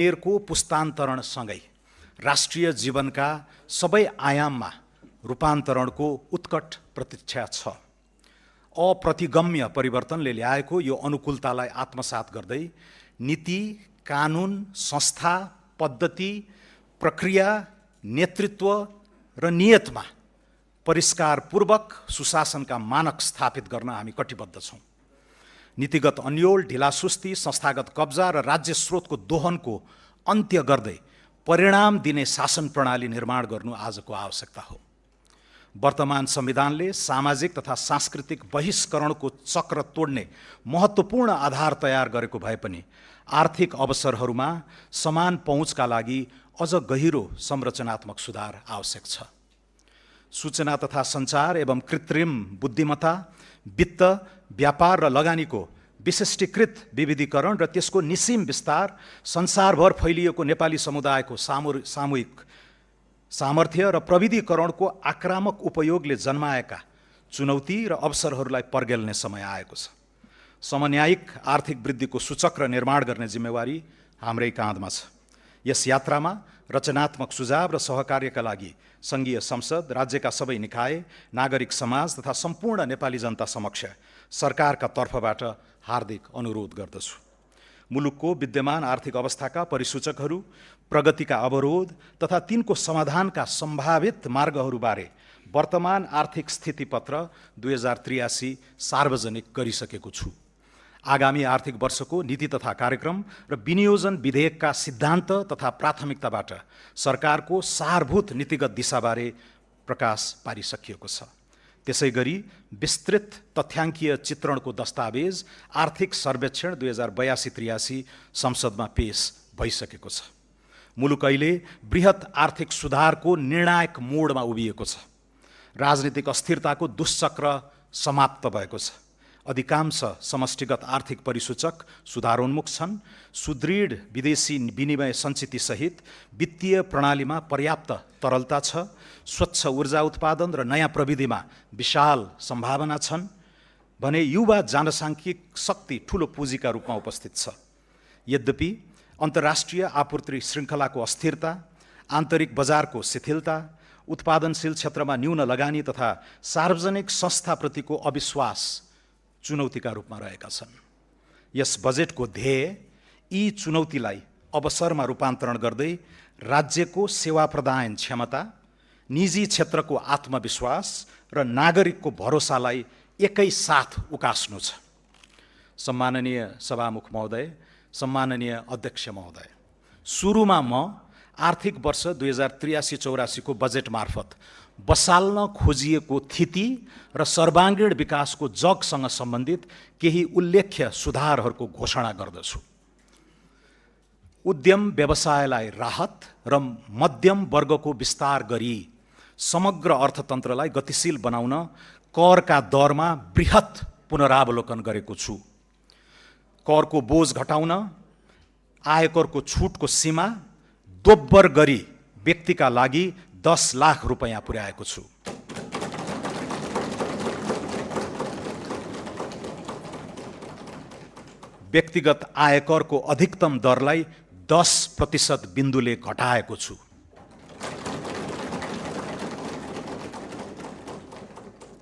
को पुस्तान्तरणसँगै राष्ट्रिय जीवनका सबै आयाममा रूपान्तरणको उत्कट प्रतीक्षा छ। अप्रतिगम्य परिवर्तनले ल्याएको यो अनुकूलतालाई आत्मसात गर्दै नीति, कानुन, संस्था, पद्धति, प्रक्रिया, नेतृत्व र नियतमा परिष्कारपूर्वक सुशासनका मानक स्थापित गर्न हामी कटिबद्ध छौँ। नीतिगत अन्योल, ढिलासुस्ती, संस्थागत कब्जा र राज्य स्रोतको दोहनको अन्त्य गर्दै परिणाम दिने शासन प्रणाली निर्माण गर्नु आजको आवश्यकता हो। वर्तमान संविधानले सामाजिक तथा सांस्कृतिक बहिष्करणको चक्र तोड्ने महत्त्वपूर्ण आधार तयार गरेको भए पनि आर्थिक अवसरहरूमा समान पहुँचका लागि अझ गहिरो संरचनात्मक सुधार आवश्यक छ। सूचना तथा सञ्चार एवं कृत्रिम बुद्धिमत्ता, वित्त, व्यापार र लगानीको विशिष्टीकृत विविधीकरण र त्यसको निसीम विस्तार, संसारभर फैलिएको नेपाली समुदायको सामूहिक सामर्थ्य र प्रविधिकरणको आक्रामक उपयोगले जन्माएका चुनौती र अवसरहरूलाई पर्गेल्ने समय आएको छ। समन्यायिक आर्थिक वृद्धिको सूचक्र निर्माण गर्ने जिम्मेवारी हाम्रै काँधमा छ। यस यात्रामा रचनात्मक सुझाव र सहकार्यका लागि सङ्घीय संसद, राज्यका सबै निकाय, नागरिक समाज तथा सम्पूर्ण नेपाली जनता समक्ष सरकारका तर्फबाट हार्दिक अनुरोध गर्दछु। मुलुकको विद्यमान आर्थिक अवस्थाका परिसूचकहरू, प्रगतिका अवरोध तथा तिनको समाधानका सम्भावित मार्गहरूबारे वर्तमान आर्थिक स्थितिपत्र 2083 सार्वजनिक गरिसकेको छु। आगामी आर्थिक वर्षको नीति तथा कार्यक्रम र विनियोजन विधेयकका सिद्धान्त तथा प्राथमिकताबाट सरकारको सारभूत नीतिगत दिशाबारे प्रकाश पारिसकिएको छ। त्यसै गरी विस्तृत तथ्याङ्कीय चित्रणको दस्तावेज आर्थिक सर्वेक्षण 2082-83 संसदमा पेश भइसकेको छ। मुलुक अहिले बृहत आर्थिक सुधारको निर्णायक मोडमा उभिएको छ। राजनीतिक अस्थिरताको दुष्चक्र समाप्त भएको छ। अधिकांश समष्टिगत आर्थिक परिसूचक सुधारोन्मुख छन्। सुदृढ विदेशी विनिमय सञ्चितसहित वित्तीय प्रणालीमा पर्याप्त तरलता छ। स्वच्छ ऊर्जा उत्पादन र नयाँ प्रविधिमा विशाल सम्भावना छन् भने युवा जनसाङ्ख्यिक शक्ति ठूलो पुँजीका रूपमा उपस्थित छ। यद्यपि अन्तर्राष्ट्रिय आपूर्ति श्रृङ्खलाको अस्थिरता, आन्तरिक बजारको शिथिलता, उत्पादनशील क्षेत्रमा न्यून लगानी तथा सार्वजनिक संस्थाप्रतिको अविश्वास चुनौतीका रूपमा रहेका छन्। यस बजेटको ध्येय यी चुनौतीलाई अवसरमा रूपान्तरण गर्दै राज्यको सेवा प्रदान क्षमता, निजी क्षेत्रको आत्मविश्वास र नागरिकको भरोसालाई एकैसाथ उकास्नु छ। सम्माननीय सभामुख महोदय, सम्माननीय अध्यक्ष महोदय, सुरुमा म आर्थिक वर्ष 2083-84 को बजेट मार्फत बसाल्न खोजिएको थिति र सर्वाङ्गीण विकासको जगसँग सम्बन्धित केही उल्लेख्य सुधारहरूको घोषणा गर्दछु। उद्यम व्यवसायलाई राहत र मध्यम वर्गको विस्तार गरी समग्र अर्थतन्त्रलाई गतिशील बनाउन करका दरमा बृहत पुनरावलोकन गरेको छु। करको बोझ घटाउन आयकरको छुटको सीमा दोब्बर गरी व्यक्तिका लागि 10 लाख रुपैयाँ पुर्याएको छु। व्यक्तिगत आयकरको अधिकतम दरलाई 10% बिन्दुले घटाएको छु।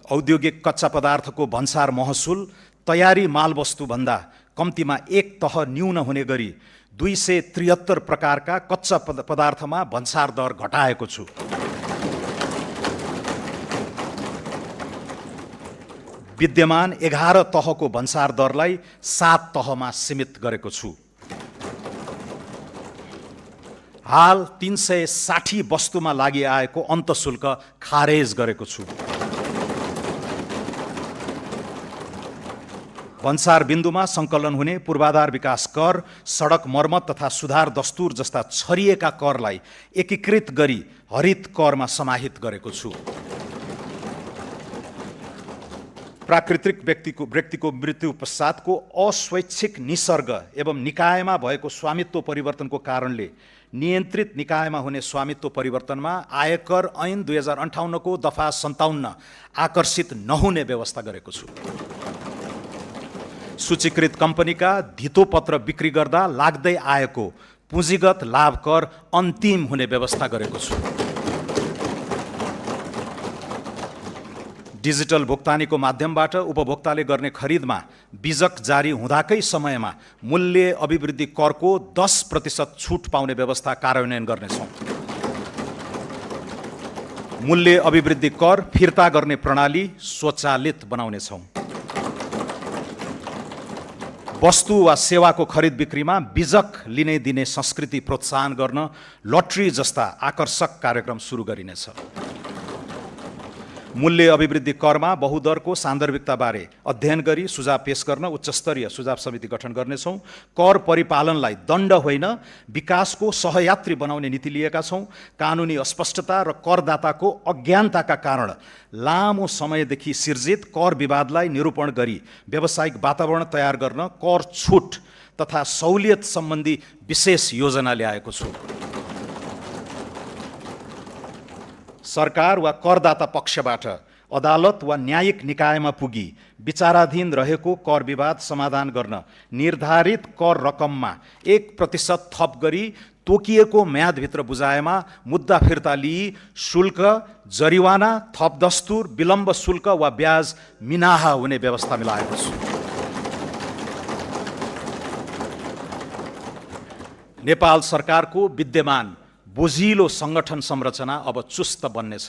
औद्योगिक कच्चा पदार्थको भन्सार महसुल तयारी मालवस्तुभन्दा कम्तीमा एक तह न्यून हुने गरी 273 प्रकारका कच्चा पदार्थमा भन्सार दर घटाएको छु। विद्यमान 11 तहको भन्सार दरलाई 7 तहमा सीमित गरेको छु। हाल 360 वस्तुमा लागि आएको अन्तशुल्क खारेज गरेको छु। भन्सार बिन्दुमा सङ्कलन हुने पूर्वाधार विकास कर, सडक मर्मत तथा सुधार दस्तुर जस्ता छरिएका करलाई एकीकृत गरी हरित करमा समाहित गरेको छु। प्राकृतिक व्यक्तिको मृत्यु पश्चातको अस्वैच्छिक निसर्ग एवं निकायमा भएको स्वामित्व परिवर्तनको कारणले नियन्त्रित निकायमा हुने स्वामित्व परिवर्तनमा आयकर ऐन 2058 को दफा 57 आकर्षित नहुने व्यवस्था गरेको छु। सूचीकृत कम्पनीका धितोपत्र बिक्री गर्दा लाग्दै आएको पुँजीगत लाभ कर अन्तिम हुने व्यवस्था गरेको छु। डिजिटल भुक्तानीको माध्यमबाट उपभोक्ताले गर्ने खरिदमा बिजक जारी हुँदाकै समयमा मूल्य अभिवृद्धि करको 10% छुट पाउने व्यवस्था कार्यान्वयन गर्नेछौँ। मूल्य अभिवृद्धि कर फिर्ता गर्ने प्रणाली स्वचालित बनाउनेछौँ। वस्तु वा सेवाको खरिद बिक्रीमा बिजक लिने दिने संस्कृति प्रोत्साहन गर्न लटरी जस्ता आकर्षक कार्यक्रम सुरु गरिनेछ। मूल्य अभिवृद्धि करमा बहुदरको सान्दर्भिकताबारे अध्ययन गरी सुझाव पेश गर्न उच्चस्तरीय सुझाव समिति गठन गर्नेछौँ। कर परिपालनलाई दण्ड होइन विकासको सहयात्री बनाउने नीति लिएका छौँ। कानुनी अस्पष्टता र करदाताको अज्ञानताका कारण लामो समयदेखि सिर्जित कर विवादलाई निरूपण गरी व्यावसायिक वातावरण तयार गर्न कर छुट तथा सहुलियत सम्बन्धी विशेष योजना ल्याएको छु। सरकार वा करदाता पक्षबाट अदालत वा न्यायिक निकायमा पुगी विचाराधीन रहेको कर विवाद समाधान गर्न निर्धारित कर रकममा 1% थप गरी तोकिएको म्यादभित्र बुझाएमा मुद्दा फिर्ता लिई शुल्क, जरिवाना, थप दस्तुर, विलम्ब शुल्क वा ब्याज मिनाहा हुने व्यवस्था मिलाएको छु। नेपाल सरकारको विद्यमान बोझिलो सङ्गठन संरचना अब चुस्त बन्नेछ।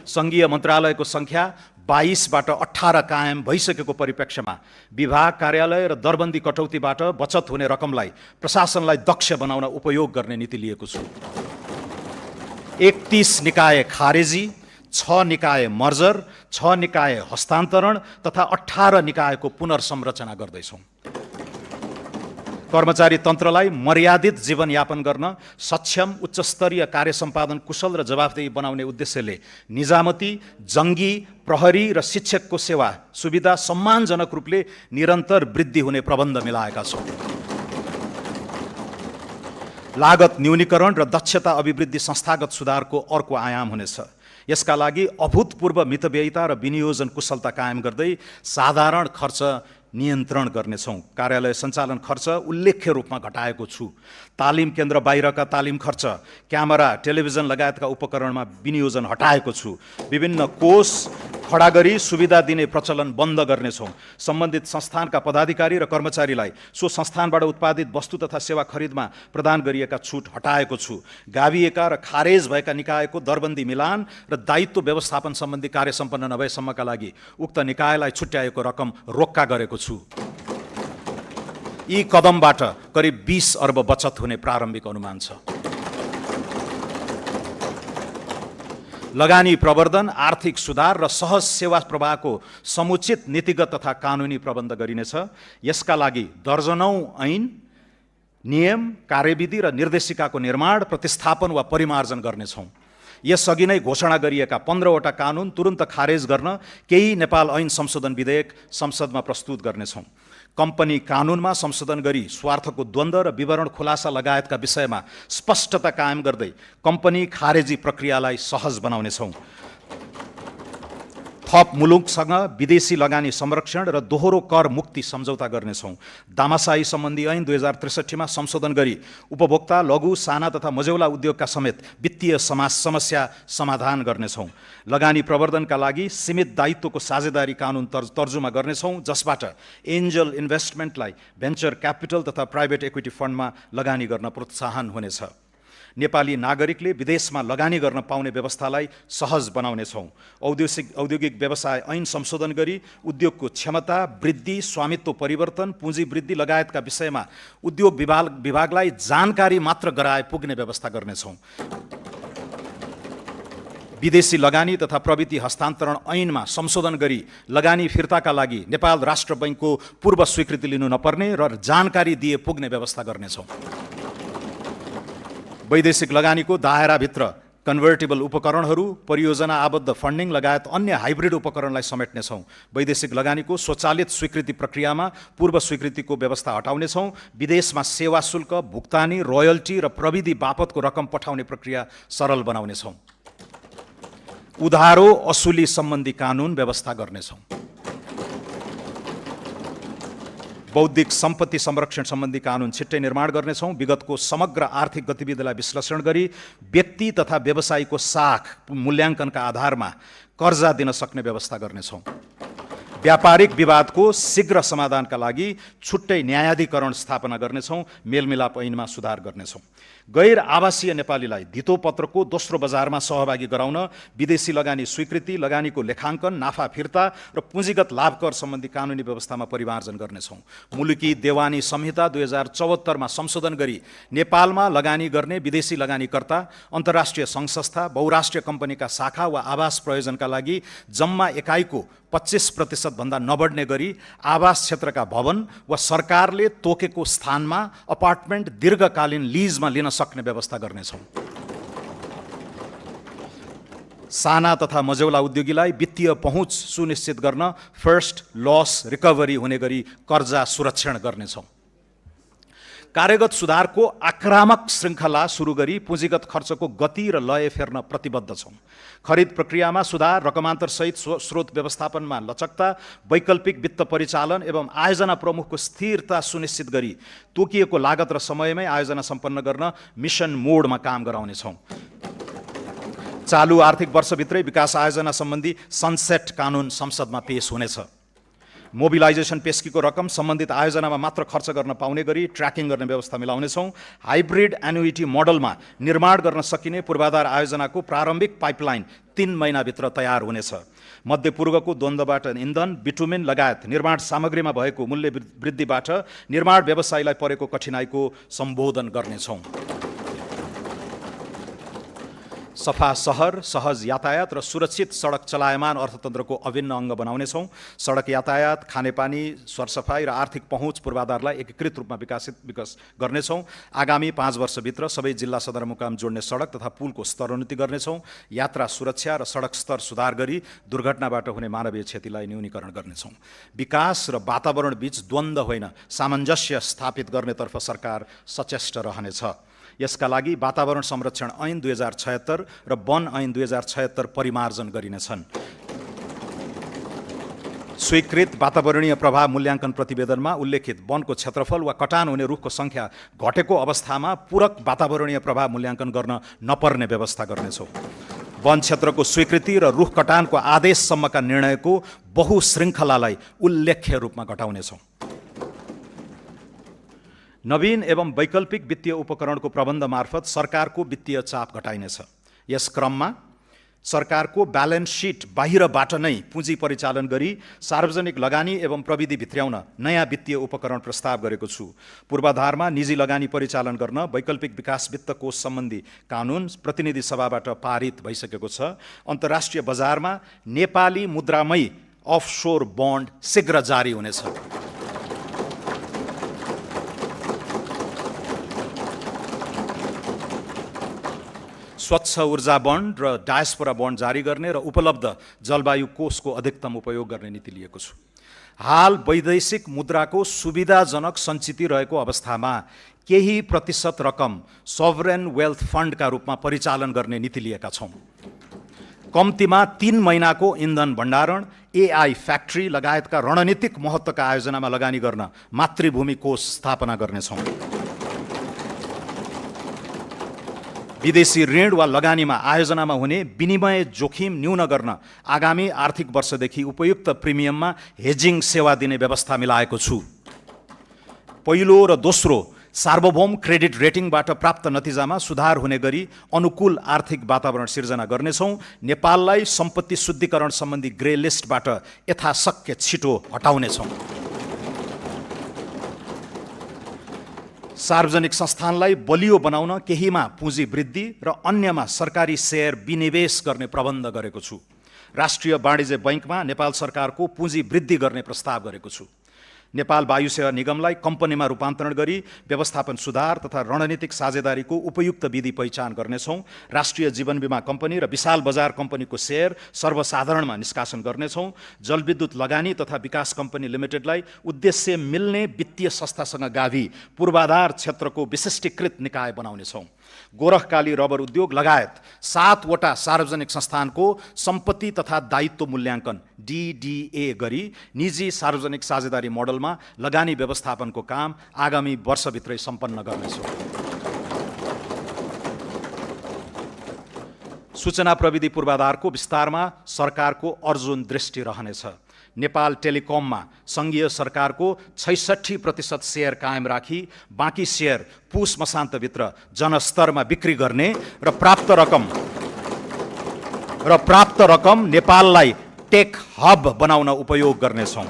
सङ्घीय मन्त्रालयको सङ्ख्या 22बाट 18 कायम भइसकेको परिप्रेक्ष्यमा विभाग कार्यालय र दरबन्दी कटौतीबाट बचत हुने रकमलाई प्रशासनलाई दक्ष बनाउन उपयोग गर्ने नीति लिएको छु। 31 निकाय खारेजी, 6 निकाय मर्जर, 6 निकाय हस्तान्तरण तथा 18 निकायको पुनर्संरचना गर्दैछौँ। कर्मचारी तन्त्रलाई मर्यादित जीवनयापन गर्न सक्षम, उच्चस्तरीय कार्य सम्पादन कुशल र जवाफदेही बनाउने उद्देश्यले निजामती, जङ्गी, प्रहरी र शिक्षकको सेवा सुविधा सम्मानजनक रूपले निरन्तर वृद्धि हुने प्रबन्ध मिलाएका छौँ। लागत न्यूनीकरण र दक्षता अभिवृद्धि संस्थागत सुधारको अर्को आयाम हुनेछ। यसका लागि अभूतपूर्व मितव्ययिता र विनियोजन कुशलता कायम गर्दै साधारण खर्च नियन्त्रण गर्नेछौँ। कार्यालय सञ्चालन खर्च उल्लेख्य रूपमा घटाएको छु। तालिम केन्द्र बाहिरका तालिम खर्च, क्यामेरा, टेलिभिजन लगायतका उपकरणमा विनियोजन हटाएको छु। विभिन्न कोष खडा गरी सुविधा दिने प्रचलन बन्द गर्नेछौँ। सम्बन्धित संस्थानका पदाधिकारी र कर्मचारीलाई सो संस्थानबाट उत्पादित वस्तु तथा सेवा खरिदमा प्रदान गरिएका छुट हटाएको छु। गाभिएका र खारेज भएका निकायको दरबन्दी मिलान र दायित्व व्यवस्थापन सम्बन्धी कार्य सम्पन्न नभएसम्मका लागि उक्त निकायलाई छुट्याएको रकम रोक्का गरेको छु। यी कदमबाट करिब 20 अर्ब बचत हुने प्रारम्भिक अनुमान छ। लगानी प्रवर्धन, आर्थिक सुधार र सहज सेवा प्रवाहको समुचित नीतिगत तथा कानुनी प्रबन्ध गरिनेछ। यसका लागि दर्जनौं ऐन, नियम, कार्यविधि र निर्देशिकाको निर्माण, प्रतिस्थापन वा परिमार्जन गर्नेछौँ। यसअघि नै घोषणा गरिएका 15वटा कानुन तुरुन्त खारेज गर्न केही नेपाल ऐन संशोधन विधेयक संसदमा प्रस्तुत गर्नेछौँ। कम्पनी कानुनमा संशोधन गरी स्वार्थको द्वन्द्व र विवरण खुलासा लगायतका विषयमा स्पष्टता कायम गर्दै कम्पनी खारेजी प्रक्रियालाई सहज बनाउनेछौँ। थप मुलुकसँग विदेशी लगानी संरक्षण र दोहोरो कर मुक्ति सम्झौता गर्नेछौँ। दामासाही सम्बन्धी ऐन 2063 मा संशोधन गरी उपभोक्ता, लघु, साना तथा मझौला उद्योगका समेत वित्तीय समस्या समाधान गर्नेछौँ। लगानी प्रवर्धनका लागि सीमित दायित्वको साझेदारी कानुन तर्जुमा गर्नेछौँ, जसबाट एन्जल इन्भेस्टमेन्टलाई भेन्चर क्यापिटल तथा प्राइभेट इक्विटी फन्डमा लगानी गर्न प्रोत्साहन हुनेछ। नेपाली नागरिकले विदेशमा लगानी गर्न पाउने व्यवस्थालाई सहज बनाउनेछौँ। औद्योगिक व्यवसाय ऐन संशोधन गरी उद्योगको क्षमता वृद्धि, स्वामित्व परिवर्तन, पुँजी वृद्धि लगायतका विषयमा उद्योग विभागलाई जानकारी मात्र गराए पुग्ने व्यवस्था गर्नेछौँ। विदेशी लगानी तथा प्रविधि हस्तान्तरण ऐनमा संशोधन गरी लगानी फिर्ताका लागि नेपाल राष्ट्र बैङ्कको पूर्व स्वीकृति लिनु नपर्ने र जानकारी दिए पुग्ने व्यवस्था गर्नेछौँ। वैदेशिक लगानीको दायराभित्र कन्भर्टेबल उपकरणहरू, परियोजना आबद्ध फन्डिङ लगायत अन्य हाइब्रिड उपकरणलाई समेट्नेछौँ। वैदेशिक लगानीको स्वचालित स्वीकृति प्रक्रियामा पूर्व स्वीकृतिको व्यवस्था हटाउनेछौँ। विदेशमा सेवा शुल्क, भुक्तानी, रोयल्टी र प्रविधि बापतको रकम पठाउने प्रक्रिया सरल बनाउनेछौँ। उधारो असुली सम्बन्धी कानुन व्यवस्था गर्नेछौँ। बौद्धिक सम्पत्ति संरक्षण सम्बन्धी कानुन छिट्टै निर्माण गर्नेछौँ। विगतको समग्र आर्थिक गतिविधिलाई विश्लेषण गरी व्यक्ति तथा व्यवसायीको साख मूल्याङ्कनका आधारमा कर्जा दिन सक्ने व्यवस्था गर्नेछौँ। व्यापारिक विवादको शीघ्र समाधानका लागि छुट्टै न्यायाधिकरण स्थापना गर्नेछौँ। मेलमिलाप ऐनमा सुधार गर्नेछौँ। गैर आवासीय नेपालीलाई धितोपत्रको दोस्रो बजारमा सहभागी गराउन विदेशी लगानी स्वीकृति, लगानीको लेखाङ्कन, नाफा फिर्ता र पुँजीगत लाभकर सम्बन्धी कानुनी व्यवस्थामा परिमार्जन गर्नेछौँ। मुलुकी देवानी संहिता 2074 संशोधन गरी नेपालमा लगानी गर्ने विदेशी लगानीकर्ता, अन्तर्राष्ट्रिय सङ्घ-संस्था, बहुराष्ट्रिय कम्पनीका शाखा वा आवास प्रयोजनका लागि जम्मा एकाइको 25% भन्दा नबढ्ने गरी आवास क्षेत्रका भवन वा सरकारले तोकेको स्थानमा अपार्टमेन्ट दीर्घकालीन लिजमा लिन सक्ने व्यवस्था गर्नेछौँ। साना तथा मझौला उद्योगीलाई वित्तीय पहुँच सुनिश्चित गर्न फर्स्ट लस रिकभरी हुने गरी कर्जा सुरक्षण गर्नेछौँ। कार्यगत सुधारको आक्रामक श्रृङ्खला सुरु गरी पुँजीगत खर्चको गति र लय फेर्न प्रतिबद्ध छौँ। खरिद प्रक्रियामा सुधार, रकमान्तरसहित स्रोत व्यवस्थापनमा लचकता, वैकल्पिक वित्त परिचालन एवं आयोजना प्रमुखको स्थिरता सुनिश्चित गरी तोकिएको लागत र समयमै आयोजना सम्पन्न गर्न मिसन मोडमा काम गराउनेछौँ। चालु आर्थिक वर्षभित्रै विकास आयोजना सम्बन्धी सनसेट कानुन संसदमा पेश हुनेछ। मोबिलाइजेसन पेस्कीको रकम सम्बन्धित आयोजनामा मात्र खर्च गर्न पाउने गरी ट्र्याकिङ गर्ने व्यवस्था मिलाउनेछौँ। हाइब्रिड एन्युइटी मोडलमा निर्माण गर्न सकिने पूर्वाधार आयोजनाको प्रारम्भिक पाइपलाइन 3 महिनाभित्र तयार हुनेछ। मध्यपूर्वको द्वन्द्वबाट इन्धन, बिटुमेन लगायत निर्माण सामग्रीमा भएको मूल्य वृद्धिबाट निर्माण व्यवसायीलाई परेको कठिनाइको सम्बोधन गर्नेछौँ। सफा सहर, सहज यातायात र सुरक्षित सडक चलायमान अर्थतन्त्रको अभिन्न अङ्ग बनाउनेछौँ। सडक यातायात, खानेपानी, सरसफाई र आर्थिक पहुँच पूर्वाधारलाई एकीकृत रूपमा विकास गर्नेछौँ। आगामी 5 वर्षभित्र सबै जिल्ला सदरमुकाम जोड्ने सडक तथा पुलको स्तरोन्नति गर्नेछौँ। यात्रा सुरक्षा र सडक स्तर सुधार गरी दुर्घटनाबाट हुने मानवीय क्षतिलाई न्यूनीकरण गर्नेछौँ। विकास र वातावरण बीच द्वन्द्व होइन, सामञ्जस्य स्थापित गर्नेतर्फ सरकार सचेष्ट रहनेछ। यसका लागि वातावरण संरक्षण ऐन 2076 र वन ऐन 2076 परिमार्जन गरिनेछन्। स्वीकृत वातावरणीय प्रभाव मूल्याङ्कन प्रतिवेदनमा उल्लेखित वनको क्षेत्रफल वा कटान हुने रुखको सङ्ख्या घटेको अवस्थामा पूरक वातावरणीय प्रभाव मूल्याङ्कन गर्न नपर्ने व्यवस्था गर्नेछौँ। वन क्षेत्रको स्वीकृति र रुख कटानको आदेशसम्मका निर्णयको बहुशृङ्खलालाई उल्लेख्य रूपमा घटाउनेछौँ। नवीन एवं वैकल्पिक वित्तीय उपकरणको प्रबन्ध मार्फत सरकारको वित्तीय चाप घटाइनेछ। यस क्रममा सरकारको ब्यालेन्स सिट बाहिरबाट नै पुँजी परिचालन गरी सार्वजनिक लगानी एवं प्रविधि भित्र्याउन नयाँ वित्तीय उपकरण प्रस्ताव गरेको छु। पूर्वाधारमा निजी लगानी परिचालन गर्न वैकल्पिक विकास वित्त कोष सम्बन्धी कानुन प्रतिनिधि सभाबाट पारित भइसकेको छ। अन्तर्राष्ट्रिय बजारमा नेपाली मुद्रामै अफसोर बन्ड शीघ्र जारी हुनेछ। स्वच्छ ऊर्जा बन्ड र डायस्पोरा बन्ड जारी गर्ने र उपलब्ध जलवायु कोषको अधिकतम उपयोग गर्ने नीति लिएको छु। हाल वैदेशिक मुद्राको सुविधाजनक सञ्चिति रहेको अवस्थामा केही प्रतिशत रकम सभरेन वेल्थ फन्डका रूपमा परिचालन गर्ने नीति लिएका छौँ। कम्तीमा 3 महिनाको इन्धन भण्डारण, एआई फ्याक्ट्री लगायतका रणनीतिक महत्त्वका आयोजनामा लगानी गर्न मातृभूमि कोष स्थापना गर्नेछौँ। विदेशी ऋण वा लगानीमा आयोजनामा हुने विनिमय जोखिम न्यून गर्न आगामी आर्थिक वर्षदेखि उपयुक्त प्रिमियममा हेजिङ सेवा दिने व्यवस्था मिलाएको छु। पहिलो र दोस्रो सार्वभौम क्रेडिट रेटिङबाट प्राप्त नतिजामा सुधार हुने गरी अनुकूल आर्थिक वातावरण सिर्जना गर्नेछौँ। नेपाललाई सम्पत्ति शुद्धिकरण सम्बन्धी ग्रे लिस्टबाट यथाशक्य छिटो हटाउनेछौँ। सार्वजनिक संस्थानलाई बलियो बनाउन केहीमा पुँजी वृद्धि र अन्यमा सरकारी सेयर विनिवेश गर्ने प्रबन्ध गरेको छु। राष्ट्रिय वाणिज्य बैङ्कमा नेपाल सरकारको पुँजी वृद्धि गर्ने प्रस्ताव गरेको छु। नेपाल वायु सेवा निगमलाई कम्पनीमा रूपान्तरण गरी व्यवस्थापन सुधार तथा रणनीतिक साझेदारीको उपयुक्त विधि पहिचान गर्नेछौँ। राष्ट्रिय जीवन बीमा कम्पनी र विशाल बजार कम्पनीको सेयर सर्वसाधारणमा निष्कासन गर्नेछौँ। जलविद्युत लगानी तथा विकास कम्पनी लिमिटेडलाई उद्देश्य मिल्ने वित्तीय संस्थासँग गाभी पूर्वाधार क्षेत्रको विशिष्टीकृत निकाय बनाउनेछौँ। गोरखकाली रबर उद्योग लगायत 7 वटा सार्वजनिक संस्थानको सम्पत्ति तथा दायित्व मूल्याङ्कन DDA गरी निजी सार्वजनिक साझेदारी मोडलमा लगानी व्यवस्थापनको काम आगामी वर्षभित्रै सम्पन्न गर्नेछौँ। सूचना प्रविधि पूर्वाधारको विस्तारमा सरकारको अर्जुन दृष्टि रहनेछ। नेपाल टेलिकममा सङ्घीय सरकारको 66% सेयर कायम राखी बाँकी सेयर पुस मसान्तभित्र जनस्तरमा बिक्री गर्ने र प्राप्त रकम नेपाललाई टेक हब बनाउन उपयोग गर्नेछौँ।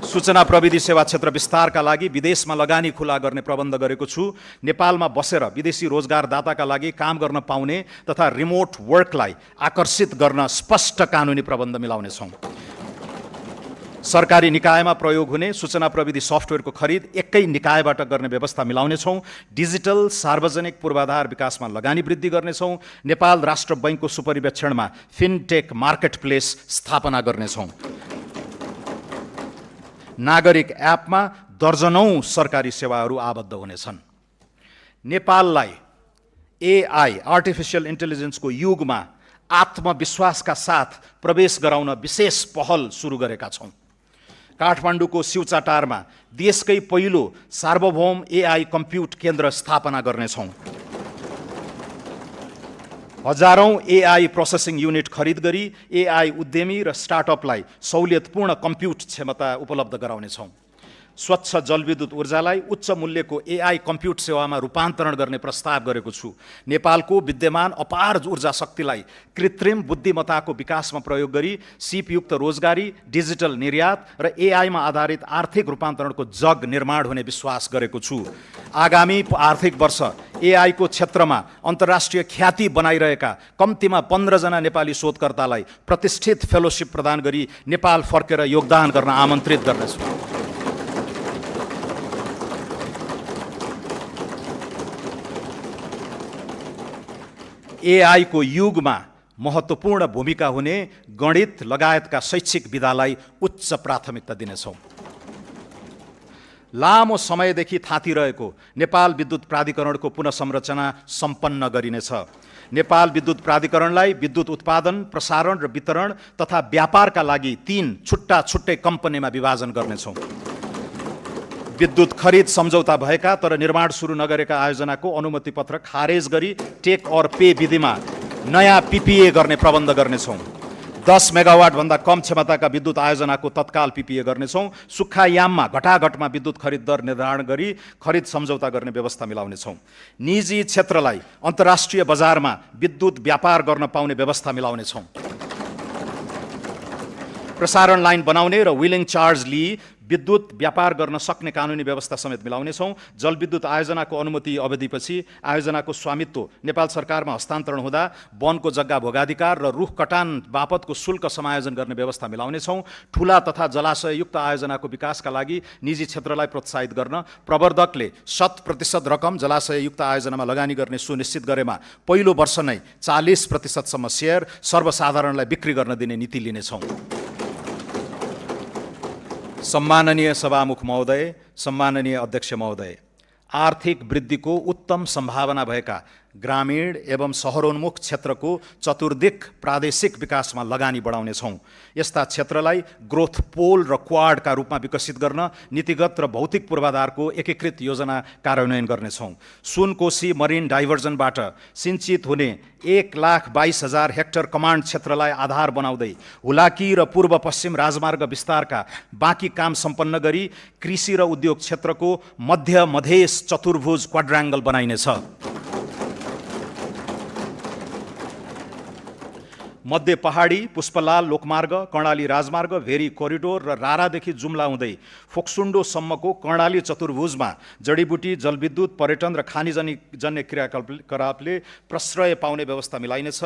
सूचना प्रविधि सेवा क्षेत्र विस्तारका लागि विदेशमा लगानी खुला गर्ने प्रबन्ध गरेको छु। नेपालमा बसेर विदेशी रोजगारदाताका लागि काम गर्न पाउने तथा रिमोट वर्कलाई आकर्षित गर्न स्पष्ट कानुनी प्रबन्ध मिलाउनेछौँ। सरकारी निकायमा प्रयोग हुने सूचना प्रविधि सफ्टवेयरको खरिद एकै निकायबाट गर्ने व्यवस्था मिलाउनेछौँ। डिजिटल सार्वजनिक पूर्वाधार विकासमा लगानी वृद्धि गर्नेछौँ। नेपाल राष्ट्र बैङ्कको सुपरिवेक्षणमा फिनटेक मार्केट प्लेस स्थापना गर्नेछौँ। नागरिक एपमा दर्जनौं सरकारी सेवाहरू आबद्ध हुनेछन्। नेपाललाई AI आर्टिफिसियल इन्टेलिजेन्सको युगमा आत्मविश्वासका साथ प्रवेश गराउन विशेष पहल सुरु गरेका छौँ। काठमाडौँको सिउचाटारमा देशकै पहिलो सार्वभौम AI कम्प्युट केन्द्र स्थापना गर्नेछौँ। हजारौं AI प्रोसेसिङ युनिट खरिद गरी AI उद्यमी र स्टार्टअपलाई सहुलियतपूर्ण कम्प्युट क्षमता उपलब्ध गराउनेछौँ। स्वच्छ जलविद्युत ऊर्जालाई उच्च मूल्यको AI कम्प्युट सेवामा रूपान्तरण गर्ने प्रस्ताव गरेको छु। नेपालको विद्यमान अपार ऊर्जा शक्तिलाई कृत्रिम बुद्धिमत्ताको विकासमा प्रयोग गरी सिपयुक्त रोजगारी, डिजिटल निर्यात र AI मा आधारित आर्थिक रूपान्तरणको जग निर्माण हुने विश्वास गरेको छु। आगामी आर्थिक वर्ष AI को क्षेत्रमा अन्तर्राष्ट्रिय ख्याति बनाइरहेका कम्तीमा 15 जना नेपाली शोधकर्तालाई प्रतिष्ठित फेलोशिप प्रदान गरी नेपाल फर्केर योगदान गर्न आमन्त्रित गर्नेछु। AI को युगमा महत्त्वपूर्ण भूमिका हुने गणित लगायतका शैक्षिक विधालाई उच्च प्राथमिकता दिनेछौँ। लामो समयदेखि थाँतिरहेको नेपाल विद्युत प्राधिकरणको पुनःसंरचना सम्पन्न गरिनेछ। नेपाल विद्युत प्राधिकरणलाई विद्युत उत्पादन, प्रसारण र वितरण तथा व्यापारका लागि 3 छुट्टै कम्पनीमा विभाजन गर्नेछौँ। विद्युत खरिद सम्झौता भएका तर निर्माण सुरु नगरेका आयोजनाको अनुमति पत्र खारेज गरी टेक और पे विधिमा नयाँ PPA गर्ने प्रबन्ध गर्नेछौँ। 10 मेगावाट भन्दा कम क्षमताका विद्युत आयोजनाको तत्काल PPA गर्नेछौँ। सुक्खा याममा घटाघटमा विद्युत खरिद दर निर्धारण गरी खरिद सम्झौता गर्ने व्यवस्था मिलाउनेछौँ। निजी क्षेत्रलाई अन्तर्राष्ट्रिय बजारमा विद्युत व्यापार गर्न पाउने व्यवस्था मिलाउनेछौँ। प्रसारण लाइन बनाउने र विलिङ चार्ज लिई विद्युत व्यापार गर्न सक्ने कानुनी व्यवस्था समेत मिलाउनेछौँ। जलविद्युत आयोजनाको अनुमति अवधिपछि आयोजनाको स्वामित्व नेपाल सरकारमा हस्तान्तरण हुँदा वनको जग्गा भोगाधिकार र रुख कटान बापतको शुल्क समायोजन गर्ने व्यवस्था मिलाउनेछौँ। ठुला तथा जलाशययुक्त आयोजनाको विकासका लागि निजी क्षेत्रलाई प्रोत्साहित गर्न प्रवर्धकले 100% रकम जलाशययुक्त आयोजनामा लगानी गर्ने सुनिश्चित गरेमा पहिलो वर्ष नै 40% सम्म सेयर सर्वसाधारणलाई बिक्री गर्न दिने नीति लिनेछौँ। सम्माननीय सभामुख महोदय, सम्माननीय अध्यक्ष महोदय, आर्थिक वृद्धिको उत्तम सम्भावना भएका ग्रामीण एवं शहरोन्मुख क्षेत्रको चतुर्दिक प्रादेशिक विकासमा लगानी बढाउनेछौँ। यस्ता क्षेत्रलाई ग्रोथ पोल र क्वाडका रूपमा विकसित गर्न नीतिगत र भौतिक पूर्वाधारको एकीकृत योजना कार्यान्वयन गर्नेछौँ। सुनकोशी मरिन डाइभर्जनबाट सिञ्चित हुने 1,22,000 हेक्टर कमान्ड क्षेत्रलाई आधार बनाउँदै हुलाकी र पूर्व पश्चिम राजमार्ग विस्तारका बाँकी काम सम्पन्न गरी कृषि र उद्योग क्षेत्रको मध्य मधेस चतुर्भुज क्वाड्राङ्गल बनाइनेछ। मध्य पहाडी, पुष्पलाल लोकमार्ग, कर्णाली राजमार्ग, भेरी कोरिडोर र रारादेखि जुम्ला हुँदै फोक्सुन्डोसम्मको कर्णाली चतुर्भुजमा जडीबुटी, जलविद्युत, पर्यटन र खानीजन्य क्रियाकलापले प्रश्रय पाउने व्यवस्था मिलाइनेछ।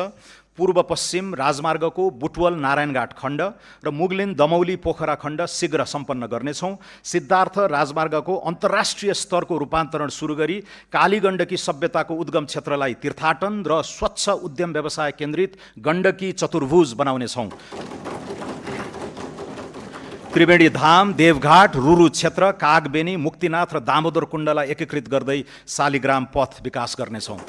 पूर्व पश्चिम राजमार्गको बुटवल नारायणघाट खण्ड र मुगलिन दमौली पोखरा खण्ड शीघ्र सम्पन्न गर्नेछौँ। सिद्धार्थ राजमार्गको अन्तर्राष्ट्रिय स्तरको रूपान्तरण सुरु गरी कालीगण्डकी सभ्यताको उद्गम क्षेत्रलाई तीर्थाटन र स्वच्छ उद्यम व्यवसाय केन्द्रित गण्डकी चतुर्भुज बनाउनेछौँ। त्रिवेणी धाम, देवघाट, रुरु क्षेत्र, कागबेनी, मुक्तिनाथ र दामोदर कुण्डलाई एकीकृत गर्दै शालिग्राम पथ विकास गर्नेछौँ।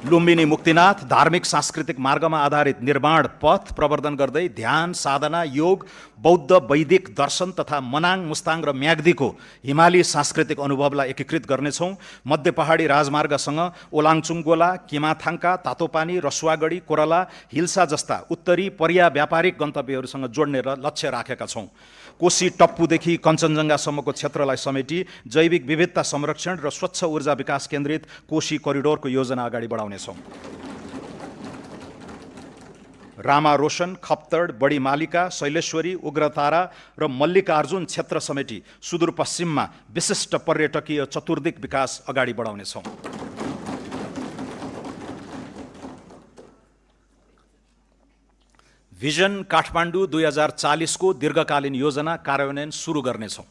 लुम्बिनी मुक्तिनाथ धार्मिक सांस्कृतिक मार्गमा आधारित निर्माण पथ प्रवर्धन गर्दै ध्यान, साधना, योग, बौद्ध, वैदिक दर्शन तथा मनाङ, मुस्ताङ र म्याग्दीको हिमाली सांस्कृतिक अनुभवलाई एकीकृत गर्नेछौँ। मध्य पहाडी राजमार्गसँग ओलाङचुङगोला, किमाथाङका, तातोपानी, रसुवागढी, कोरला, हिल्सा जस्ता उत्तरी पर्या व्यापारिक गन्तव्यहरूसँग जोड्ने लक्ष्य राखेका छौँ। कोशी टप्पुदेखि कञ्चनजङ्घासम्मको क्षेत्रलाई समेटी जैविक विविधता संरक्षण र स्वच्छ ऊर्जा विकास केन्द्रित कोशी करिडोरको योजना अगाडि बढाउनेछौँ। रामा रोशन, खप्तड, बडी मालिका, शैलेश्वरी, उग्रतारा र मल्लिकार्जुन क्षेत्र समेटी सुदूरपश्चिममा विशिष्ट पर्यटकीय चतुर्दिक विकास अगाडि बढाउनेछौँ। भिजन काठमाडौँ 2040 को दीर्घकालीन योजना कार्यान्वयन सुरु गर्नेछौँ।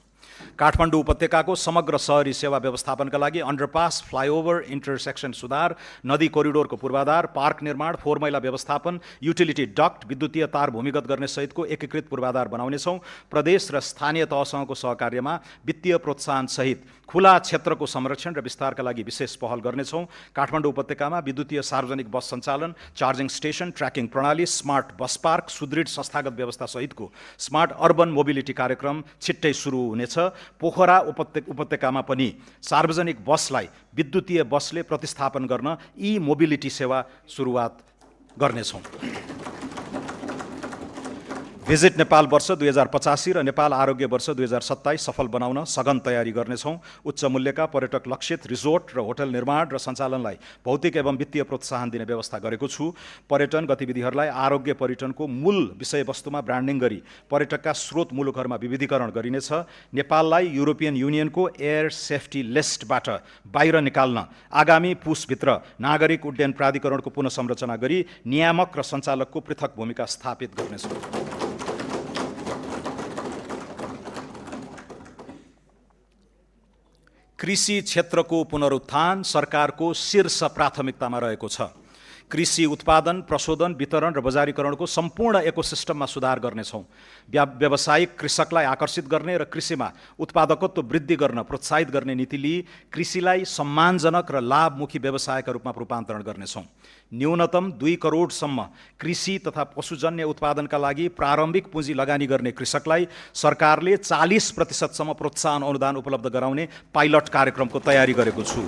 काठमाडौँ उपत्यकाको समग्र शहरी सेवा व्यवस्थापनका लागि अन्डरपास, फ्लाइओभर, इन्टरसेक्सन सुधार, नदी कोरिडोरको पूर्वाधार, पार्क निर्माण, फोहोर मैला व्यवस्थापन, युटिलिटी डक्ट, विद्युतीय तार भूमिगत गर्ने सहितको एकीकृत पूर्वाधार बनाउनेछौँ। प्रदेश र स्थानीय तहसँगको सहकार्यमा वित्तीय प्रोत्साहन सहित खुला क्षेत्रको संरक्षण र विस्तारका लागि विशेष पहल गर्नेछौँ। काठमाडौँ उपत्यकामा विद्युतीय सार्वजनिक बस सञ्चालन, चार्जिङ स्टेसन, ट्र्याकिङ प्रणाली, स्मार्ट बस पार्क, सुदृढ संस्थागत व्यवस्था सहितको स्मार्ट अर्बन मोबिलिटी कार्यक्रम छिट्टै सुरु हुनेछ। पोखरा उपत्यकामा पनि सार्वजनिक बसलाई विद्युतीय बसले प्रतिस्थापन गर्न ई मोबिलिटी सेवा सुरुवात गर्नेछौँ। भिजिट नेपाल वर्ष 2085 र नेपाल आरोग्य वर्ष 2027 सफल बनाउन सघन तयारी गर्नेछौँ। उच्च मूल्यका पर्यटक लक्षित रिजोर्ट र होटल निर्माण र सञ्चालनलाई भौतिक एवं वित्तीय प्रोत्साहन दिने व्यवस्था गरेको छु। पर्यटन गतिविधिहरूलाई आरोग्य पर्यटनको मूल विषयवस्तुमा ब्रान्डिङ गरी पर्यटकका स्रोत मुलुकहरूमा विविधीकरण गरिनेछ। नेपाललाई युरोपियन युनियनको एयर सेफ्टी लिस्टबाट बाहिर निकाल्न आगामी पुसभित्र नागरिक उड्डयन प्राधिकरणको पुनः संरचना गरी नियामक र सञ्चालकको पृथक भूमिका स्थापित गर्नेछौँ। कृषि क्षेत्रको पुनरुत्थान सरकारको शीर्ष प्राथमिकतामा रहेको छ। कृषि उत्पादन, प्रशोधन, वितरण र बजारीकरणको सम्पूर्ण इकोसिस्टममा सुधार गर्नेछौँ। व्यावसायिक कृषकलाई आकर्षित गर्ने र कृषिमा उत्पादकत्व वृद्धि गर्न प्रोत्साहित गर्ने नीति लिई कृषिलाई सम्मानजनक र लाभमुखी व्यवसायका रूपमा रूपान्तरण गर्नेछौँ। न्यूनतम 2 करोडसम्म कृषि तथा पशुजन्य उत्पादनका लागि प्रारम्भिक पुँजी लगानी गर्ने कृषकलाई सरकारले 40% प्रोत्साहन अनुदान उपलब्ध गराउने पाइलट कार्यक्रमको तयारी गरेको छु।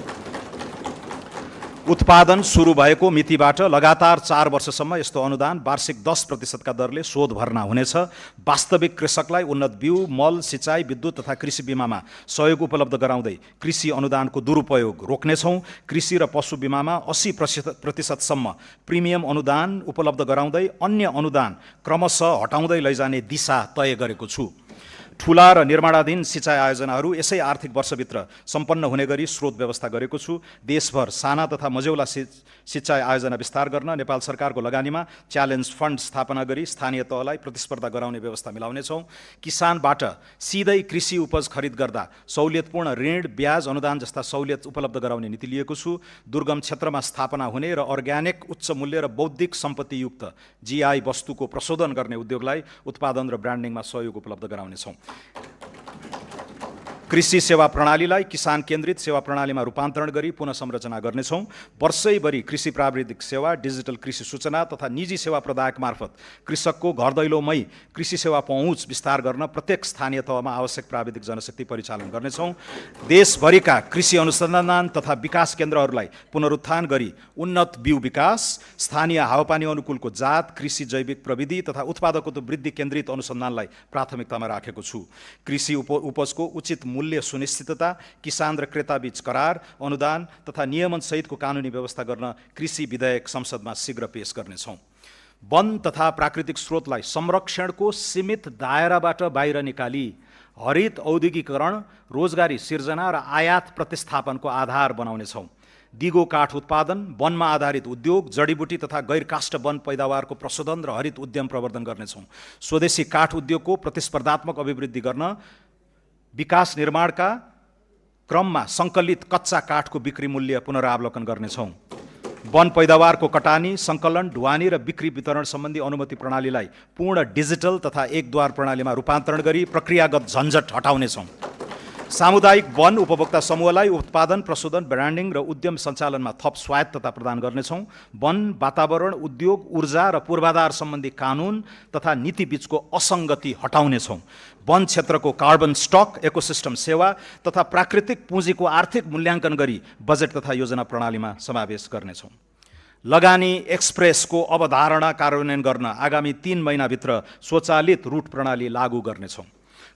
उत्पादन सुरु भएको मितिबाट लगातार 4 वर्षसम्म यस्तो अनुदान वार्षिक 10% का दरले शोध भर्ना हुनेछ। वास्तविक कृषकलाई उन्नत बिउ, मल, सिँचाइ, विद्युत तथा कृषि बिमामा सहयोग उपलब्ध गराउँदै कृषि अनुदानको दुरुपयोग रोक्नेछौँ। कृषि र पशु बिमामा 80% प्रिमियम अनुदान उपलब्ध गराउँदै अन्य अनुदान क्रमशः हटाउँदै लैजाने दिशा तय गरेको छु। ठुला र निर्माणाधीन सिँचाइ आयोजनाहरू यसै आर्थिक वर्षभित्र सम्पन्न हुने गरी स्रोत व्यवस्था गरेको छु। देशभर साना तथा मझौला सिँचाइ आयोजना विस्तार गर्न नेपाल सरकारको लगानीमा च्यालेन्ज फन्ड स्थापना गरी स्थानीय तहलाई प्रतिस्पर्धा गराउने व्यवस्था मिलाउनेछौँ। किसानबाट सिधै कृषि उपज खरिद गर्दा सहुलियतपूर्ण ऋण, ब्याज, अनुदान जस्ता सहुलियत उपलब्ध गराउने नीति लिएको छु। दुर्गम क्षेत्रमा स्थापना हुने र अर्ग्यानिक, उच्च मूल्य र बौद्धिक सम्पत्तियुक्त जीआई वस्तुको प्रशोधन गर्ने उद्योगलाई उत्पादन र ब्रान्डिङमा सहयोग उपलब्ध गराउनेछौँ। कृषि सेवा प्रणालीलाई किसान केन्द्रित सेवा प्रणालीमा रूपान्तरण गरी पुनः संरचना गर्नेछौँ। वर्षैभरि कृषि प्राविधिक सेवा, डिजिटल कृषि सूचना तथा निजी सेवा प्रदायक मार्फत कृषकको घर दैलोमै कृषि सेवा पहुँच विस्तार गर्न प्रत्येक स्थानीय तहमा आवश्यक प्राविधिक जनशक्ति परिचालन गर्नेछौँ। देशभरिका कृषि अनुसन्धान तथा विकास केन्द्रहरूलाई पुनरुत्थान गरी उन्नत बिउ विकास, स्थानीय हावापानी अनुकूलको जात, कृषि जैविक प्रविधि तथा उत्पादकत्व वृद्धि केन्द्रित अनुसन्धानलाई प्राथमिकतामा राखेको छु। कृषि उपजको उचित मूल्य सुनिश्चितता, किसान र क्रेता बीच करार, अनुदान तथा नियमन सहितको कानुनी व्यवस्था गर्न कृषि विधेयक संसदमा शीघ्र पेश गर्नेछौँ। वन तथा प्राकृतिक स्रोतलाई संरक्षणको सीमित दायराबाट बाहिर निकाली हरित औद्योगिकीकरण, रोजगारी सिर्जना र आयात प्रतिस्थापनको आधार बनाउनेछौँ। दिगो काठ उत्पादन, वनमा आधारित उद्योग, जडीबुटी तथा गैरकाष्ठ वन पैदावारको प्रशोधन र हरित उद्यम प्रवर्धन गर्नेछौँ। स्वदेशी काठ उद्योगको प्रतिस्पर्धात्मक अभिवृद्धि गर्न विकास निर्माणका क्रममा सङ्कलित कच्चा काठको बिक्री मूल्य पुनरावलोकन गर्नेछौँ। वन पैदावारको कटानी, सङ्कलन, ढुवानी र बिक्री वितरण सम्बन्धी अनुमति प्रणालीलाई पूर्ण डिजिटल तथा एकद्वार प्रणालीमा रूपान्तरण गरी प्रक्रियागत झन्झट हटाउनेछौँ। सामुदायिक वन उपभोक्ता समूहलाई उत्पादन, प्रशोधन, ब्रान्डिङ र उद्यम सञ्चालनमा थप स्वायत्तता प्रदान गर्नेछौँ। वन, वातावरण, उद्योग, ऊर्जा र पूर्वाधार सम्बन्धी कानुन तथा नीति बीचको असङ्गति हटाउनेछौँ। वन क्षेत्रको कार्बन स्टक, इकोसिस्टम सेवा तथा प्राकृतिक पुँजीको आर्थिक मूल्याङ्कन गरी बजेट तथा योजना प्रणालीमा समावेश गर्नेछौँ। लगानी एक्सप्रेसको अवधारणा कार्यान्वयन गर्न आगामी 3 महिनाभित्र स्वचालित रुट प्रणाली लागू गर्नेछौँ।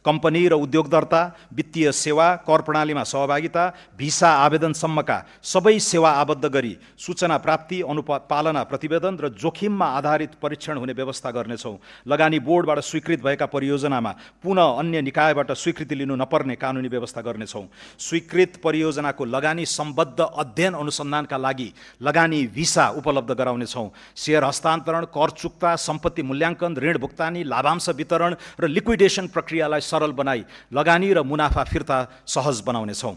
कम्पनी र उद्योग दर्ता, वित्तीय सेवा, कर प्रणालीमा सहभागिता, भिसा आवेदनसम्मका सबै सेवा आबद्ध गरी सूचना प्राप्ति, अनुपालना प्रतिवेदन र जोखिममा आधारित परीक्षण हुने व्यवस्था गर्नेछौँ। लगानी बोर्डबाट स्वीकृत भएका परियोजनामा पुनः अन्य निकायबाट स्वीकृति लिनु नपर्ने कानुनी व्यवस्था गर्नेछौँ। स्वीकृत परियोजनाको लगानी सम्बद्ध अध्ययन अनुसन्धानका लागि लगानी भिसा उपलब्ध गराउनेछौँ। सेयर हस्तान्तरण, कर चुक्ता, सम्पत्ति मूल्याङ्कन, ऋण भुक्तानी, लाभांश वितरण र लिक्विडेसन प्रक्रियालाई सरल बनाई लगानी र मुनाफा फिर्ता सहज बनाउनेछौँ।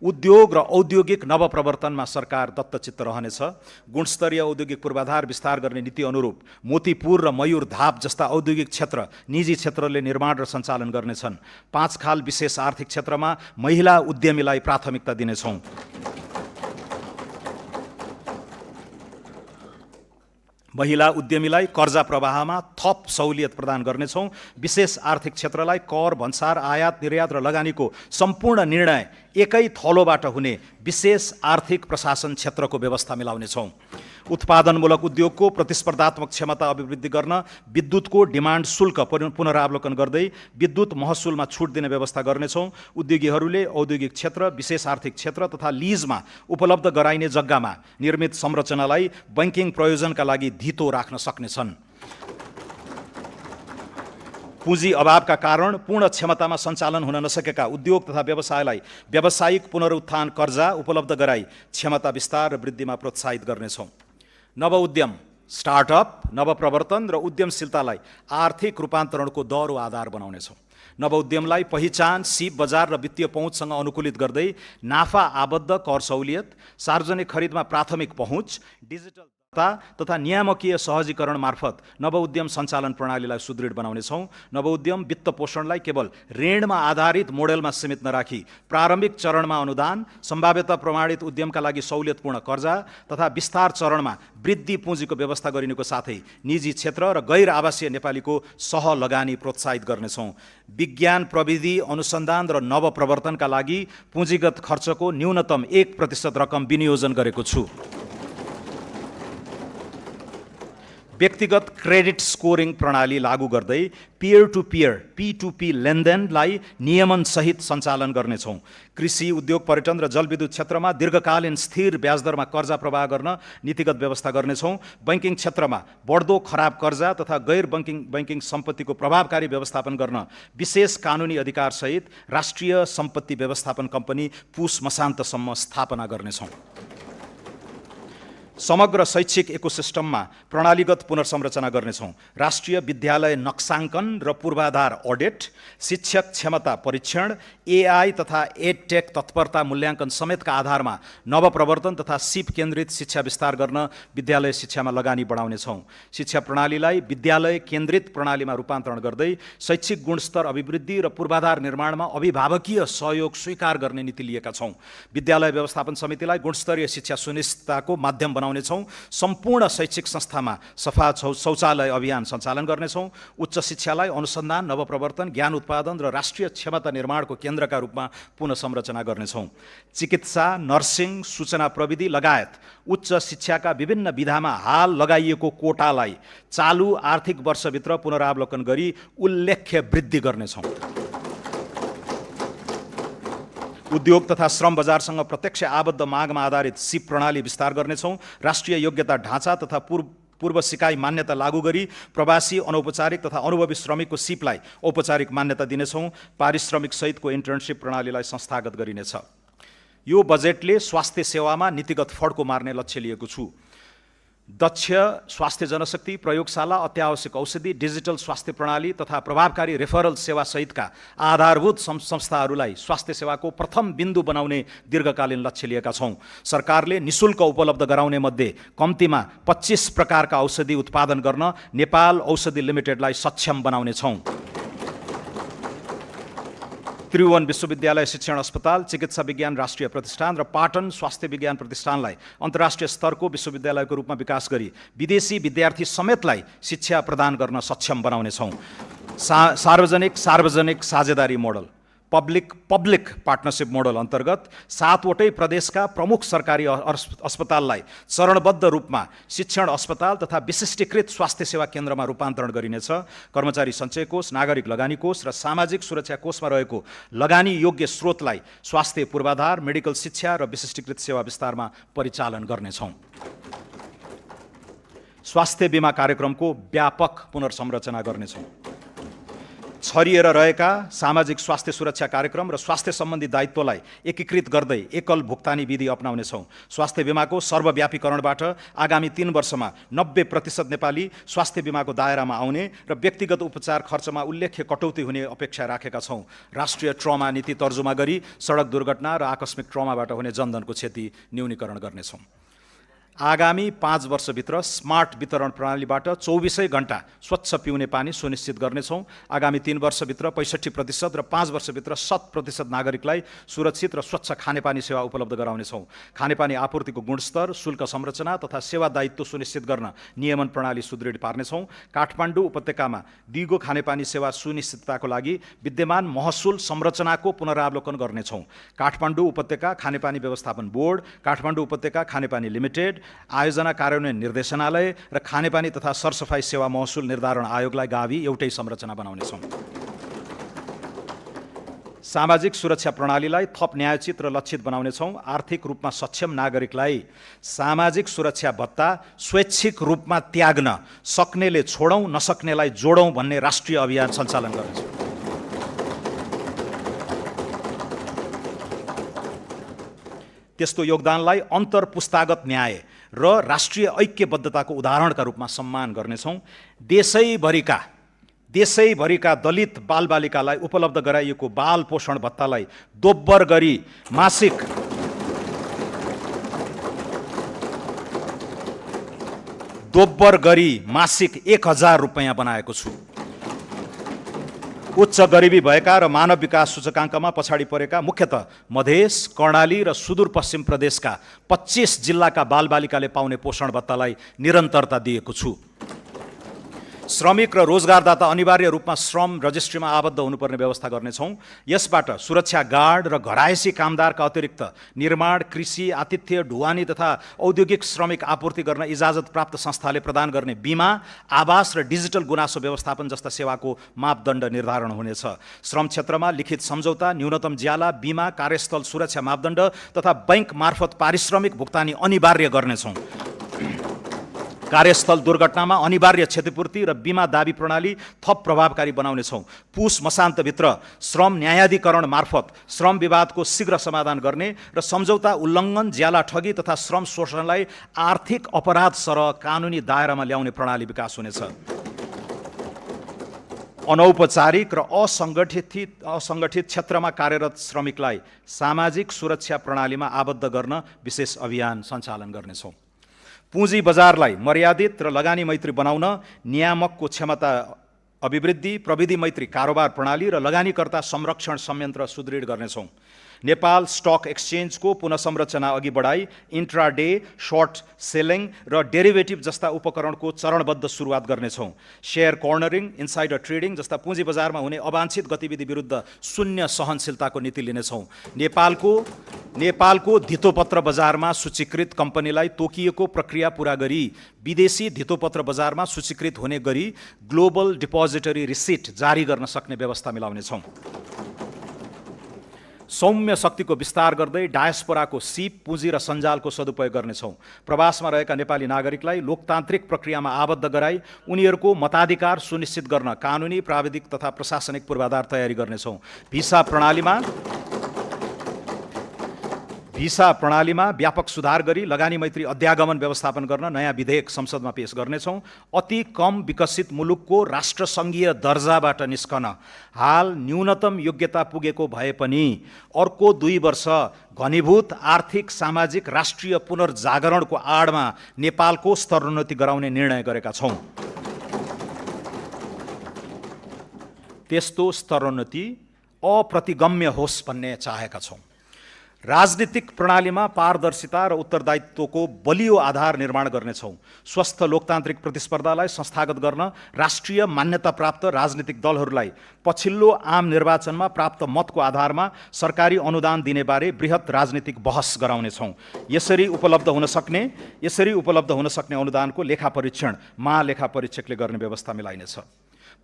उद्योग र औद्योगिक नवप्रवर्तनमा सरकार दत्तचित्त रहनेछ। गुणस्तरीय औद्योगिक पूर्वाधार विस्तार गर्ने नीति अनुरूप मोतीपुर र मयूर धाप जस्ता औद्योगिक क्षेत्र निजी क्षेत्रले निर्माण र सञ्चालन गर्नेछन्। 5 खाल विशेष आर्थिक क्षेत्रमा महिला उद्यमीलाई प्राथमिकता दिनेछौँ। महिला उद्यमीलाई कर्जा प्रवाहमा थप सहुलियत प्रदान गर्नेछौँ। विशेष आर्थिक क्षेत्रलाई कर, भन्सार, आयात निर्यात र लगानीको सम्पूर्ण निर्णय एकै थलोबाट हुने विशेष आर्थिक प्रशासन क्षेत्रको व्यवस्था मिलाउनेछौँ। उत्पादनमूलक उद्योगको प्रतिस्पर्धात्मक क्षमता अभिवृद्धि गर्न विद्युतको डिमान्ड शुल्क पुनरावलोकन गर्दै विद्युत महसुलमा छुट दिने व्यवस्था गर्नेछौँ। उद्योगीहरूले औद्योगिक क्षेत्र, विशेष आर्थिक क्षेत्र तथा लिजमा उपलब्ध गराइने जग्गामा निर्मित संरचनालाई बैंकिङ प्रयोजनका लागि धितो राख्न सक्नेछन्। पुँजी अभावका कारण पूर्ण क्षमतामा सञ्चालन हुन नसकेका उद्योग तथा व्यवसायलाई व्यावसायिक पुनरुत्थान कर्जा उपलब्ध गराई क्षमता विस्तार र वृद्धिमा प्रोत्साहित गर्नेछौँ। नवउद्यम, स्टार्टअप, नवप्रवर्तन र उद्यमशीलतालाई आर्थिक रूपान्तरणको दह्रो आधार बनाउनेछौँ। नवउद्यमलाई पहिचान, सिप बजार र वित्तीय पहुँचसँग अनुकूलित गर्दै नाफा आबद्ध कर सहुलियत, सार्वजनिक खरिदमा प्राथमिक पहुँच, डिजिटल तथा नियामकीय सहजीकरण मार्फत नवउद्यम सञ्चालन प्रणालीलाई सुदृढ बनाउनेछौँ। नवउद्यम वित्त पोषणलाई केवल ऋणमा आधारित मोडेलमा सीमित नराखी प्रारम्भिक चरणमा अनुदान, सम्भाव्यता प्रमाणित उद्यमका लागि सहुलियतपूर्ण कर्जा तथा विस्तार चरणमा वृद्धि पुँजीको व्यवस्था गरिनुको साथै निजी क्षेत्र र गैर आवासीय नेपालीको सहलगानी प्रोत्साहित गर्नेछौँ। विज्ञान, प्रविधि, अनुसन्धान र नवप्रवर्तनका लागि पुँजीगत खर्चको न्यूनतम 1% रकम विनियोजन गरेको छु। व्यक्तिगत क्रेडिट स्कोरिङ प्रणाली लागू गर्दै पियर टु पियर P2P लेनदेनलाई नियमनसहित सञ्चालन गर्नेछौँ। कृषि, उद्योग, पर्यटन र जलविद्युत क्षेत्रमा दीर्घकालीन स्थिर ब्याजदरमा कर्जा प्रवाह गर्न नीतिगत व्यवस्था गर्नेछौँ। बैंकिङ क्षेत्रमा बढ्दो खराब कर्जा तथा गैर बैंकिङ सम्पत्तिको प्रभावकारी व्यवस्थापन गर्न विशेष कानुनी अधिकारसहित राष्ट्रिय सम्पत्ति व्यवस्थापन कम्पनी पुस मसान्तसम्म स्थापना गर्नेछौँ। समग्र शैक्षिक इकोसिस्टममा प्रणालीगत पुनर्संरचना गर्नेछौँ। राष्ट्रिय विद्यालय नक्साङ्कन र पूर्वाधार अडिट, शिक्षक क्षमता परीक्षण, AI तथा एडटेक तत्परता मूल्याङ्कन समेतका आधारमा नवप्रवर्तन तथा सिप केन्द्रित शिक्षा विस्तार गर्न विद्यालय शिक्षामा लगानी बढाउनेछौँ। शिक्षा प्रणालीलाई विद्यालय केन्द्रित प्रणालीमा रूपान्तरण गर्दै शैक्षिक गुणस्तर अभिवृद्धि र पूर्वाधार निर्माणमा अभिभावकीय सहयोग स्वीकार गर्ने नीति लिएका छौँ। विद्यालय व्यवस्थापन समितिलाई गुणस्तरीय शिक्षा सुनिश्चितताको माध्यम बनाउनेछौँ। सम्पूर्ण शैक्षिक संस्थामा सफा शौचालय अभियान सञ्चालन गर्नेछौँ। उच्च शिक्षालाई अनुसन्धान, नवप्रवर्तन, ज्ञान उत्पादन र राष्ट्रिय क्षमता निर्माणको केन्द्रका रूपमा पुनः संरचना गर्नेछौँ। चिकित्सा, नर्सिङ, सूचना प्रविधि लगायत उच्च शिक्षाका विभिन्न विधामा हाल लगाइएको कोटालाई चालु आर्थिक वर्षभित्र पुनरावलोकन गरी उल्लेख्य वृद्धि गर्नेछौँ। उद्योग तथा श्रम बजारसँग प्रत्यक्ष आबद्ध मागमा आधारित सिप प्रणाली विस्तार गर्नेछौँ। राष्ट्रिय योग्यता ढाँचा तथा पूर्व सिकाइ मान्यता लागू गरी प्रवासी, अनौपचारिक तथा अनुभवी श्रमिकको सिपलाई औपचारिक मान्यता दिनेछौँ। पारिश्रमिक सहितको इन्टर्नसिप प्रणालीलाई संस्थागत गरिनेछ। यो बजेटले स्वास्थ्य सेवामा नीतिगत फड्को मार्ने लक्ष्य लिएको छु। दक्ष स्वास्थ्य जनशक्ति, प्रयोगशाला, अत्यावश्यक औषधि, डिजिटल स्वास्थ्य प्रणाली तथा प्रभावकारी रेफरल सेवा सहितका आधारभूत संस्थाहरूलाई स्वास्थ्य सेवाको प्रथम बिन्दु बनाउने दीर्घकालीन लक्ष्य लिएका छौँ। सरकारले निशुल्क उपलब्ध गराउने मध्ये कम्तीमा 25 प्रकारका औषधि उत्पादन गर्न नेपाल औषधि लिमिटेडलाई सक्षम बनाउने छौँ। त्रिभुवन विश्वविद्यालय शिक्षण अस्पताल, चिकित्सा विज्ञान राष्ट्रिय प्रतिष्ठान र पाटन स्वास्थ्य विज्ञान प्रतिष्ठानलाई अन्तर्राष्ट्रिय स्तरको विश्वविद्यालयको रूपमा विकास गरी विदेशी विद्यार्थी समेतलाई शिक्षा प्रदान गर्न सक्षम बनाउनेछौँ। सार्वजनिक साझेदारी मोडल, पब्लिक पार्टनरशिप मोडल अन्तर्गत 7 वटै प्रदेशका प्रमुख सरकारी अस्पताललाई चरणबद्ध रूपमा शिक्षण अस्पताल तथा विशिष्टीकृत स्वास्थ्य सेवा केन्द्रमा रूपान्तरण गरिनेछ। कर्मचारी सञ्चय कोष, नागरिक लगानी कोष र सामाजिक सुरक्षा कोषमा रहेको लगानी योग्य स्रोतलाई स्वास्थ्य पूर्वाधार, मेडिकल शिक्षा र विशिष्टीकृत सेवा विस्तारमा परिचालन गर्नेछौँ। स्वास्थ्य बीमा कार्यक्रमको व्यापक पुनर्संरचना गर्नेछौँ। छरिएर रहेका सामाजिक स्वास्थ्य सुरक्षा कार्यक्रम र स्वास्थ्य सम्बन्धी दायित्वलाई एकीकृत गर्दै एकल भुक्तानी विधि अपनाउनेछौँ। स्वास्थ्य बीमाको सर्वव्यापीकरणबाट आगामी 3 वर्षमा 90% नेपाली स्वास्थ्य बीमाको दायरामा आउने र व्यक्तिगत उपचार खर्चमा उल्लेख्य कटौती हुने अपेक्षा राखेका छौँ। राष्ट्रिय ट्रमा नीति तर्जुमा गरी सडक दुर्घटना र आकस्मिक ट्रमाबाट हुने जनधनको क्षति न्यूनीकरण गर्नेछौँ। आगामी 5 वर्षभित्र स्मार्ट वितरण प्रणालीबाट 24 घण्टा स्वच्छ पिउने पानी सुनिश्चित गर्नेछौँ। आगामी 3 वर्षभित्र 65% र 5 वर्षभित्र 100% नागरिकलाई सुरक्षित र स्वच्छ खानेपानी सेवा उपलब्ध गराउनेछौँ। खानेपानी आपूर्तिको गुणस्तर, शुल्क संरचना तथा सेवा दायित्व सुनिश्चित गर्न नियमन प्रणाली सुदृढ पार्नेछौँ। काठमाडौँ उपत्यकामा दिगो खानेपानी सेवा सुनिश्चितताको लागि विद्यमान महसुल संरचनाको पुनरावलोकन गर्नेछौँ। काठमाडौँ उपत्यका खानेपानी व्यवस्थापन बोर्ड, काठमाडौँ उपत्यका खानेपानी लिमिटेड, आयोजना कार्यान्वयन निर्देशनालय र खानेपानी तथा सरसफाई सेवा महसुल निर्धारण आयोगलाई गाभी एउटै संरचना बनाउनेछौँ। सामाजिक सुरक्षा प्रणालीलाई थप न्यायोचित र लक्षित बनाउनेछौँ। आर्थिक रूपमा सक्षम नागरिकलाई सामाजिक सुरक्षा भत्ता स्वैच्छिक रूपमा त्याग्न सक्नेले छोडौँ, नसक्नेलाई जोडौँ भन्ने राष्ट्रिय अभियान सञ्चालन गर्नेछौँ। त्यस्तो योगदानलाई अन्तर्पुस्तागत न्याय र राष्ट्रिय ऐक्यबद्धताको उदाहरणका रूपमा सम्मान गर्नेछौँ। देशैभरिका दलित बालबालिकालाई उपलब्ध गराइएको बाल पोषण भत्तालाई दोब्बर गरी मासिक 1000 रुपैयाँ बनाएको छु। उच्च गरिबी भएका र मानव विकास सूचकाङ्कमा पछाडि परेका मुख्यतः मधेस, कर्णाली र सुदूरपश्चिम प्रदेशका 25 जिल्लाका बालबालिकाले पाउने पोषण भत्तालाई निरन्तरता दिएको छु। श्रमिक र रोजगारदाता अनिवार्य रूपमा श्रम रजिस्ट्रीमा आबद्ध हुनुपर्ने व्यवस्था गर्नेछौँ। यसबाट सुरक्षा गार्ड र घरायसी कामदारका अतिरिक्त निर्माण, कृषि, आतिथ्य, ढुवानी तथा औद्योगिक श्रमिक आपूर्ति गर्न इजाजत प्राप्त संस्थाले प्रदान गर्ने बीमा, आवास र डिजिटल गुनासो व्यवस्थापन जस्ता सेवाको मापदण्ड निर्धारण हुनेछ। श्रम क्षेत्रमा लिखित सम्झौता, न्यूनतम ज्याला, बीमा, कार्यस्थल सुरक्षा मापदण्ड तथा बैंक मार्फत पारिश्रमिक भुक्तानी अनिवार्य गर्नेछौँ। कार्यस्थल दुर्घटनामा अनिवार्य क्षतिपूर्ति र बीमा दाबी प्रणाली थप प्रभावकारी बनाउनेछौँ। पुस मसान्तभित्र श्रम न्यायाधिकरण मार्फत श्रम विवादको शीघ्र समाधान गर्ने र सम्झौता उल्लङ्घन, ज्याला ठगी तथा श्रम शोषणलाई आर्थिक अपराध सरह कानुनी दायरामा ल्याउने प्रणाली विकास हुनेछ। अनौपचारिक र असङ्गठित क्षेत्रमा कार्यरत श्रमिकलाई सामाजिक सुरक्षा प्रणालीमा आबद्ध गर्न विशेष अभियान सञ्चालन गर्नेछौँ। पुँजी बजारलाई मर्यादित र लगानी मैत्री बनाउन नियामकको क्षमता अभिवृद्धि, प्रविधि मैत्री कारोबार प्रणाली र लगानीकर्ता संरक्षण संयन्त्र सुदृढ गर्नेछौँ। नेपाल स्टक एक्सचेन्जको पुनः संरचना अघि बढाई इन्ट्राडे, सर्ट सेलिङ र डेरिभेटिभ जस्ता उपकरणको चरणबद्ध सुरुवात गर्नेछौँ। शेयर कर्नरिङ, इन्साइडर ट्रेडिङ जस्ता पुँजी बजारमा हुने अवांछित गतिविधि विरुद्ध शून्य सहनशीलताको नीति लिनेछौँ। नेपालको धितोपत्र बजारमा सूचीकृत कम्पनीलाई तोकिएको प्रक्रिया पूरा गरी विदेशी धितोपत्र बजारमा सूचीकृत हुने गरी ग्लोबल डिपोजिटरी रिसिट जारी गर्न सक्ने व्यवस्था मिलाउनेछौँ। सौम्य शक्तिको विस्तार गर्दै डायस्पोराको सिप, पुँजी र सञ्जालको सदुपयोग गर्नेछौँ। प्रवासमा रहेका नेपाली नागरिकलाई लोकतान्त्रिक प्रक्रियामा आबद्ध गराई उनीहरूको मताधिकार सुनिश्चित गर्न कानुनी, प्राविधिक तथा प्रशासनिक पूर्वाधार तयारी गर्नेछौँ। भिसा प्रणालीमा व्यापक सुधार गरी लगानी मैत्री अध्यागमन व्यवस्थापन गर्न नयाँ विधेयक संसदमा पेश गर्नेछौँ। अति कम विकसित मुलुकको राष्ट्रसङ्घीय दर्जाबाट निस्कन हाल न्यूनतम योग्यता पुगेको भए पनि अर्को 2 वर्ष घनीभूत आर्थिक, सामाजिक, राष्ट्रिय पुनर्जागरणको आडमा नेपालको स्तरोन्नति गराउने निर्णय गरेका छौँ। त्यस्तो स्तरोन्नति अप्रतिगम्य होस् भन्ने चाहेका छौँ। राजनीतिक प्रणालीमा पारदर्शिता र उत्तरदायित्वको बलियो आधार निर्माण गर्नेछौँ। स्वस्थ लोकतान्त्रिक प्रतिस्पर्धालाई संस्थागत गर्न राष्ट्रिय मान्यता प्राप्त राजनीतिक दलहरूलाई पछिल्लो आम निर्वाचनमा प्राप्त मतको आधारमा सरकारी अनुदान दिने बारे बृहत राजनीतिक बहस गराउनेछौँ। यसरी उपलब्ध हुन सक्ने अनुदानको लेखा परीक्षण महालेखा परीक्षकले गर्ने व्यवस्था मिलाइनेछ।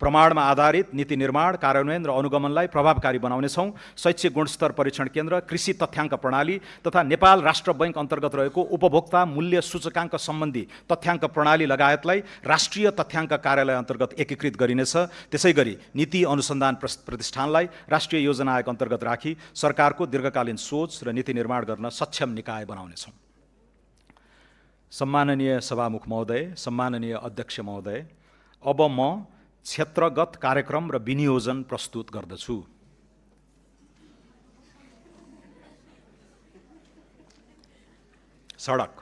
प्रमाणमा आधारित नीति निर्माण, कार्यान्वयन र अनुगमनलाई प्रभावकारी बनाउनेछौँ। शैक्षिक गुणस्तर परीक्षण केन्द्र, कृषि तथ्याङ्क प्रणाली तथा नेपाल राष्ट्र बैङ्क अन्तर्गत रहेको उपभोक्ता मूल्य सूचकाङ्क सम्बन्धी तथ्याङ्क प्रणाली लगायतलाई राष्ट्रिय तथ्याङ्क कार्यालय अन्तर्गत एकीकृत गरिनेछ। त्यसैगरी नीति अनुसन्धान प्रतिष्ठानलाई राष्ट्रिय योजना आयोग अन्तर्गत राखी सरकारको दीर्घकालीन सोच र नीति निर्माण गर्न सक्षम निकाय बनाउनेछौँ। सम्माननीय सभामुख महोदय, सम्माननीय अध्यक्ष महोदय, अब म क्षेत्रगत कार्यक्रम र विनियोजन प्रस्तुत गर्दछु। सडक।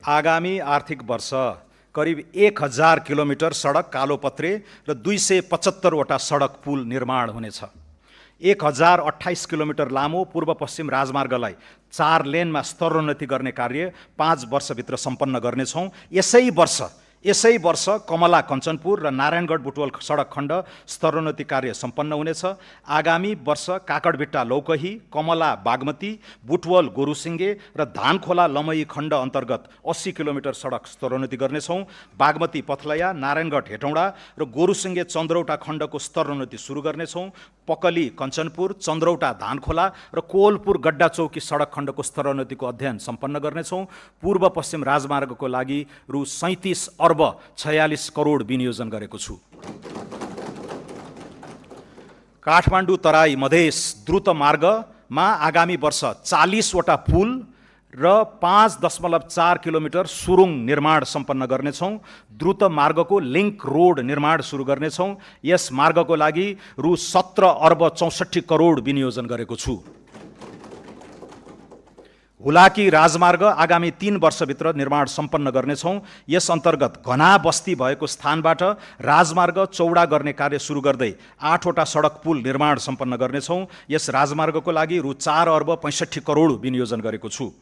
आगामी आर्थिक वर्ष करिब 1000 किलोमिटर सडक कालोपत्रे र 275वटा सडक पुल निर्माण हुनेछ। 1028 किलोमिटर लामो पूर्व पश्चिम राजमार्गलाई 4 लेनमा स्तरोन्नति गर्ने कार्य 5 वर्षभित्र सम्पन्न गर्नेछौँ। यसै वर्ष कमला कञ्चनपुर र नारायणगढ बुटवल सडक खण्ड स्तरोन्नति कार्य सम्पन्न हुनेछ। आगामी वर्ष काकडभिट्टा लौकही, कमला बागमती, बुटवल गोरुसिङ्गे र धानखोला लमही खण्ड अन्तर्गत 80 किलोमिटर सडक स्तरोन्नति गर्नेछौँ। बागमती पथलया, नारायणगढ हेटौँडा र गोरुसिङ्गे चन्द्रौटा खण्डको स्तरोन्नति सुरु गर्नेछौँ। पकली कञ्चनपुर, चन्द्रौटा धानखोला र कोवलपुर गड्डा चौकी सडक खण्डको स्तरोन्नतिको अध्ययन सम्पन्न गर्नेछौँ। पूर्व पश्चिम राजमार्गको लागि रु 37 अर्ब 46 करोड विनियोजन गरेको छु। काठमाडौँ तराई मधेस द्रुत मार्गमा आगामी वर्ष 40वटा पुल र 5.4 किलोमिटर सुरुङ निर्माण सम्पन्न गर्नेछौँ। द्रुत मार्गको लिङ्क रोड निर्माण सुरु गर्नेछौँ। यस मार्गको लागि रु 17 अर्ब 64 करोड विनियोजन गरेको छु। हुलाकी राजमार्ग आगामी 3 वर्षभित्र निर्माण सम्पन्न गर्नेछौँ। यस अन्तर्गत घना बस्ती भएको स्थानबाट राजमार्ग चौडा गर्ने कार्य सुरु गर्दै 8वटा सडक पुल निर्माण सम्पन्न गर्नेछौँ। यस राजमार्गको लागि रु 4 अर्ब 65 करोड विनियोजन गरेको छु।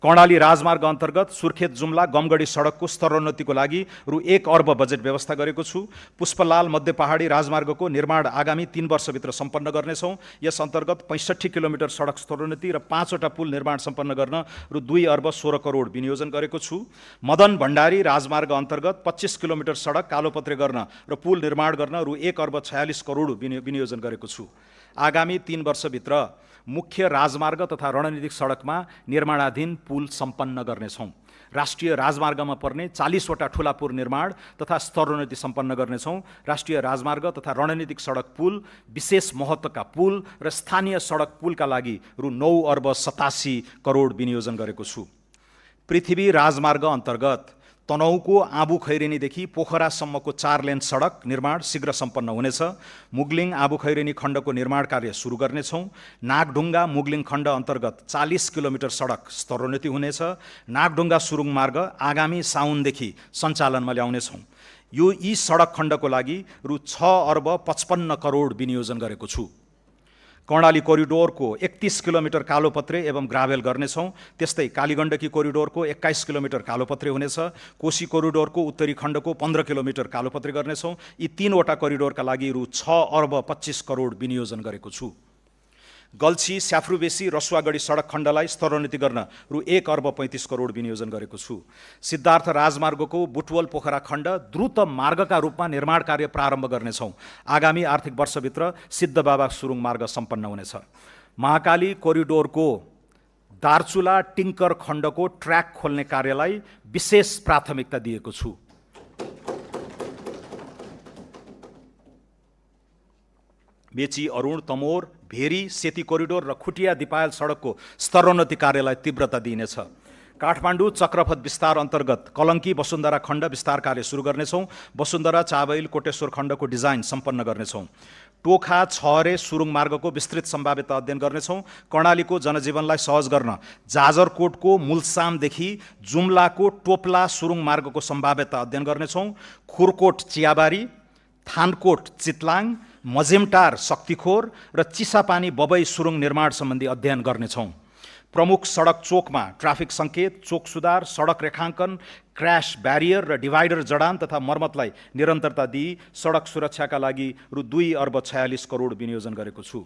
कर्णाली राजमार्ग अन्तर्गत सुर्खेत जुम्ला गमगढी सडकको स्तरोन्नतिको लागि रु 1 अर्ब बजेट व्यवस्था गरेको छु। पुष्पलाल मध्य पहाडी राजमार्गको निर्माण आगामी 3 वर्षभित्र सम्पन्न गर्नेछौँ। यस अन्तर्गत 65 किलोमिटर सडक स्तरोन्नति र 5वटा पुल निर्माण सम्पन्न गर्न रु 2 अर्ब 16 करोड विनियोजन गरेको छु। मदन भण्डारी राजमार्ग अन्तर्गत 25 किलोमिटर सडक कालोपत्रे गर्न र पुल निर्माण गर्न रु 1 अर्ब 46 करोड विनियोजन गरेको छु। आगामी 3 वर्षभित्र मुख्य राजमार्ग तथा रणनीतिक सडकमा निर्माणाधीन पुल सम्पन्न गर्नेछौँ। राष्ट्रिय राजमार्गमा पर्ने 40वटा ठुला पुल निर्माण तथा स्तरोन्नति सम्पन्न गर्नेछौँ। राष्ट्रिय राजमार्ग तथा रणनीतिक सडक पुल, विशेष महत्त्वका पुल र स्थानीय सडक पुलका लागि रु 9 अर्ब 87 करोड विनियोजन गरेको छु। पृथ्वी राजमार्ग अन्तर्गत तनहुको आबु खैरेनीदेखि पोखरासम्मको 4 लेन सडक निर्माण शीघ्र सम्पन्न हुनेछ। मुगलिङ आबु खैरेनी खण्डको निर्माण कार्य सुरु गर्नेछौँ। नागढुङ्गा मुगलिङ खण्ड अन्तर्गत 40 किलोमिटर सडक स्तरोन्नति हुनेछ। नागढुङ्गा सुरुङ मार्ग आगामी साउनदेखि सञ्चालनमा ल्याउनेछौँ। यी सडक खण्डको लागि रु 6 अर्ब 55 करोड विनियोजन गरेको छु। कर्णाली कोरिडोरको 31 किलोमिटर कालोपत्रे एवं ग्राभेल गर्नेछौँ। त्यस्तै कालीगण्डकी कोरिडोरको 21 किलोमिटर कालोपत्रे हुनेछ। कोशी कोरिडोरको उत्तरी खण्डको 15 किलोमिटर कालोपत्रे गर्नेछौँ। यी 3वटा कोरिडोरका लागि रु 6 अर्ब 25 करोड विनियोजन गरेको छु। गल्छी स्याफ्रुबेसी रसुवागढी सडक खण्डलाई स्तरोन्नति गर्न रु 1 अर्ब 35 करोड विनियोजन गरेको छु। सिद्धार्थ राजमार्गको बुटवल पोखरा खण्ड द्रुत मार्गका रूपमा निर्माण कार्य प्रारम्भ गर्नेछौँ। आगामी आर्थिक वर्षभित्र सिद्धबाबा सुरुङ मार्ग सम्पन्न हुनेछ। महाकाली कोरिडोरको दार्चुला टिङ्कर खण्डको ट्र्याक खोल्ने कार्यलाई विशेष प्राथमिकता दिएको छु। मेची अरुण तमोर भेरी सेती कोरिडोर र खुटिया दिपायल सडकको स्तरोन्नति कार्यलाई तीव्रता दिइनेछ। काठमाडौँ चक्रपथ विस्तार अन्तर्गत कलङ्की वसुन्धरा खण्ड विस्तार कार्य सुरु गर्नेछौँ। वसुन्धरा चाबैल कोटेश्वर खण्डको डिजाइन सम्पन्न गर्नेछौँ। टोखा छहरे सुरुङ मार्गको विस्तृत सम्भाव्यता अध्ययन गर्नेछौँ। कर्णालीको जनजीवनलाई सहज गर्न जाजरकोटको मुलसामदेखि जुम्लाको टोप्ला सुरुङ मार्गको सम्भाव्यता अध्ययन गर्नेछौँ। खुरकोट चियाबारी, थानकोट चितलाङ, मजेमटार शक्तिखोर र चिसापानी बबई सुरुङ निर्माण सम्बन्धी अध्ययन गर्नेछौँ। प्रमुख सडक चोकमा ट्राफिक सङ्केत, चोक सुधार, सडक रेखाङ्कन, क्र्यास ब्यारियर र डिभाइडर जडान तथा मर्मतलाई निरन्तरता दिई सडक सुरक्षाका लागि रु 2 अर्ब 46 करोड विनियोजन गरेको छु।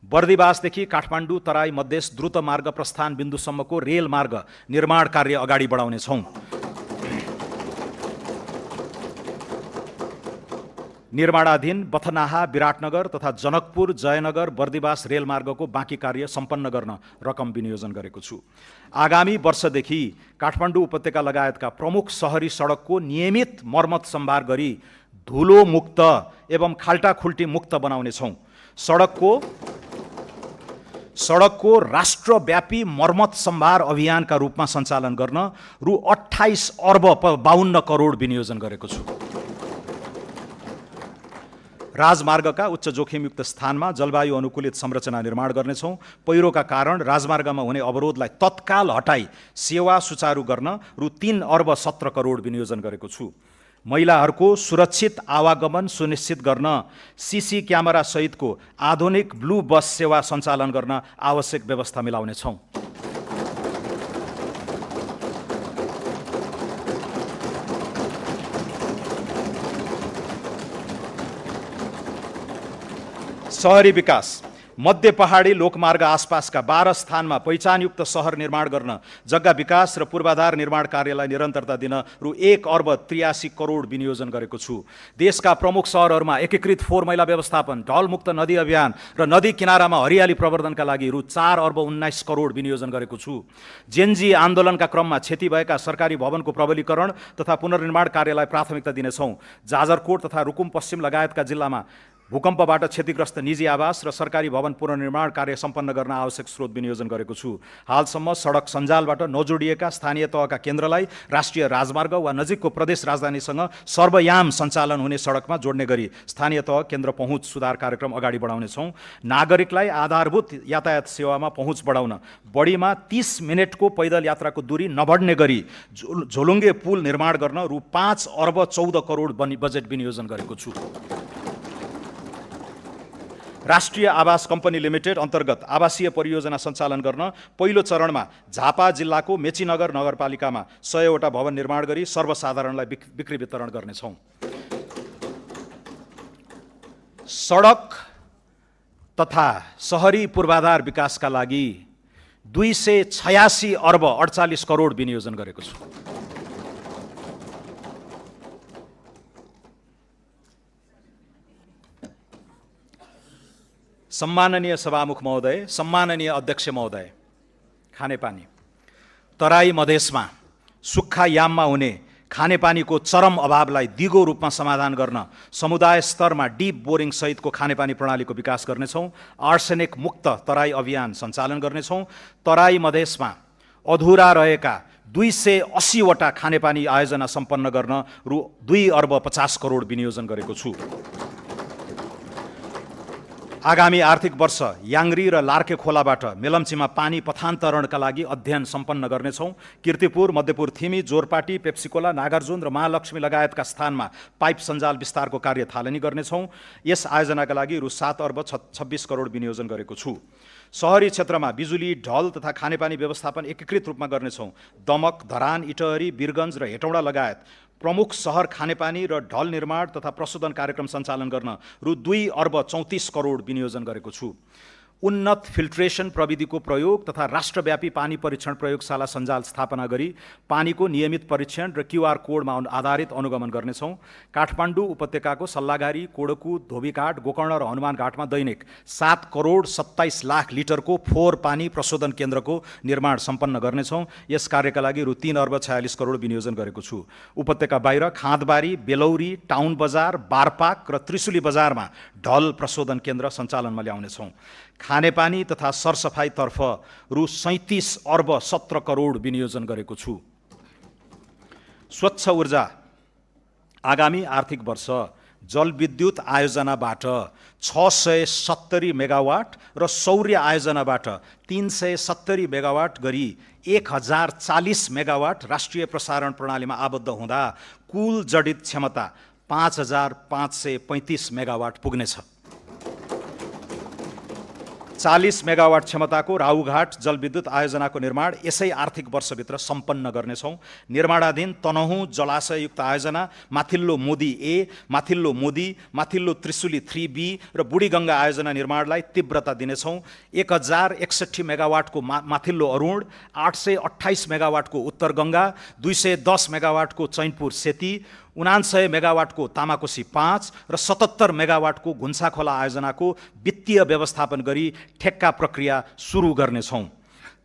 बर्दिवासदेखि काठमाडौँ तराई मधेस द्रुत मार्ग प्रस्थान बिन्दुसम्मको रेल मार्ग निर्माण कार्य अगाडि बढाउनेछौँ। निर्माणाधीन बथनाहा, विराटनगर तथा जनकपुर, जयनगर, बर्दिवास रेलमार्गको बाँकी कार्य सम्पन्न गर्न रकम विनियोजन गरेको छु। आगामी वर्षदेखि काठमाडौँ उपत्यका लगायतका प्रमुख सहरी सडकको नियमित मर्मत सम्भार गरी धुलो मुक्त एवं खाल्टाखुल्टी मुक्त बनाउनेछौँ। सडकको राष्ट्रव्यापी मर्मत सम्भार अभियानका रूपमा सञ्चालन गर्न रु 28 अर्ब 52 करोड विनियोजन गरेको छु। राजमार्गका उच्च जोखिमयुक्त स्थानमा जलवायु अनुकूलित संरचना निर्माण गर्नेछौँ। पहिरोका कारण राजमार्गमा हुने अवरोधलाई तत्काल हटाई सेवा सुचारू गर्न रु 3 अर्ब 17 करोड विनियोजन गरेको छु। महिलाहरूको सुरक्षित आवागमन सुनिश्चित गर्न सीसी क्यामेरा सहितको आधुनिक ब्लू बस सेवा सञ्चालन गर्न आवश्यक व्यवस्था मिलाउनेछौँ। सहरी विकास मध्य पहाडी लोकमार्ग आसपासका 12 स्थानमा पहिचानयुक्त सहर निर्माण गर्न जग्गा विकास र पूर्वाधार निर्माण कार्यलाई निरन्तरता दिन रु 1 अर्ब 83 करोड विनियोजन गरेको छु। देशका प्रमुख सहरहरूमा एकीकृत फोहोर मैला व्यवस्थापन, ढलमुक्त नदी अभियान र नदी किनारामा हरियाली प्रवर्धनका लागि रु 4 अर्ब 19 करोड विनियोजन गरेको छु। जेनजी आन्दोलनका क्रममा क्षति भएका सरकारी भवनको प्रबलीकरण तथा पुनर्निर्माण कार्यलाई प्राथमिकता दिनेछौँ। जाजरकोट तथा रुकुम पश्चिम लगायतका जिल्लामा भूकम्पबाट क्षतिग्रस्त निजी आवास र सरकारी भवन पुनर्निर्माण कार्य सम्पन्न गर्न आवश्यक स्रोत विनियोजन गरेको छु। हालसम्म सडक सञ्जालबाट नजोडिएका स्थानीय तहका केन्द्रलाई राष्ट्रिय राजमार्ग वा नजिकको प्रदेश राजधानीसँग सर्वयाम सञ्चालन हुने सडकमा जोड्ने गरी स्थानीय तह केन्द्र पहुँच सुधार कार्यक्रम अगाडि बढाउनेछौँ। नागरिकलाई आधारभूत यातायात सेवामा पहुँच बढाउन बढीमा 30 मिनटको पैदल यात्राको दूरी नबढ्ने गरी झोलुङ्गे पुल निर्माण गर्न रु 5 अर्ब 14 करोड बजेट विनियोजन गरेको छु। राष्ट्रिय आवास कम्पनी लिमिटेड अन्तर्गत आवासीय परियोजना सञ्चालन गर्न पहिलो चरणमा झापा जिल्लाको मेचीनगर नगरपालिकामा 100 वटा भवन निर्माण गरी सर्वसाधारणलाई बिक्री वितरण गर्नेछौँ। सडक तथा सहरी पूर्वाधार विकासका लागि 286 अर्ब 48 करोड विनियोजन गरेको छु। सम्माननीय सभामुख महोदय, सम्माननीय अध्यक्ष महोदय, खानेपानी तराई मधेसमा सुक्खा याममा हुने खानेपानीको चरम अभावलाई दिगो रूपमा समाधान गर्न समुदाय स्तरमा डिप बोरिङ सहितको खानेपानी प्रणालीको विकास गर्नेछौँ। आर्सेनिक मुक्त तराई अभियान सञ्चालन गर्नेछौँ। तराई मधेसमा अधुरा रहेका 280 वटा खानेपानी आयोजना सम्पन्न गर्न रु 2 अर्ब 50 करोड विनियोजन गरेको छु। आगामी आर्थिक वर्ष याङ्री र लार्के खोलाबाट मेलम्चीमा पानी पथान्तरणका लागि अध्ययन सम्पन्न गर्नेछौँ। कीर्तिपुर, मध्यपुर थिमी, जोरपाटी, पेप्सिकोला, नागार्जुन र महालक्ष्मी लगायतका स्थानमा पाइप सञ्जाल विस्तारको कार्य थालनी गर्नेछौँ। यस आयोजनाका लागि रु 7 अर्ब 26 करोड विनियोजन गरेको छु। सहरी क्षेत्रमा बिजुली, ढल तथा खानेपानी व्यवस्थापन एकीकृत रूपमा गर्नेछौँ। दमक, धरान, इटहरी, वीरगञ्ज र हेटौँडा लगायत प्रमुख सहर खानेपानी र ढल निर्माण तथा प्रशोधन कार्यक्रम सञ्चालन गर्न रु 2 अर्ब 34 करोड विनियोजन गरेको छु। उन्नत फिल्ट्रेसन प्रविधिको प्रयोग तथा राष्ट्रव्यापी पानी परीक्षण प्रयोगशाला सञ्जाल स्थापना गरी पानीको नियमित परीक्षण र QR कोडमा आधारित अनुगमन गर्नेछौँ। काठमाडौँ उपत्यकाको सल्लाघारी, कोडकु, धोबीघाट, गोकर्ण र हनुमान घाटमा दैनिक 7 करोड 27 लाख लिटरको फोहोर पानी प्रशोधन केन्द्रको निर्माण सम्पन्न गर्नेछौँ। यस कार्यका लागि रु 3 अर्ब 46 करोड विनियोजन गरेको छु। उपत्यका बाहिर खाँदबारी, बेलौरी, टाउन बजार, बारपाक र त्रिशुली बजारमा ढल प्रशोधन केन्द्र सञ्चालनमा ल्याउनेछौँ। खानेपानी तथा सरसफाइतर्फ रु 37 अर्ब 17 करोड विनियोजन गरेको छु। स्वच्छ ऊर्जा आगामी आर्थिक वर्ष जलविद्युत आयोजनाबाट 670 मेगावाट र सौर्य आयोजनाबाट 370 मेगावाट गरी 1040 मेगावाट राष्ट्रिय प्रसारण प्रणालीमा आबद्ध हुँदा कुल जडित क्षमता 5535 मेगावाट पुग्नेछ। 40 मेगावाट क्षमताको राहुघाट जलविद्युत आयोजनाको निर्माण यसै आर्थिक वर्षभित्र सम्पन्न गर्नेछौँ। निर्माणाधीन तनहुँ जलाशययुक्त आयोजना, माथिल्लो मोदी ए, माथिल्लो मोदी, माथिल्लो त्रिशुली 3B र बुढीगङ्गा आयोजना निर्माणलाई तीव्रता दिनेछौँ। 1061 मेगावाटको माथिल्लो अरुण, 828 मेगावाटको उत्तर गङ्गा, 210 मेगावाटको चैनपुर सेती, 99 मेगावाटको तामाकोसी 5 र 77 मेगावाटको घुन्साखोला आयोजनाको वित्तीय व्यवस्थापन गरी ठेक्का प्रक्रिया सुरु गर्नेछौँ।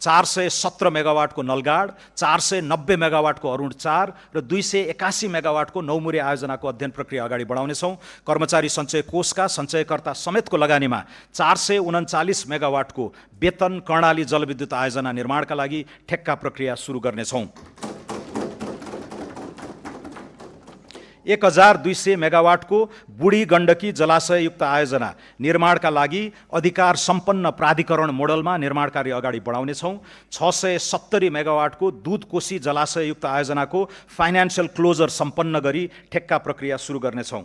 417 मेगावाटको नलगाड, 490 मेगावाटको अरुण 4 र 281 मेगावाटको नौमुरे आयोजनाको अध्ययन प्रक्रिया अगाडि बढाउनेछौँ। कर्मचारी सञ्चय कोषका सञ्चयकर्ता समेतको लगानीमा 439 मेगावाटको वेतन कर्णाली जलविद्युत आयोजना निर्माणका लागि ठेक्का प्रक्रिया सुरु गर्नेछौँ। 1200 मेगावाटको बुढी गण्डकी जलाशययुक्त आयोजना निर्माणका लागि अधिकार सम्पन्न प्राधिकरण मोडलमा निर्माण कार्य अगाडि बढाउनेछौँ। 670 मेगावाटको दुधकोशी जलाशययुक्त आयोजनाको फाइनान्सियल क्लोजर सम्पन्न गरी ठेक्का प्रक्रिया सुरु गर्नेछौँ।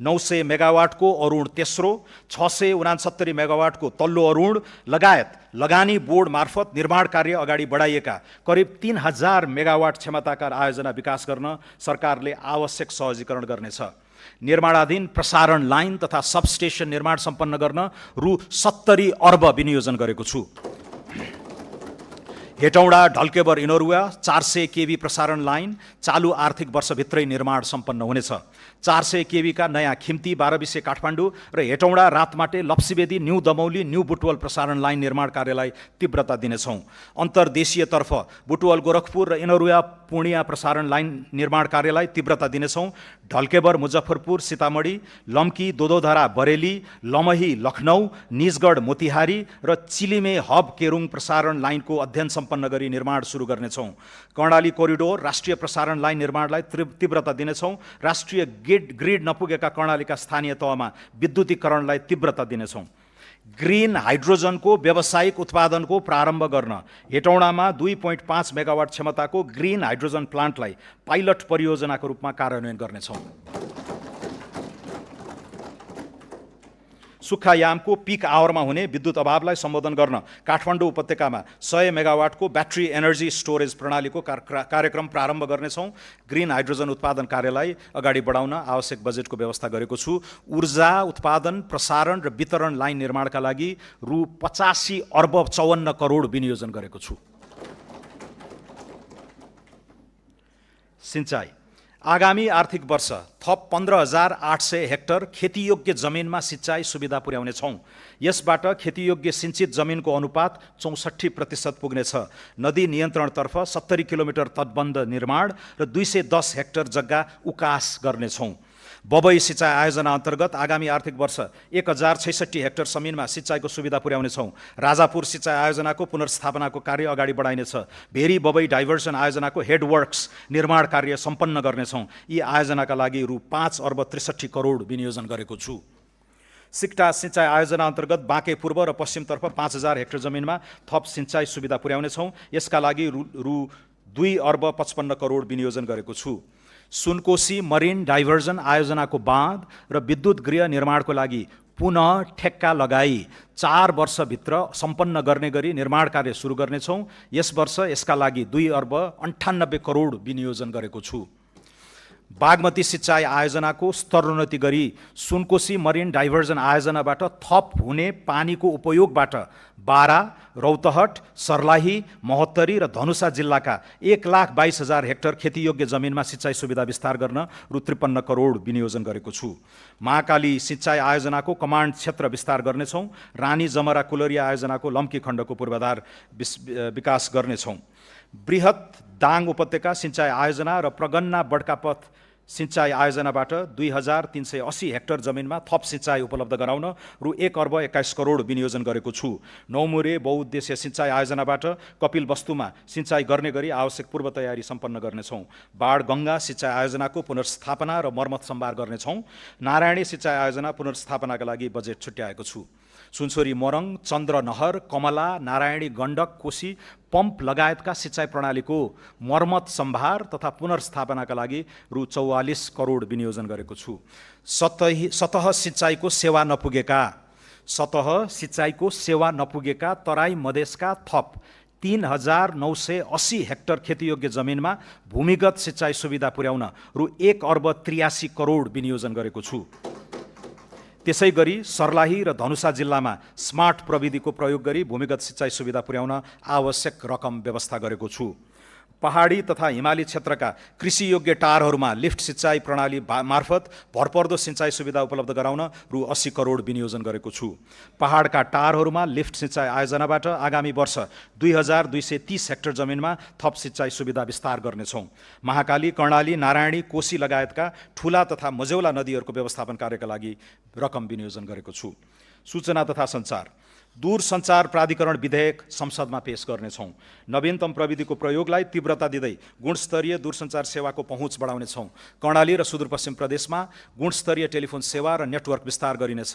900 मेगावाटको अरुण तेस्रो, 669 मेगावाटको तल्लो अरुण लगायत लगानी बोर्ड मार्फत निर्माण कार्य अगाडि बढाइएका करिब 3000 मेगावाट क्षमताका आयोजना विकास गर्न सरकारले आवश्यक सहजीकरण गर्नेछ। निर्माणाधीन प्रसारण लाइन तथा सबस्टेसन निर्माण सम्पन्न गर्न रु 70 अर्ब विनियोजन गरेको छु। हेटौँडा ढल्केबर इनोरुवा 400 केबी प्रसारण लाइन चालु आर्थिक वर्षभित्रै निर्माण सम्पन्न हुनेछ। 400 केबी का नयाँ खिम्ती 12 काठमाडौँ र हेटौँडा रातमाटे लप्सीबेदी न्यू दमौली न्यू बुटवल प्रसारण लाइन निर्माण कार्यलाई तीव्रता दिनेछौँ। अन्तर्देशीयतर्फ बुटवल गोरखपुर र इनरुवा पूर्णिया प्रसारण लाइन निर्माण कार्यलाई तीव्रता दिनेछौँ। ढल्केबर मुजफ्फरपुर सीतामढी, लम्की दोदोधरा बरेली, लमही लखनऊ, निजगढ मोतिहारी र चिलिमे हब केरुङ प्रसारण लाइनको अध्ययन सम्पन्न गरी निर्माण सुरु गर्नेछौँ। कर्णाली कोरिडोर राष्ट्रिय प्रसारण लाइन निर्माणलाई तीव्रता दिनेछौँ। राष्ट्रिय ग्रिड नपुगेका कर्णालीका स्थानीय तहमा विद्युतीकरणलाई तीव्रता दिनेछौँ। ग्रीन हाइड्रोजनको व्यावसायिक उत्पादनको प्रारम्भ गर्न हेटौँडामा 2.5 मेगावाट क्षमताको ग्रीन हाइड्रोजन प्लान्टलाई पाइलट परियोजनाको रूपमा कार्यान्वयन गर्नेछौँ। सुक्खायामको पिक आवरमा हुने विद्युत अभावलाई सम्बोधन गर्न काठमाडौँ उपत्यकामा 100 मेगावाटको ब्याट्री एनर्जी स्टोरेज प्रणालीको कार्यक्रम प्रारम्भ गर्नेछौँ। ग्रीन हाइड्रोजन उत्पादन कार्यलाई अगाडि बढाउन आवश्यक बजेटको व्यवस्था गरेको छु। ऊर्जा उत्पादन, प्रसारण र वितरण लाइन निर्माणका लागि रु 85 अर्ब 54 करोड विनियोजन गरेको छु। सिंचाई आगामी आर्थिक वर्ष थप 15,800 हेक्टर खेतीयोग्य जमिनमा सिंचाई सुविधा पुर्याउनेछौँ। यसबाट खेतीयोग्य सिंचित जमिनको अनुपात 64% पुग्नेछ। नदी नियन्त्रणतर्फ 70 किलोमिटर तटबन्ध निर्माण र 210 हेक्टर जग्गा उकास गर्नेछौँ। बबई सिंचाई आयोजना अन्तर्गत आगामी आर्थिक वर्ष 1066 हेक्टर जमिनमा सिंचाइको सुविधा पुर्याउनेछौँ। राजापुर सिंचाई आयोजनाको पुनर्स्थापनाको कार्य अगाडि बढाइनेछ। भेरी बबई डाइभर्सन आयोजनाको हेडवर्क्स निर्माण कार्य सम्पन्न गर्नेछौँ। यी आयोजनाका लागि रु 5 अर्ब 63 करोड विनियोजन गरेको छु। सिक्टा सिंचाई आयोजना अन्तर्गत बाँके पूर्व र पश्चिमतर्फ 5000 हेक्टर जमिनमा थप सिंचाई सुविधा पुर्याउनेछौँ। यसका लागि रु 2 अर्ब 55 करोड विनियोजन गरेको छु। सुनकोशी मरिन डाइभर्जन आयोजनाको बाँध र विद्युत गृह निर्माणको लागि पुनः ठेक्का लगाई 4 वर्षभित्र सम्पन्न गर्ने गरी निर्माण कार्य सुरु गर्नेछौँ। यस वर्ष यसका लागि 2 अर्ब 98 करोड विनियोजन गरेको छु। बागमती सिंचाई आयोजनाको स्तरोन्नति गरी सुनकोशी मरिन डाइभर्जन आयोजनाबाट थप हुने पानीको उपयोगबाट बारा, रौतहट, सर्लाही, महोत्तरी र धनुषा जिल्लाका 1,22,000 हेक्टर खेतीयोग्य जमिनमा सिंचाई सुविधा विस्तार गर्न रु 53 करोड विनियोजन गरेको छु। महाकाली सिंचाई आयोजनाको कमान्ड क्षेत्र विस्तार गर्नेछौँ। रानी जमरा कुलरिया आयोजनाको लम्की खण्डको पूर्वाधार विकास गर्नेछौँ। बृहत दाङ उपत्यका सिंचाई आयोजना र प्रगन्ना बडकापथ सिंचाई आयोजनाबाट 2380 हेक्टर जमिनमा थप सिंचाई उपलब्ध गराउन रु 1 अर्ब 21 करोड विनियोजन गरेको छु। नौमुरे बहुउद्देश्य सिंचाई आयोजनाबाट कपिल वस्तुमा सिंचाई गर्ने गरी आवश्यक पूर्व तयारी सम्पन्न गर्नेछौँ। बाढगङ्गा सिंचाई आयोजनाको पुनर्स्थापना र मर्मत सम्भार गर्नेछौँ। नारायणी सिंचाई आयोजना पुनर्स्थापनाका लागि बजेट छुट्याएको छु। सुनसोरी मोरङ, चन्द्रनहर, कमला, नारायणी गण्डक, कोशी पम्प लगायतका सिंचाई प्रणालीको मर्मत सम्भार तथा पुनर्स्थापनाका लागि रु 44 करोड विनियोजन गरेको छु। सतह सिंचाइको सेवा नपुगेका सतह सिँचाइको सेवा नपुगेका तराई मधेसका थप 3,980 हेक्टर खेतीयोग्य जमिनमा भूमिगत सिँचाइ सुविधा पुर्याउन रु 1,83 करोड विनियोजन गरेको छु। त्यसै गरी सर्लाही र धनुषा जिल्लामा स्मार्ट प्रविधिको प्रयोग गरी भूमिगत सिँचाइ सुविधा पुर्याउन आवश्यक रकम व्यवस्था गरेको छु। पहाडी तथा हिमाली क्षेत्रका कृषियोग्य टारहरूमा लिफ्ट सिँचाइ प्रणाली मार्फत भरपर्दो सिँचाइ सुविधा उपलब्ध गराउन रु 80 करोड विनियोजन गरेको छु। पहाडका टारहरूमा लिफ्ट सिँचाइ आयोजनाबाट आगामी वर्ष 2,230 हेक्टर जमिनमा थप सिँचाइ सुविधा विस्तार गर्नेछौँ। महाकाली, कर्णाली, नारायणी, कोशी लगायतका ठूला तथा मझौला नदीहरूको व्यवस्थापन कार्यका लागि रकम विनियोजन गरेको छु। सूचना तथा सञ्चार दूरसञ्चार प्राधिकरण विधेयक संसदमा पेश गर्नेछौँ। नवीनतम प्रविधिको प्रयोगलाई तीव्रता दिँदै गुणस्तरीय दूरसञ्चार सेवाको पहुँच बढाउनेछौँ। कर्णाली र सुदूरपश्चिम प्रदेशमा गुणस्तरीय टेलिफोन सेवा र नेटवर्क विस्तार गरिनेछ।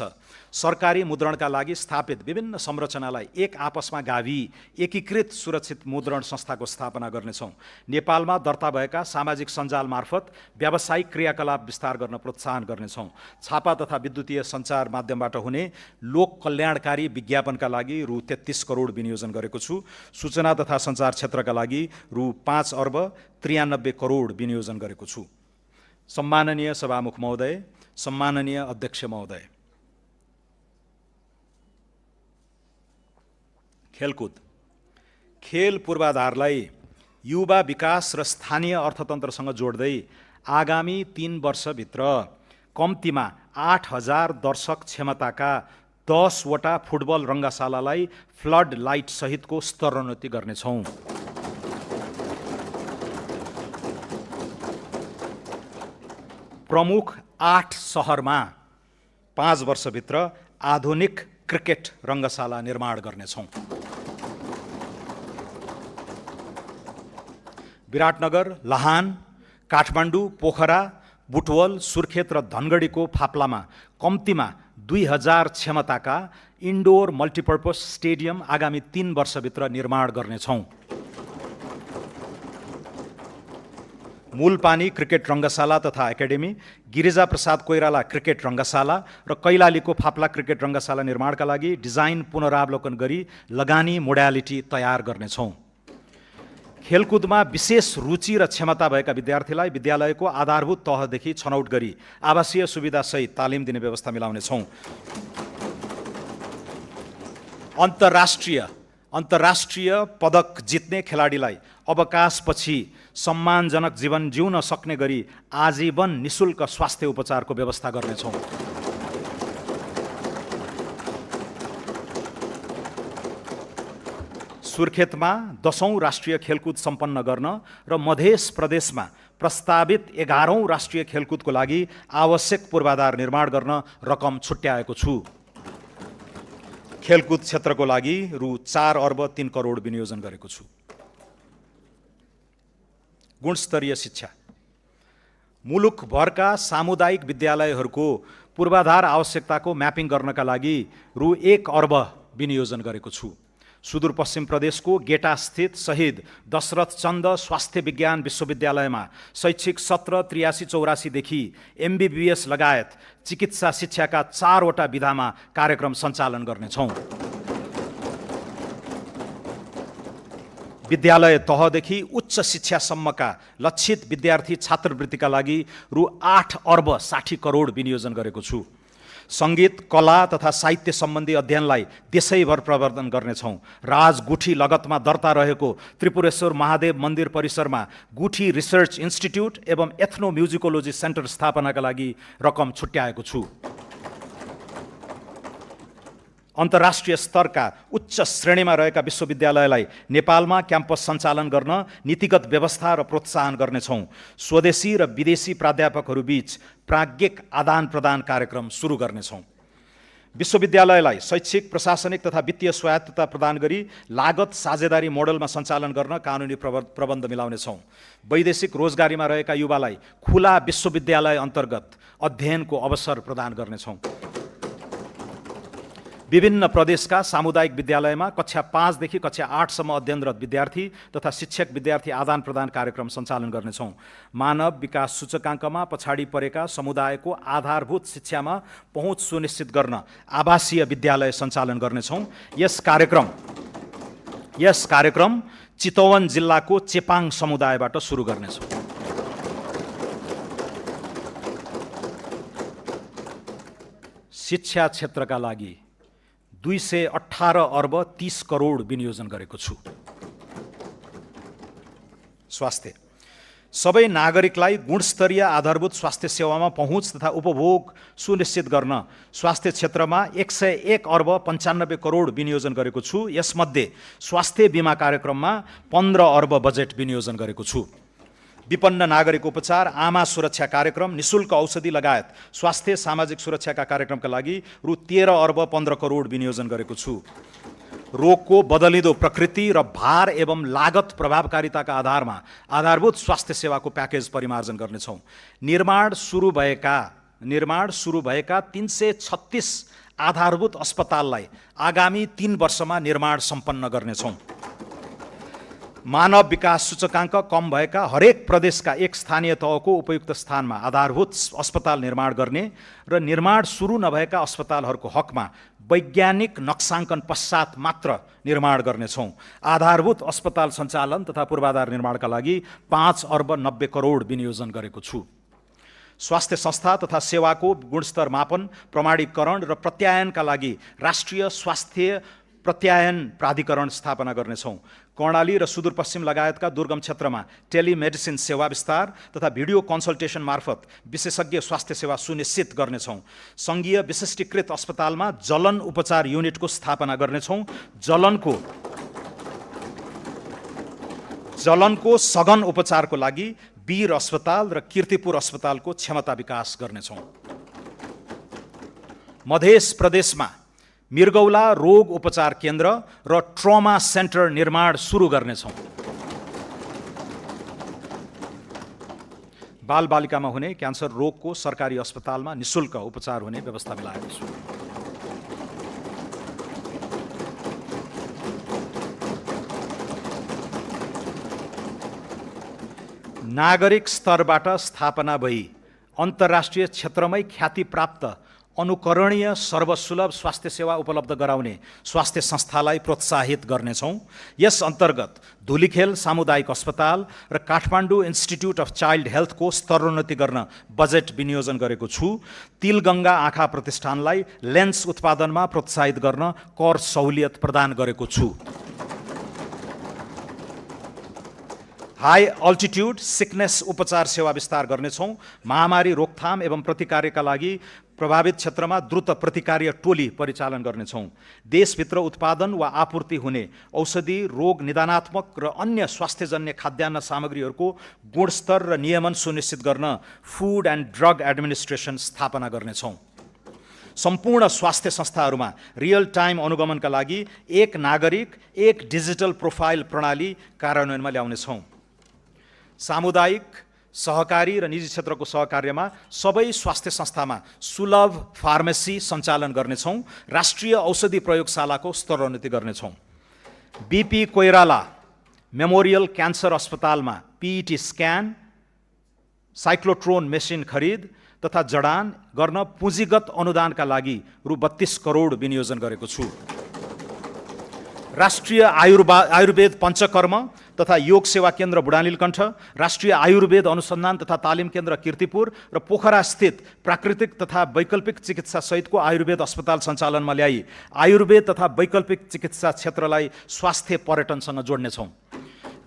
सरकारी मुद्रणका लागि स्थापित विभिन्न संरचनालाई एक आपसमा गाभी एकीकृत सुरक्षित मुद्रण संस्थाको स्थापना गर्नेछौँ। नेपालमा दर्ता भएका सामाजिक सञ्जाल मार्फत व्यावसायिक क्रियाकलाप विस्तार गर्न प्रोत्साहन गर्नेछौँ। छापा तथा विद्युतीय सञ्चार माध्यमबाट हुने लोक कल्याणकारी विज्ञापनका लागि रु 33 करोड विनियोजन गरेको छु। सूचना तथा सञ्चार क्षेत्रका लागि रु 5,93 करोड विनियोजन गरेको छु। सम्माननीय सभामुख महोदय, सम्माननीय अध्यक्ष महोदय, खेलकुद खेल पूर्वाधारलाई युवा विकास र स्थानीय अर्थतन्त्रसँग जोड्दै आगामी 3 वर्षभित्र कम्तीमा 8,000 दर्शक क्षमताका 10 वटा फुटबल रङ्गशालालाई फ्लड लाइट सहितको स्तरोन्नति गर्नेछौँ। प्रमुख 8 सहरमा 5 वर्षभित्र आधुनिक क्रिकेट रङ्गशाला निर्माण गर्नेछौँ। विराटनगर, लाहान, काठमाडौँ, पोखरा, बुटवल, सुर्खेत र धनगढीको फाप्लामा कम्तीमा 2,000 क्षमताका इन्डोर मल्टिपर्पज स्टेडियम आगामी 3 वर्षभित्र निर्माण गर्नेछौँ। मूलपानी क्रिकेट रङ्गशाला तथा एकाडेमी, गिरिजा प्रसाद कोइराला क्रिकेट रङ्गशाला र कैलालीको फाप्ला क्रिकेट रङ्गशाला निर्माणका लागि डिजाइन पुनरावलोकन गरी लगानी मोडालिटी तयार गर्नेछौँ। खेलकुदमा विशेष रुचि र क्षमता भएका विद्यार्थीलाई विद्यालयको आधारभूत तहदेखि छनौट गरी आवासीय सुविधासहित तालिम दिने व्यवस्था मिलाउनेछौँ। अन्तर्राष्ट्रिय पदक जित्ने खेलाडीलाई अवकाशपछि सम्मानजनक जीवन जिउन सक्ने गरी आजीवन निशुल्क स्वास्थ्य उपचारको व्यवस्था गर्नेछौँ। सुर्खेतमा 10औं राष्ट्रिय खेलकुद सम्पन्न गर्न र मधेस प्रदेशमा प्रस्तावित 11औं राष्ट्रिय खेलकुदको लागि आवश्यक पूर्वाधार निर्माण गर्न रकम छुट्याएको छु। खेलकुद क्षेत्रको लागि रु 4,03 करोड विनियोजन गरेको छु। गुणस्तरीय शिक्षा मुलुकभरका सामुदायिक विद्यालयहरूको पूर्वाधार आवश्यकताको म्यापिङ गर्नका लागि रु 1 अर्ब विनियोजन गरेको छु। सुदूरपश्चिम प्रदेशको गेटास्थित शहीद दशरथ चन्द स्वास्थ्य विज्ञान विश्वविद्यालयमा शैक्षिक सत्र 83-84 देखि MBBS लगायत चिकित्सा शिक्षाका 4 वटा विधामा कार्यक्रम सञ्चालन गर्नेछौँ। विद्यालय तहदेखि उच्च शिक्षासम्मका लक्षित विद्यार्थी छात्रवृत्तिका लागि रु 8,60 करोड विनियोजन गरेको छु। सङ्गीत, कला तथा साहित्य सम्बन्धी अध्ययनलाई देशैभर प्रवर्धन गर्नेछौँ। राजगुठी लगतमा दर्ता रहेको त्रिपुरेश्वर महादेव मन्दिर परिसरमा गुठी रिसर्च इन्स्टिट्युट एवं एथनो म्युजिकोलोजी सेन्टर स्थापनाका लागि रकम छुट्याएको छु। अन्तर्राष्ट्रिय स्तरका उच्च श्रेणीमा रहेका विश्वविद्यालयलाई नेपालमा क्याम्पस सञ्चालन गर्न नीतिगत व्यवस्था र प्रोत्साहन गर्नेछौँ। स्वदेशी र विदेशी प्राध्यापकहरूबीच प्राज्ञिक आदान प्रदान कार्यक्रम सुरु गर्नेछौँ। विश्वविद्यालयलाई शैक्षिक, प्रशासनिक तथा वित्तीय स्वायत्तता प्रदान गरी लागत साझेदारी मोडलमा सञ्चालन गर्न कानुनी प्रबन्ध मिलाउनेछौँ। वैदेशिक रोजगारीमा रहेका युवालाई खुला विश्वविद्यालय अन्तर्गत अध्ययनको अवसर प्रदान गर्नेछौँ। विभिन्न प्रदेशका सामुदायिक विद्यालयमा कक्षा 5 देखि कक्षा 8 सम्म अध्ययनरत विद्यार्थी तथा शिक्षक विद्यार्थी आदान प्रदान कार्यक्रम सञ्चालन गर्नेछौँ। मानव विकास सूचकाङ्कमा पछाडि परेका समुदायको आधारभूत शिक्षामा पहुँच सुनिश्चित गर्न आवासीय विद्यालय सञ्चालन गर्नेछौँ। यस कार्यक्रम चितवन जिल्लाको चेपाङ समुदायबाट सुरु गर्नेछौँ। शिक्षा क्षेत्रका लागि 218 अर्ब 30 करोड विनियोजन गरेको छु। स्वास्थ्य सबै नागरिकलाई गुणस्तरीय आधारभूत स्वास्थ्य सेवामा पहुँच तथा उपभोग सुनिश्चित गर्न स्वास्थ्य क्षेत्रमा 101 अर्ब 95 करोड विनियोजन गरेको छु। यसमध्ये स्वास्थ्य बिमा कार्यक्रममा 15 अर्ब बजेट विनियोजन गरेको छु। विपन्न नागरिक उपचार, आमा सुरक्षा कार्यक्रम, निशुल्क औषधि लगायत स्वास्थ्य सामाजिक सुरक्षाका कार्यक्रमका लागि रु 13 अर्ब 15 करोड विनियोजन गरेको छु। रोगको बदलिँदो प्रकृति र भार एवं लागत प्रभावकारिताका आधारमा आधारभूत स्वास्थ्य सेवाको प्याकेज परिमार्जन गर्नेछौँ। निर्माण सुरु भएका 336 आधारभूत अस्पताललाई आगामी 3 वर्षमा निर्माण सम्पन्न गर्नेछौँ। मानव विकास सूचकाङ्क कम भएका हरेक प्रदेशका एक स्थानीय तहको उपयुक्त स्थानमा आधारभूत अस्पताल निर्माण गर्ने र निर्माण सुरु नभएका अस्पतालहरूको हकमा वैज्ञानिक नक्साङ्कन पश्चात मात्र निर्माण गर्नेछौँ। आधारभूत अस्पताल सञ्चालन तथा पूर्वाधार निर्माणका लागि 5 अर्ब 90 करोड विनियोजन गरेको छु। स्वास्थ्य संस्था तथा सेवाको गुणस्तर मापन, प्रमाणीकरण र प्रत्यायनका लागि राष्ट्रिय स्वास्थ्य प्रत्यायन प्राधिकरण स्थापना गर्नेछौँ। कर्णाली र सुदूरपश्चिम लगायतका दुर्गम क्षेत्रमा टेलिमेडिसिन सेवा विस्तार तथा भिडियो कन्सल्टेसन मार्फत विशेषज्ञ स्वास्थ्य सेवा सुनिश्चित गर्नेछौँ। सङ्घीय विशिष्टीकृत अस्पतालमा जलन उपचार युनिटको स्थापना गर्नेछौँ। जलनको सघन उपचारको लागि वीर अस्पताल र कीर्तिपुर अस्पतालको क्षमता विकास गर्नेछौँ। मध्य प्रदेशमा मृगौला रोग उपचार केन्द्र र ट्रमा सेन्टर निर्माण सुरु गर्नेछौँ। बालबालिकामा हुने क्यान्सर रोगको सरकारी अस्पतालमा निशुल्क उपचार हुने व्यवस्था मिलाएको छु। नागरिक स्तरबाट स्थापना भई अन्तर्राष्ट्रिय क्षेत्रमै ख्याति प्राप्त अनुकरणीय सर्वसुलभ स्वास्थ्य सेवा उपलब्ध गराउने स्वास्थ्य संस्थालाई प्रोत्साहित गर्नेछौँ। यस अन्तर्गत धुलीखेल सामुदायिक अस्पताल र काठमाडौँ इन्स्टिट्युट अफ चाइल्ड हेल्थको स्तरोन्नति गर्न बजेट विनियोजन गरेको छु। तिलगङ्गा आँखा प्रतिष्ठानलाई लेन्स उत्पादनमा प्रोत्साहित गर्न कर सहुलियत प्रदान गरेको छु। हाई अल्टिट्युड सिकनेस उपचार सेवा विस्तार गर्नेछौँ। महामारी रोकथाम एवं प्रतिकारका लागि प्रभावित क्षेत्रमा द्रुत प्रतिकार्य टोली परिचालन गर्नेछौँ। देशभित्र उत्पादन वा आपूर्ति हुने औषधि, रोग निदानात्मक र अन्य स्वास्थ्यजन्य खाद्यान्न सामग्रीहरूको गुणस्तर र नियमन सुनिश्चित गर्न फुड एन्ड ड्रग एडमिनिस्ट्रेसन स्थापना गर्नेछौँ। सम्पूर्ण स्वास्थ्य संस्थाहरूमा रियल टाइम अनुगमनका लागि एक नागरिक एक डिजिटल प्रोफाइल प्रणाली कार्यान्वयनमा ल्याउनेछौँ। सामुदायिक, सहकारी र निजी क्षेत्रको सहकार्यमा सबै स्वास्थ्य संस्थामा सुलभ फार्मेसी सञ्चालन गर्नेछौँ। राष्ट्रिय औषधि प्रयोगशालाको स्तरोन्नति गर्नेछौँ। बीपी कोइराला मेमोरियल क्यान्सर अस्पतालमा पीईटी स्क्यान, साइक्लोट्रोन मेसिन खरिद तथा जडान गर्न पुँजीगत अनुदानका लागि रु 32 करोड विनियोजन गरेको छु। राष्ट्रिय आयुर्वेद पञ्चकर्म तथा योग सेवा केन्द्र बुढानीलकण्ठ, राष्ट्रिय आयुर्वेद अनुसन्धान तथा तालिम केन्द्र कीर्तिपुर र पोखरा स्थित प्राकृतिक तथा वैकल्पिक चिकित्सा सहितको आयुर्वेद अस्पताल सञ्चालनमा ल्याई आयुर्वेद तथा वैकल्पिक चिकित्सा क्षेत्रलाई स्वास्थ्य पर्यटनसँग जोड्नेछौँ।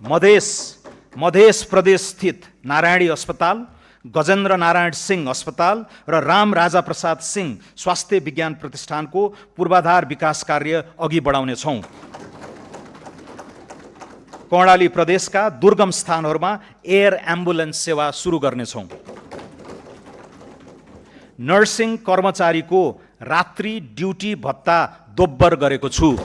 मध्य प्रदेश स्थित नारायणी अस्पताल, गजेन्द्र नारायण सिंह अस्पताल र राम राजा प्रसाद सिंह स्वास्थ्य विज्ञान प्रतिष्ठानको पूर्वाधार विकास कार्य अघि बढाउनेछौँ। कर्णाली प्रदेशका दुर्गम स्थानहरूमा एयर एम्बुलेन्स सेवा सुरु गर्नेछौँ। नर्सिङ कर्मचारीको रात्रि ड्युटी भत्ता दोब्बर गरेको छु।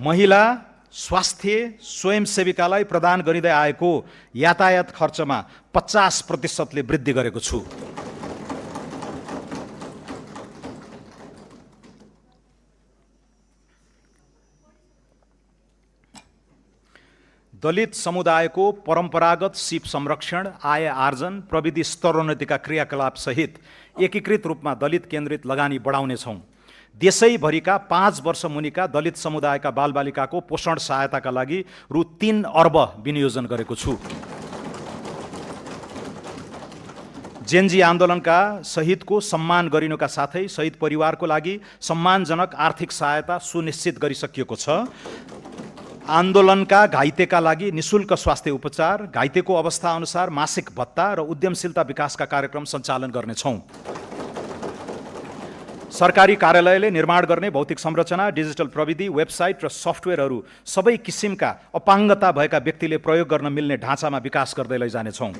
महिला स्वास्थ्य स्वयंसेविकालाई प्रदान गरिँदै आएको यातायात खर्चमा 50% वृद्धि गरेको छु। दलित समुदायको परम्परागत सिप संरक्षण, आय आर्जन, प्रविधि स्तरोन्नतिका क्रियाकलाप सहित एकीकृत रूपमा दलित केन्द्रित लगानी बढाउनेछौँ। देशैभरिका 5 वर्ष मुनिका दलित समुदायका बालबालिकाको पोषण सहायताका लागि रु 3 अर्ब विनियोजन गरेको छु। जेनजी आन्दोलनका शहीदको सम्मान गरिनुका साथै शहीद परिवारको लागि सम्मानजनक आर्थिक सहायता सुनिश्चित गरिसकिएको छ। आन्दोलनका घाइतेका लागि निशुल्क स्वास्थ्य उपचार, घाइतेको अवस्था अनुसार मासिक भत्ता र उद्यमशीलता विकासका कार्यक्रम सञ्चालन गर्नेछौँ। सरकारी कार्यालयले निर्माण गर्ने भौतिक संरचना, डिजिटल प्रविधि, वेबसाइट र सफ्टवेयरहरू सबै किसिमका अपाङ्गता भएका व्यक्तिले प्रयोग गर्न मिल्ने ढाँचामा विकास गर्दै लैजानेछौँ।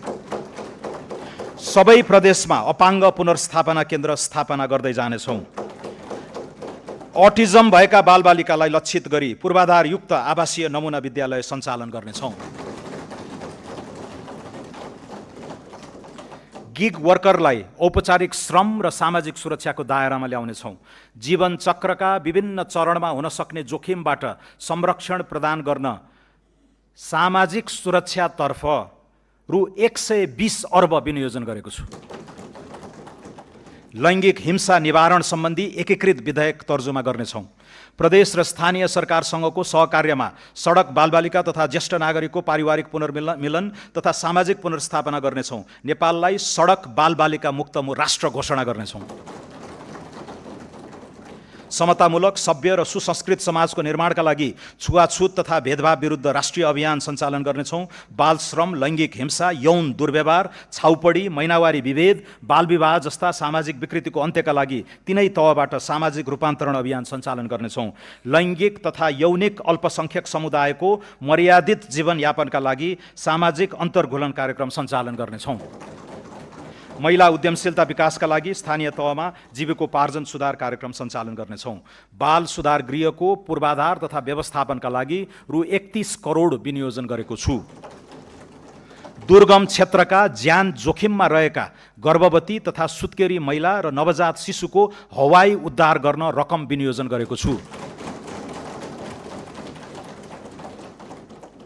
सबै प्रदेशमा अपाङ्ग पुनर्स्थापना केन्द्र स्थापना गर्दै जानेछौँ। अटिजम भएका बालबालिकालाई लक्षित गरी पूर्वाधारयुक्त आवासीय नमुना विद्यालय सञ्चालन गर्नेछौँ। गिग वर्करलाई औपचारिक श्रम र सामाजिक सुरक्षाको दायरामा ल्याउनेछौँ। जीवन चक्रका विभिन्न चरणमा हुन सक्ने जोखिमबाट संरक्षण प्रदान गर्न सामाजिक सुरक्षातर्फ रु 120 अर्ब विनियोजन गरेको छु। लैङ्गिक हिंसा निवारण सम्बन्धी एकीकृत विधेयक तर्जुमा गर्नेछौँ। प्रदेश र स्थानीय सरकारसँगको सहकार्यमा सडक बालबालिका तथा ज्येष्ठ नागरिकको पारिवारिक पुनर्मिलन तथा सामाजिक पुनर्स्थापना गर्नेछौँ। नेपाललाई सडक बालबालिका मुक्त राष्ट्र घोषणा गर्नेछौँ। समतामूलक, सभ्य र सुसंस्कृत समाजको निर्माणका लागि छुवाछुत तथा भेदभाव विरुद्ध राष्ट्रिय अभियान सञ्चालन गर्नेछौँ। बाल श्रम, लैङ्गिक हिंसा, यौन दुर्व्यवहार, छाउपडी, महिनावारी विभेद, बाल विवाह जस्ता सामाजिक विकृतिको अन्त्यका लागि तिनै तहबाट सामाजिक रूपान्तरण अभियान सञ्चालन गर्नेछौँ। लैङ्गिक तथा यौनिक अल्पसङ्ख्यक समुदायको मर्यादित जीवनयापनका लागि सामाजिक अन्तर्घुलन कार्यक्रम सञ्चालन गर्नेछौँ। महिला उद्यमशीलता विकासका लागि स्थानीय तहमा जीविकोपार्जन सुधार कार्यक्रम सञ्चालन गर्नेछौँ। बाल सुधार गृहको पूर्वाधार तथा व्यवस्थापनका लागि रु 31 करोड विनियोजन गरेको छु। दुर्गम क्षेत्रका ज्यान जोखिममा रहेका गर्भवती तथा सुत्केरी महिला र नवजात शिशुको हवाई उद्धार गर्न रकम विनियोजन गरेको छु।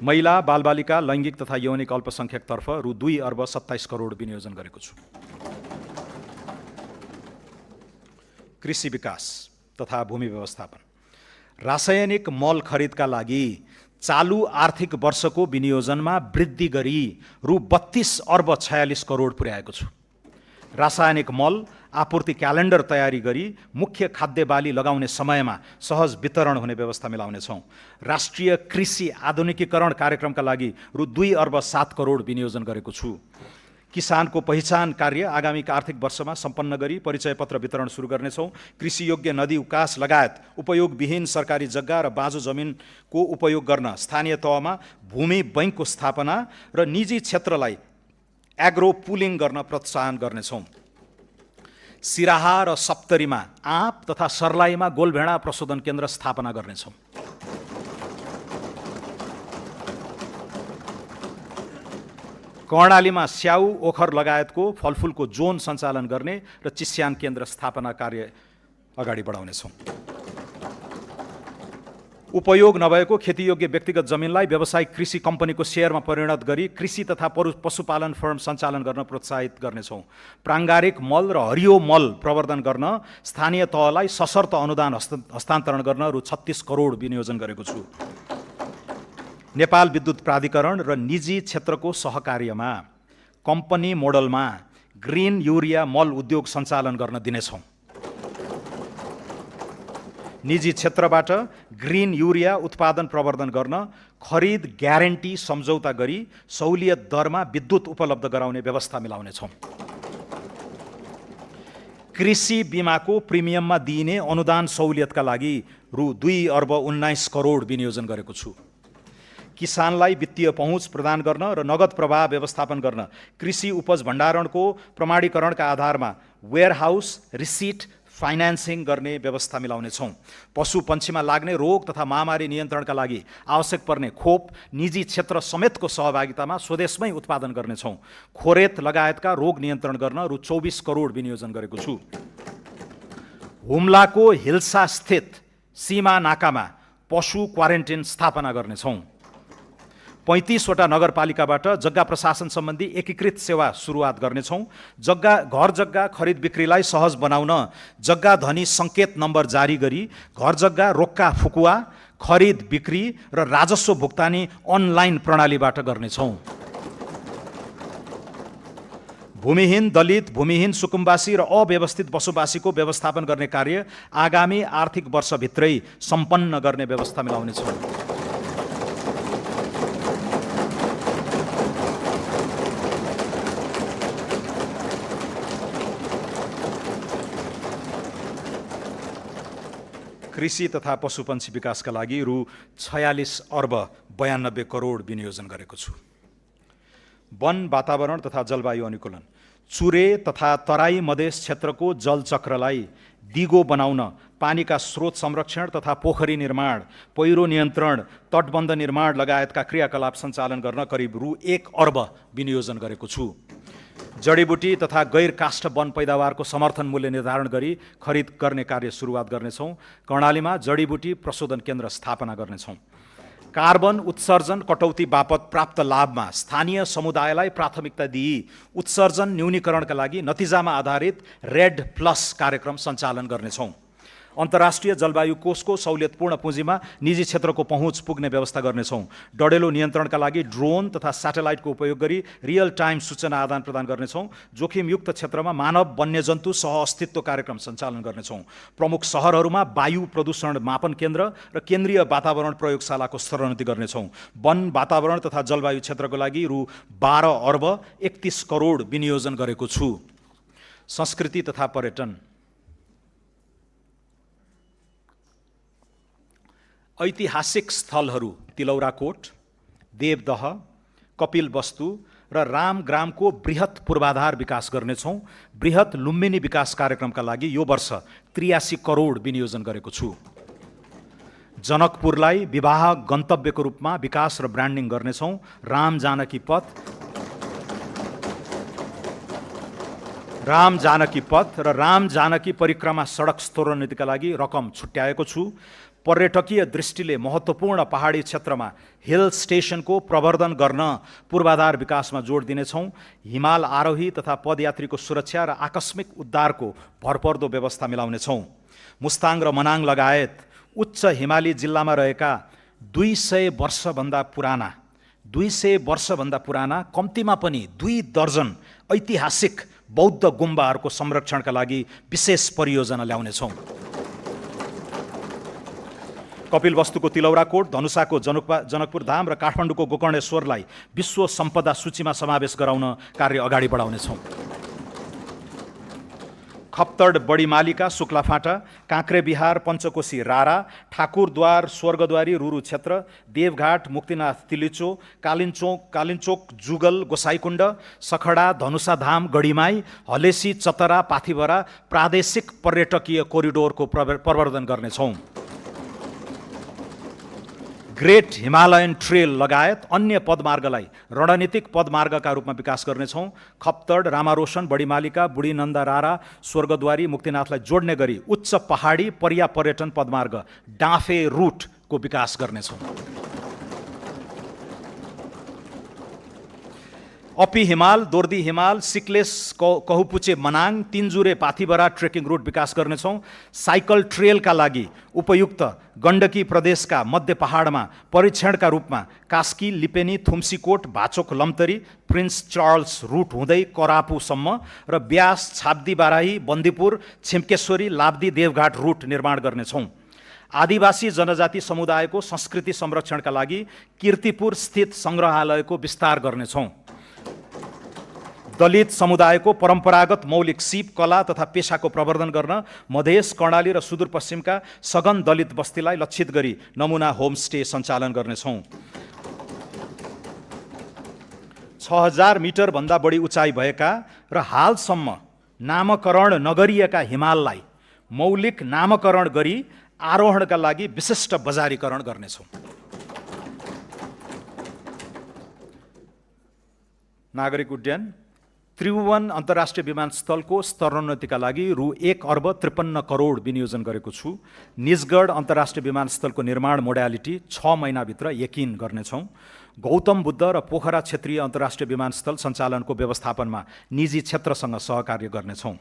महिला, बालबालिका, लैङ्गिक तथा यौनिक अल्पसङ्ख्यकतर्फ रु 2 अर्ब 27 करोड विनियोजन गरेको छु। कृषि विकास तथा भूमि व्यवस्थापन, रासायनिक मल खरिदका लागि चालु आर्थिक वर्षको विनियोजनमा वृद्धि गरी रु 32 अर्ब 46 करोड पुर्याएको छु। रासायनिक मल आपूर्ति क्यालेन्डर तयारी गरी मुख्य खाद्य बाली लगाउने समयमा सहज वितरण हुने व्यवस्था मिलाउनेछौँ। राष्ट्रिय कृषि आधुनिकीकरण कार्यक्रमका लागि रु 2 अर्ब 7 करोड विनियोजन गरेको छु। किसानको पहिचान कार्य आगामी आर्थिक वर्षमा सम्पन्न गरी परिचय पत्र वितरण सुरु गर्नेछौँ। कृषि योग्य नदी उकास लगायत उपयोगविहीन सरकारी जग्गा र बाँझो जमिनको उपयोग गर्न स्थानीय तहमा भूमि बैङ्कको स्थापना र निजी क्षेत्रलाई एग्रो पुलिङ गर्न प्रोत्साहन गर्नेछौँ। सिराहा र सप्तरीमा आँप तथा सर्लाहीमा गोलभेडा प्रशोधन केन्द्र स्थापना गर्नेछौँ। कर्णालीमा स्याउ, ओखर लगायतको फलफुलको जोन सञ्चालन गर्ने र चिस्यान केन्द्र स्थापना कार्य अगाडि बढाउनेछौँ। उपयोग नभएको खेतीयोग्य व्यक्तिगत जमिनलाई व्यावसायिक कृषि कम्पनीको सेयरमा परिणत गरी कृषि तथा पशुपालन फर्म सञ्चालन गर्न प्रोत्साहित गर्नेछौँ। प्राङ्गारिक मल र हरियो मल प्रवर्धन गर्न स्थानीय तहलाई सशर्त अनुदान हस्तान्तरण गर्न रु 36 करोड विनियोजन गरेको छु। नेपाल विद्युत प्राधिकरण र निजी क्षेत्रको सहकार्यमा कम्पनी मोडलमा ग्रिन युरिया मल उद्योग सञ्चालन गर्न दिनेछौँ। निजी क्षेत्रबाट ग्रिन युरिया उत्पादन प्रवर्धन गर्न खरिद ग्यारेन्टी सम्झौता गरी सहुलियत दरमा विद्युत उपलब्ध गराउने व्यवस्था मिलाउनेछौँ। कृषि बिमाको प्रिमियममा दिइने अनुदान सहुलियतका लागि रु 2 अर्ब 19 करोड विनियोजन गरेको छु। किसानलाई वित्तीय पहुँच प्रदान गर्न र नगद प्रवाह व्यवस्थापन गर्न कृषि उपज भण्डारणको प्रमाणीकरणका आधारमा वेयरहाउस, रिसिट, फाइनान्सिङ गर्ने व्यवस्था मिलाउनेछौँ। पशु पन्छीमा लाग्ने रोग तथा महामारी नियन्त्रणका लागि आवश्यक पर्ने खोप निजी क्षेत्र समेतको सहभागितामा स्वदेशमै उत्पादन गर्नेछौँ। खोरेत लगायतका रोग नियन्त्रण गर्न रु 24 करोड विनियोजन गरेको छु। हुम्लाको हिल्सा स्थित सीमा नाकामा पशु क्वारेन्टिन स्थापना गर्नेछौँ। 35वटा नगरपालिकाबाट जग्गा प्रशासन सम्बन्धी एकीकृत सेवा सुरुवात गर्नेछौँ। घर जग्गा खरिद बिक्रीलाई सहज बनाउन जग्गा धनी सङ्केत नम्बर जारी गरी घर जग्गा रोक्का फुकुवा खरिद बिक्री र राजस्व भुक्तानी अनलाइन प्रणालीबाट गर्नेछौँ। भूमिहीन दलित, भूमिहीन सुकुम्बासी र अव्यवस्थित बसोबासीको व्यवस्थापन गर्ने कार्य आगामी आर्थिक वर्षभित्रै सम्पन्न गर्ने व्यवस्था मिलाउनेछौँ। कृषि तथा पशुपन्छी विकासका लागि रु 46 अर्ब 92 करोड विनियोजन गरेको छु। वन, वातावरण तथा जलवायु अनुकूलन, चुरे तथा तराई मधेस क्षेत्रको जलचक्रलाई दिगो बनाउन पानीका स्रोत संरक्षण तथा पोखरी निर्माण, पहिरो नियन्त्रण, तटबन्ध निर्माण लगायतका क्रियाकलाप सञ्चालन गर्न करिब रु 1 अर्ब विनियोजन गरेको छु। जडीबुटी तथा गैर काष्ठ वन पैदावारको समर्थन मूल्य निर्धारण गरी खरिद गर्ने कार्य सुरुवात गर्नेछौँ। कर्णालीमा जडीबुटी प्रशोधन केन्द्र स्थापना गर्नेछौँ। कार्बन उत्सर्जन कटौती बापत प्राप्त लाभमा स्थानीय समुदायलाई प्राथमिकता दिई उत्सर्जन न्यूनीकरणका लागि नतिजामा आधारित रेड प्लस कार्यक्रम सञ्चालन गर्नेछौँ। अन्तर्राष्ट्रिय जलवायु कोषको सहुलियतपूर्ण पुँजीमा निजी क्षेत्रको पहुँच पुग्ने व्यवस्था गर्नेछौँ। डढेलो नियन्त्रणका लागि ड्रोन तथा स्याटेलाइटको उपयोग गरी रियल टाइम सूचना आदान प्रदान गर्नेछौँ। जोखिमयुक्त क्षेत्रमा मानव वन्यजन्तु सहअस्तित्व कार्यक्रम सञ्चालन गर्नेछौँ। प्रमुख सहरहरूमा वायु प्रदूषण मापन केन्द्र र केन्द्रीय वातावरण प्रयोगशालाको स्तरोन्नति गर्नेछौँ। वन, वातावरण तथा जलवायु क्षेत्रको लागि रु 12 अर्ब 31 करोड विनियोजन गरेको छु। संस्कृति तथा पर्यटन, ऐतिहासिक स्थलहरू तिलौराकोट, देवदह, कपिलवस्तु र रामग्रामको बृहत पूर्वाधार विकास गर्नेछौँ। बृहत लुम्बिनी विकास कार्यक्रमका लागि यो वर्ष 83 करोड विनियोजन गरेको छु। जनकपुरलाई विवाह गन्तव्यको रूपमा विकास र ब्रान्डिङ गर्नेछौँ। राम जानकी पथ र राम जानकी परिक्रमा सडक स्तरोन्नतिका लागि रकम छुट्याएको छु। पर्यटकीय दृष्टिले महत्त्वपूर्ण पहाडी क्षेत्रमा हिल स्टेशनको प्रवर्धन गर्न पूर्वाधार विकासमा जोड दिनेछौँ। हिमाल आरोही तथा पदयात्रीको सुरक्षा र आकस्मिक उद्धारको भरपर्दो व्यवस्था मिलाउनेछौँ। मुस्ताङ र मनाङ लगायत उच्च हिमाली जिल्लामा रहेका 200 वर्षभन्दा पुराना कम्तीमा पनि 2 दर्जन ऐतिहासिक बौद्ध गुम्बाहरूको संरक्षणका लागि विशेष परियोजना ल्याउनेछौँ। कपिलवस्तुको तिलौराकोट, धनुषाको जनकपुर धाम र काठमाडौँको गोकर्णेश्वरलाई विश्व सम्पदा सूचीमा समावेश गराउन कार्य अगाडि बढाउनेछौँ। खप्तड बडीमालिका सुक्लाफाटा, काँक्रेबिहार पञ्चकोशी रारा, ठाकुरद्वार स्वर्गद्वारी रुरु क्षेत्र, देवघाट मुक्तिनाथ तिलिचो, कालिन्चोक जुगल गोसाईकुण्ड, सखडा धनुषाधाम गढीमाई, हलेसी चतरा पाथिभरा प्रादेशिक पर्यटकीय कोरिडोरको प्रवर्धन गर्नेछौँ। ग्रेट हिमालयन ट्रेल लगायत अन्य पदमार्गलाई रणनीतिक पदमार्गका रूपमा विकास गर्नेछौँ। खप्तड, रामारोशन, बडीमालिका, बुढीनन्दा रारा, स्वर्गद्वारी, मुक्तिनाथलाई जोड्ने गरी उच्च पहाडी पर्यटन पदमार्ग डाँफे रुटको विकास गर्नेछौँ। अपी हिमाल, दोर्दी हिमाल, सिक्लेस कहुपुचे मनाङ, तिनजुरे पाथिभरा ट्रेकिङ रुट विकास गर्नेछौँ। साइकल ट्रेलका लागि उपयुक्त गण्डकी प्रदेशका मध्य पहाडमा परीक्षणका रूपमा कास्की, लिपेनी, थुम्सीकोट, भाचोक, लम्तरी, प्रिन्स चार्ल्स रुट हुँदै करापुसम्म र ब्यास, छाब्दी बाराही, बन्दीपुर, छिम्केश्वरी, लाब्दी, देवघाट रुट निर्माण गर्नेछौँ। आदिवासी जनजाति समुदायको संस्कृति संरक्षणका लागि कीर्तिपुर स्थित सङ्ग्रहालयको विस्तार गर्नेछौँ। दलित समुदायको परम्परागत मौलिक सिप, कला तथा पेशाको प्रवर्धन गर्न मधेस, कर्णाली र सुदूरपश्चिमका सघन दलित बस्तीलाई लक्षित गरी नमुना होमस्टे सञ्चालन गर्नेछौँ। 6000 मिटरभन्दा बढी उचाइ भएका र हालसम्म नामकरण नगरिएका हिमाललाई मौलिक नामकरण गरी आरोहणका लागि विशिष्ट बजारीकरण गर्नेछौँ। नागरिक उड्डयन त्रिभुवन अन्तर्राष्ट्रिय विमानस्थलको स्तरोन्नतिका लागि रु 1,53 करोड विनियोजन गरेको छु। निजगढ अन्तर्राष्ट्रिय विमानस्थलको निर्माण मोडालिटी 6 महिनाभित्र यकिन गर्नेछौँ। गौतम बुद्ध र पोखरा क्षेत्रीय अन्तर्राष्ट्रिय विमानस्थल सञ्चालनको व्यवस्थापनमा निजी क्षेत्रसँग सहकार्य गर्नेछौँ।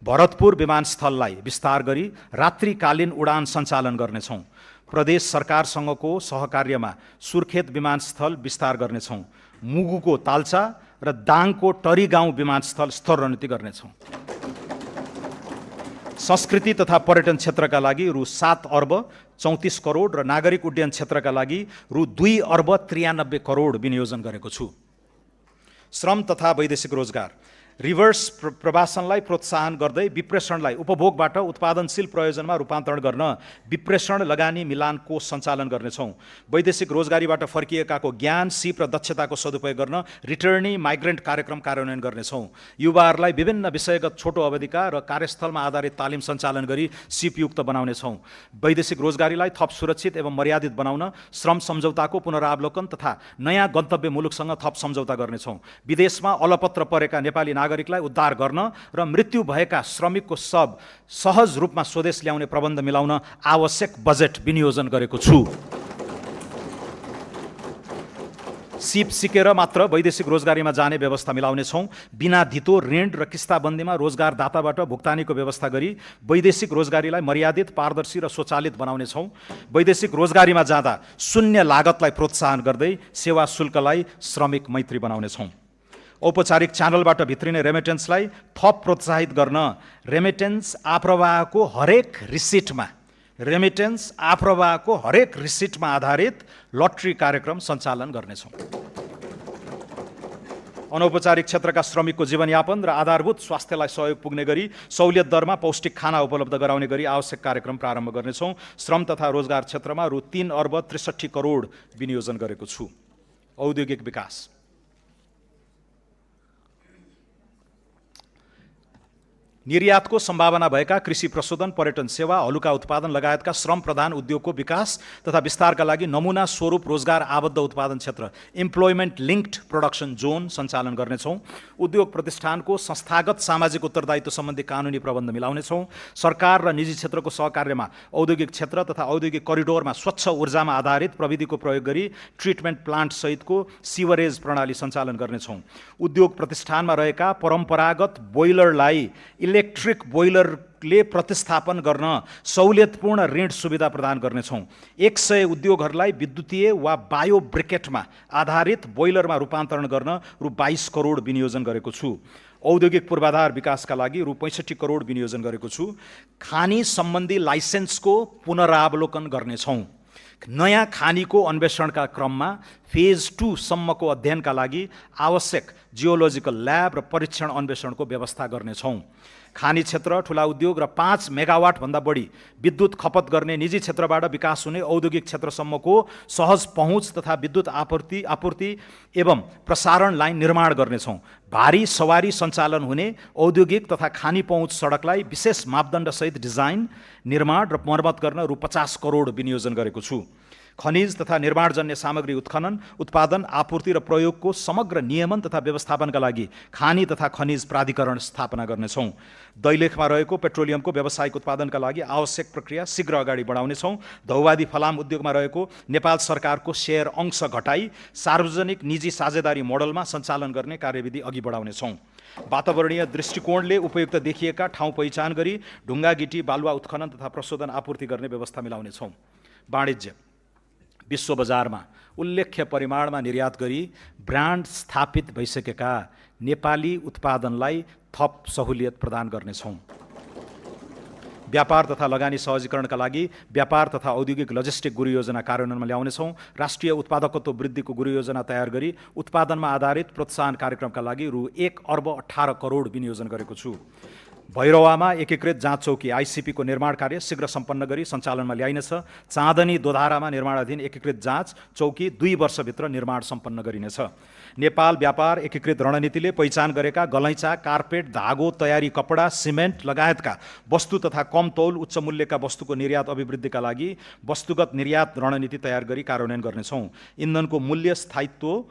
भरतपुर विमानस्थललाई विस्तार गरी रात्रिकालीन उडान सञ्चालन गर्नेछौँ। प्रदेश सरकारसँगको सहकार्यमा सुर्खेत विमानस्थल विस्तार गर्नेछौँ। मुगुको ताल्चा र दाङको टरी गाउँ विमानस्थल स्तरोन्नति गर्नेछौँ। संस्कृति तथा पर्यटन क्षेत्रका लागि रु 7 अर्ब 34 करोड र नागरिक उड्डयन क्षेत्रका लागि रु 2 अर्ब 93 करोड विनियोजन गरेको छु। श्रम तथा वैदेशिक रोजगार रिभर्स प्रवासनलाई प्रोत्साहन गर्दै विप्रेषणलाई उपभोगबाट उत्पादनशील प्रयोजनमा रूपान्तरण गर्न विप्रेषण लगानी मिलान कोष सञ्चालन गर्नेछौँ। वैदेशिक रोजगारीबाट फर्किएकाको ज्ञान, सिप र दक्षताको सदुपयोग गर्न रिटर्नी माइग्रेन्ट कार्यक्रम कार्यान्वयन गर्नेछौँ। युवाहरूलाई विभिन्न विषयगत छोटो अवधिका र कार्यस्थलमा आधारित तालिम सञ्चालन गरी सिपयुक्त बनाउनेछौँ। वैदेशिक रोजगारीलाई थप सुरक्षित एवं मर्यादित बनाउन श्रम सम्झौताको पुनरावलोकन तथा नयाँ गन्तव्य मुलुकसँग थप सम्झौता गर्नेछौँ। विदेशमा अलपत्र परेका नेपाली नागरिकलाई उद्धार गर्न र मृत्यु भएका श्रमिकको शव सहज रूपमा स्वदेश ल्याउने प्रबन्ध मिलाउन आवश्यक बजेट विनियोजन गरेको छु। सिप सिकेर मात्र वैदेशिक रोजगारीमा जाने व्यवस्था मिलाउनेछौँ। बिना धितो ऋण र किस्ताबन्दीमा रोजगारदाताबाट भुक्तानीको व्यवस्था गरी वैदेशिक रोजगारीलाई मर्यादित, पारदर्शी र स्वचालित बनाउनेछौँ। वैदेशिक रोजगारीमा जाँदा शून्य लागतलाई प्रोत्साहन गर्दै सेवा शुल्कलाई श्रमिक मैत्री बनाउनेछौँ। औपचारिक च्यानलबाट भित्रिने रेमिटेन्सलाई थप प्रोत्साहित गर्न रेमिटेन्स आप्रवाहको हरेक रिसिटमा आधारित लटरी कार्यक्रम सञ्चालन गर्नेछौँ। अनौपचारिक क्षेत्रका श्रमिकको जीवनयापन र आधारभूत स्वास्थ्यलाई सहयोग पुग्ने गरी सहुलियत दरमा पौष्टिक खाना उपलब्ध गराउने गरी आवश्यक कार्यक्रम प्रारम्भ गर्नेछौँ। श्रम तथा रोजगार क्षेत्रमा रु 3 अर्ब 63 करोड विनियोजन गरेको छु। औद्योगिक विकास निर्यातको सम्भावना भएका कृषि प्रशोधन, पर्यटन सेवा, हलुका उत्पादन लगायतका श्रम प्रधान उद्योगको विकास तथा विस्तारका लागि नमुना स्वरूप रोजगार आबद्ध उत्पादन क्षेत्र इम्प्लोइमेन्ट लिङ्क्ड प्रोडक्सन जोन सञ्चालन गर्नेछौँ। उद्योग प्रतिष्ठानको संस्थागत सामाजिक उत्तरदायित्व सम्बन्धी कानुनी प्रबन्ध मिलाउनेछौँ। सरकार र निजी क्षेत्रको सहकार्यमा औद्योगिक क्षेत्र तथा औद्योगिक करिडोरमा स्वच्छ ऊर्जामा आधारित प्रविधिको प्रयोग गरी ट्रिटमेन्ट प्लान्ट सहितको सिवरेज प्रणाली सञ्चालन गर्नेछौँ। उद्योग प्रतिष्ठानमा रहेका परम्परागत बोइलरलाई इलेक्ट्रिक बोइलरले प्रतिस्थापन गर्न सहुलियतपूर्ण ऋण सुविधा प्रदान गर्नेछौँ। 100 उद्योगहरूलाई विद्युतीय वा बायो ब्रिकेटमा आधारित बोइलरमा रूपान्तरण गर्न रु 22 करोड विनियोजन गरेको छु। औद्योगिक पूर्वाधार विकासका लागि रु 65 करोड विनियोजन गरेको छु। खानी सम्बन्धी लाइसेन्सको पुनरावलोकन गर्नेछौँ। नयाँ खानीको अन्वेषणका क्रममा फेज 2 सम्मको अध्ययनका लागि आवश्यक जियोलोजिकल ल्याब र परीक्षण अन्वेषणको व्यवस्था गर्नेछौँ। खानी क्षेत्र, ठुला उद्योग र 5 मेगावाटभन्दा बढी विद्युत खपत गर्ने निजी क्षेत्रबाट विकास हुने औद्योगिक क्षेत्रसम्मको सहज पहुँच तथा विद्युत आपूर्ति एवं प्रसारण लाइन निर्माण गर्नेछौँ। भारी सवारी सञ्चालन हुने औद्योगिक तथा खानी पहुँच सडकलाई विशेष मापदण्डसहित डिजाइन, निर्माण र मर्मत गर्न रु 50 करोड विनियोजन गरेको छु। खनिज तथा निर्माणजन्य सामग्री उत्खनन, उत्पादन, आपूर्ति र प्रयोगको समग्र नियमन तथा व्यवस्थापनका लागि खानी तथा खनिज प्राधिकरण स्थापना गर्नेछौँ। दैलेखमा रहेको पेट्रोलियमको व्यावसायिक उत्पादनका लागि आवश्यक प्रक्रिया शीघ्र अगाडि बढाउनेछौँ। धौवादी फलाम उद्योगमा रहेको नेपाल सरकारको सेयर अंश घटाई सार्वजनिक निजी साझेदारी मोडलमा सञ्चालन गर्ने कार्यविधि अघि बढाउनेछौँ। वातावरणीय दृष्टिकोणले उपयुक्त देखिएका ठाउँ पहिचान गरी ढुङ्गा, गिटी, बालुवा उत्खनन तथा प्रशोधन आपूर्ति गर्ने व्यवस्था मिलाउनेछौँ। वाणिज्य विश्व बजारमा उल्लेख्य परिमाणमा निर्यात गरी ब्रान्ड स्थापित भइसकेका नेपाली उत्पादनलाई थप सहुलियत प्रदान गर्नेछौँ। व्यापार तथा लगानी सहजीकरणका लागि व्यापार तथा औद्योगिक लजिस्टिक गुरु योजना कार्यान्वयनमा ल्याउनेछौँ। राष्ट्रिय उत्पादकत्व वृद्धिको गुरु योजना तयार गरी उत्पादनमा आधारित प्रोत्साहन कार्यक्रमका लागि रु 1 अर्ब 18 करोड विनियोजन गरेको छु। भैरवामा एकीकृत जाँच चौकी आइसिपीको निर्माण कार्य शीघ्र सम्पन्न गरी सञ्चालनमा ल्याइनेछ। चाँदनी दोधारामा निर्माणाधीन एकीकृत जाँच चौकी 2 वर्षभित्र निर्माण सम्पन्न गरिनेछ। नेपाल व्यापार एकीकृत रणनीतिले पहिचान गरेका गलैँचा, कार्पेट, धागो, तयारी कपडा, सिमेन्ट लगायतका वस्तु तथा कम तौल उच्च मूल्यका वस्तुको निर्यात अभिवृद्धिका लागि वस्तुगत निर्यात रणनीति तयार गरी कार्यान्वयन गर्नेछौँ। इन्धनको मूल्य स्थायित्व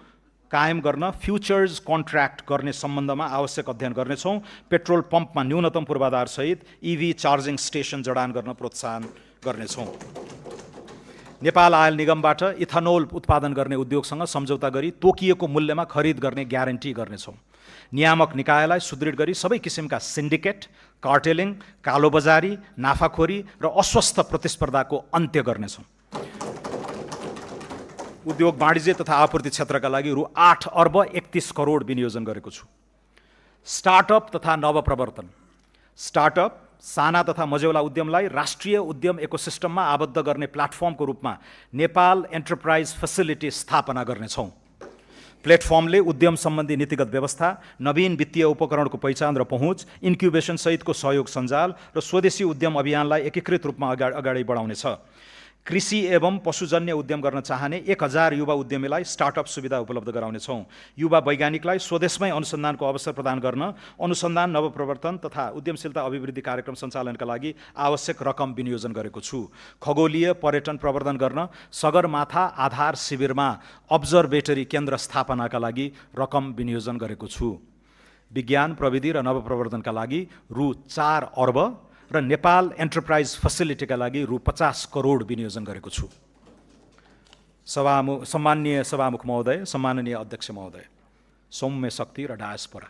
कायम गर्न फ्युचर्स कन्ट्र्याक्ट गर्ने सम्बन्धमा आवश्यक अध्ययन गर्नेछौँ। पेट्रोल पम्पमा न्यूनतम पूर्वाधारसहित EV चार्जिङ स्टेसन जडान गर्न प्रोत्साहन गर्नेछौँ। नेपाल आयल निगमबाट इथानोल उत्पादन गर्ने उद्योगसँग सम्झौता गरी तोकिएको मूल्यमा खरिद गर्ने ग्यारेन्टी गर्नेछौँ। नियामक निकायलाई सुदृढ गरी सबै किसिमका सिन्डिकेट, कार्टेलिङ, कालोबजारी, नाफाखोरी र अस्वस्थ प्रतिस्पर्धाको अन्त्य गर्नेछौँ। उद्योग वाणिज्य तथा आपूर्ति क्षेत्रका लागि रु 8 अर्ब 31 करोड विनियोजन गरेको छु। स्टार्टअप तथा नवप्रवर्तन। स्टार्टअप, साना तथा मझौला उद्यमलाई राष्ट्रिय उद्यम इकोसिस्टममा आबद्ध गर्ने प्लेटफर्मको रूपमा नेपाल एन्टरप्राइज फेसिलिटी स्थापना गर्नेछौँ। प्लेटफर्मले उद्यम सम्बन्धी नीतिगत व्यवस्था, नवीन वित्तीय उपकरणको पहिचान र पहुँच, इन्क्युबेसन सहितको सहयोग सञ्जाल र स्वदेशी उद्यम अभियानलाई एकीकृत रूपमा अगाडि बढाउनेछ। कृषि एवं पशुजन्य उद्यम गर्न चाहने 1000 युवा उद्यमीलाई स्टार्टअप सुविधा उपलब्ध गराउनेछौँ। युवा वैज्ञानिकलाई स्वदेशमै अनुसन्धानको अवसर प्रदान गर्न अनुसन्धान, नवप्रवर्तन तथा उद्यमशीलता अभिवृद्धि कार्यक्रम सञ्चालनका लागि आवश्यक रकम विनियोजन गरेको छु। खगोलीय पर्यटन प्रवर्धन गर्न सगरमाथा आधार शिविरमा अब्जर्भेटरी केन्द्र स्थापनाका लागि रकम विनियोजन गरेको छु। विज्ञान, प्रविधि र नवप्रवर्धनका लागि रु 4 अर्ब र नेपाल एन्टरप्राइज फेसिलिटीका लागि रु 50 करोड विनियोजन गरेको छु। सम्माननीय सभामुख महोदय, सम्माननीय अध्यक्ष महोदय, सौम्य शक्ति र डायस्पोरा,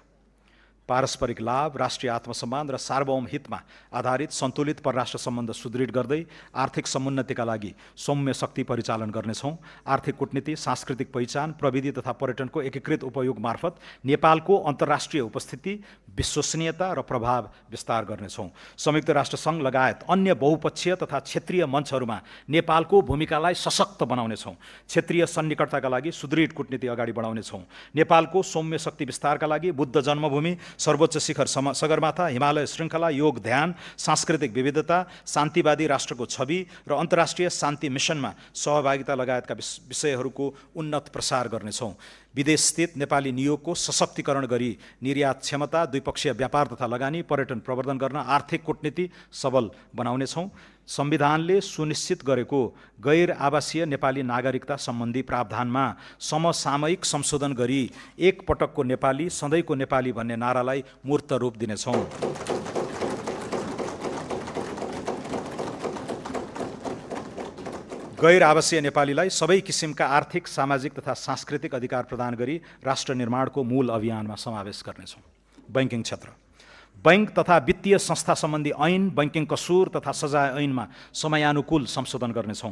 पारस्परिक लाभ, राष्ट्रिय आत्मसम्मान र सार्वभौम हितमा आधारित सन्तुलित परराष्ट्र सम्बन्ध सुदृढ गर्दै आर्थिक समुन्नतिका लागि सौम्य शक्ति परिचालन गर्नेछौँ। आर्थिक कूटनीति, सांस्कृतिक पहिचान, प्रविधि तथा पर्यटनको एकीकृत उपयोग मार्फत नेपालको अन्तर्राष्ट्रिय उपस्थिति, विश्वसनीयता र प्रभाव विस्तार गर्नेछौँ। संयुक्त राष्ट्र सङ्घ लगायत अन्य बहुपक्षीय तथा क्षेत्रीय मञ्चहरूमा नेपालको भूमिकालाई सशक्त बनाउनेछौँ। क्षेत्रीय सन्निकटताका लागि सुदृढ कूटनीति अगाडि बढाउनेछौँ। नेपालको सौम्य शक्ति विस्तारका लागि बुद्ध जन्मभूमि, सर्वोच्च शिखर सगरमाथा, हिमालय श्रृङ्खला, योग ध्यान, सांस्कृतिक विविधता, शान्तिवादी राष्ट्रको छवि र अन्तर्राष्ट्रिय शान्ति मिसनमा सहभागिता लगायतका विषयहरूको उन्नत प्रसार गर्नेछौँ। विदेशस्थित नेपाली नियोगको सशक्तिकरण गरी निर्यात क्षमता, द्विपक्षीय व्यापार तथा लगानी, पर्यटन प्रवर्धन गर्न आर्थिक कूटनीति सबल बनाउनेछौँ। संविधानले सुनिश्चित गरेको गैर आवासीय नेपाली नागरिकता सम्बन्धी प्रावधानमा समसामयिक संशोधन गरी एक पटकको नेपाली सधैँको नेपाली भन्ने नारालाई मूर्त रूप दिनेछौँ। गैर आवासीय नेपालीलाई सबै किसिमका आर्थिक, सामाजिक तथा सांस्कृतिक अधिकार प्रदान गरी राष्ट्र निर्माणको मूल अभियानमा समावेश गर्नेछौँ। बैंकिङ क्षेत्र। बैंक तथा वित्तीय संस्था सम्बन्धी ऐन, बैंकिङ कसुर तथा सजाय ऐनमा समयानुकूल संशोधन गर्नेछौँ।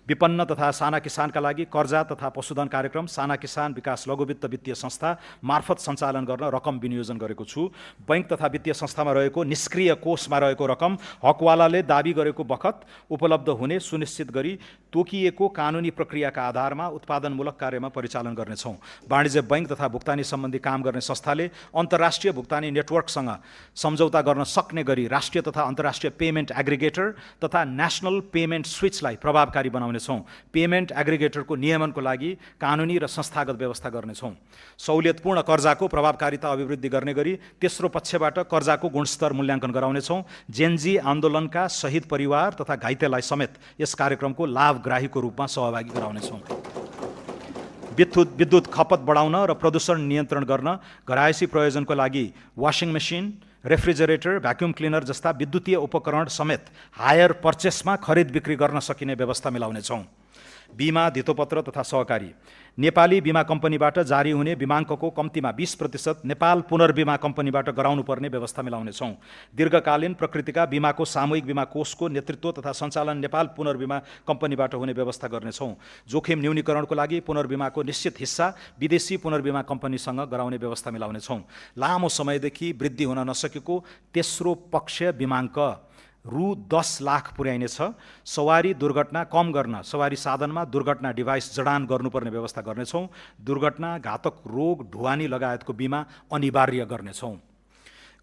विपन्न तथा साना किसानका लागि कर्जा तथा पशुधन कार्यक्रम साना किसान विकास लघुवित्त वित्तीय संस्था मार्फत सञ्चालन गर्न रकम विनियोजन गरेको छु। बैंक तथा वित्तीय संस्थामा रहेको निष्क्रिय कोषमा रहेको रकम हकवालाले दाबी गरेको बखत उपलब्ध हुने सुनिश्चित गरी तोकिएको कानुनी प्रक्रियाका आधारमा उत्पादनमूलक कार्यमा परिचालन गर्नेछौँ। वाणिज्य बैंक तथा भुक्तानी सम्बन्धी काम गर्ने संस्थाले अन्तर्राष्ट्रिय भुक्तानी नेटवर्कसँग सम्झौता गर्न सक्ने गरी राष्ट्रिय तथा अन्तर्राष्ट्रिय पेमेन्ट एग्रिगेटर तथा नेसनल पेमेन्ट स्विचलाई प्रभावकारी बनाउनेछौँ। पेमेन्ट एग्रिगेटरको नियमनको लागि कानुनी र संस्थागत व्यवस्था गर्नेछौँ। सहुलियतपूर्ण कर्जाको प्रभावकारिता अभिवृद्धि गर्ने गरी तेस्रो पक्षबाट कर्जाको गुणस्तर मूल्याङ्कन गराउनेछौँ। जेनजी आन्दोलनका शहीद परिवार तथा घाइतेलाई समेत यस कार्यक्रमको लाभग्राहीको रूपमा सहभागी गराउनेछौँ। विद्युत खपत बढाउन र प्रदूषण नियन्त्रण गर्न घरायसी प्रयोजनको लागि washing machine, refrigerator, vacuum cleaner जस्ता विद्युतीय उपकरण समेत हायर पर्चेसमा खरिद बिक्री गर्न सकिने व्यवस्था मिलाउनेछौँ। बीमा, धितोपत्र तथा सहकारी। नेपाली बीमा कम्पनीबाट जारी हुने बीमाङ्कको कम्तीमा 20% नेपाल पुनर्बीमा कम्पनीबाट गराउनुपर्ने व्यवस्था मिलाउनेछौँ। दीर्घकालीन प्रकृतिका बीमाको सामूहिक बीमा कोषको नेतृत्व तथा सञ्चालन नेपाल पुनर्बीमा कम्पनीबाट हुने व्यवस्था गर्नेछौँ। जोखिम न्यूनीकरणको लागि पुनर्बीमाको निश्चित हिस्सा विदेशी पुनर्बीमा कम्पनीसँग गराउने व्यवस्था मिलाउनेछौँ। लामो समयदेखि वृद्धि हुन नसकेको तेस्रो पक्ष बीमाङ्क रु 10 लाख पुर्याइनेछ। सवारी दुर्घटना कम गर्न सवारी साधनमा दुर्घटना डिभाइस जडान गर्नुपर्ने व्यवस्था गर्नेछौँ। दुर्घटना, घातक रोग, ढुवानी लगायतको बिमा अनिवार्य गर्नेछौँ।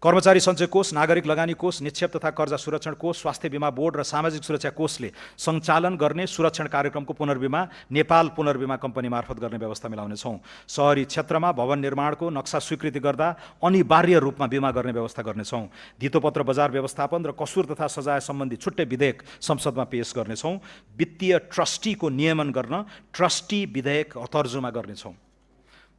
कर्मचारी सञ्चय कोष, नागरिक लगानी कोष, निक्षेप तथा कर्जा सुरक्षण कोष, स्वास्थ्य बीमा बोर्ड र सामाजिक सुरक्षा कोषले सञ्चालन गर्ने सुरक्षण कार्यक्रमको पुनर्बिमा नेपाल पुनर्बिमा कम्पनी मार्फत गर्ने व्यवस्था मिलाउनेछौँ। सहरी क्षेत्रमा भवन निर्माणको नक्सा स्वीकृति गर्दा अनिवार्य रूपमा बिमा गर्ने व्यवस्था गर्नेछौँ। धितोपत्र बजार व्यवस्थापन र कसुर तथा सजाय सम्बन्धी छुट्टै विधेयक संसदमा पेश गर्नेछौँ। वित्तीय ट्रस्टीको नियमन गर्न ट्रस्टी विधेयक तर्जुमा गर्नेछौँ।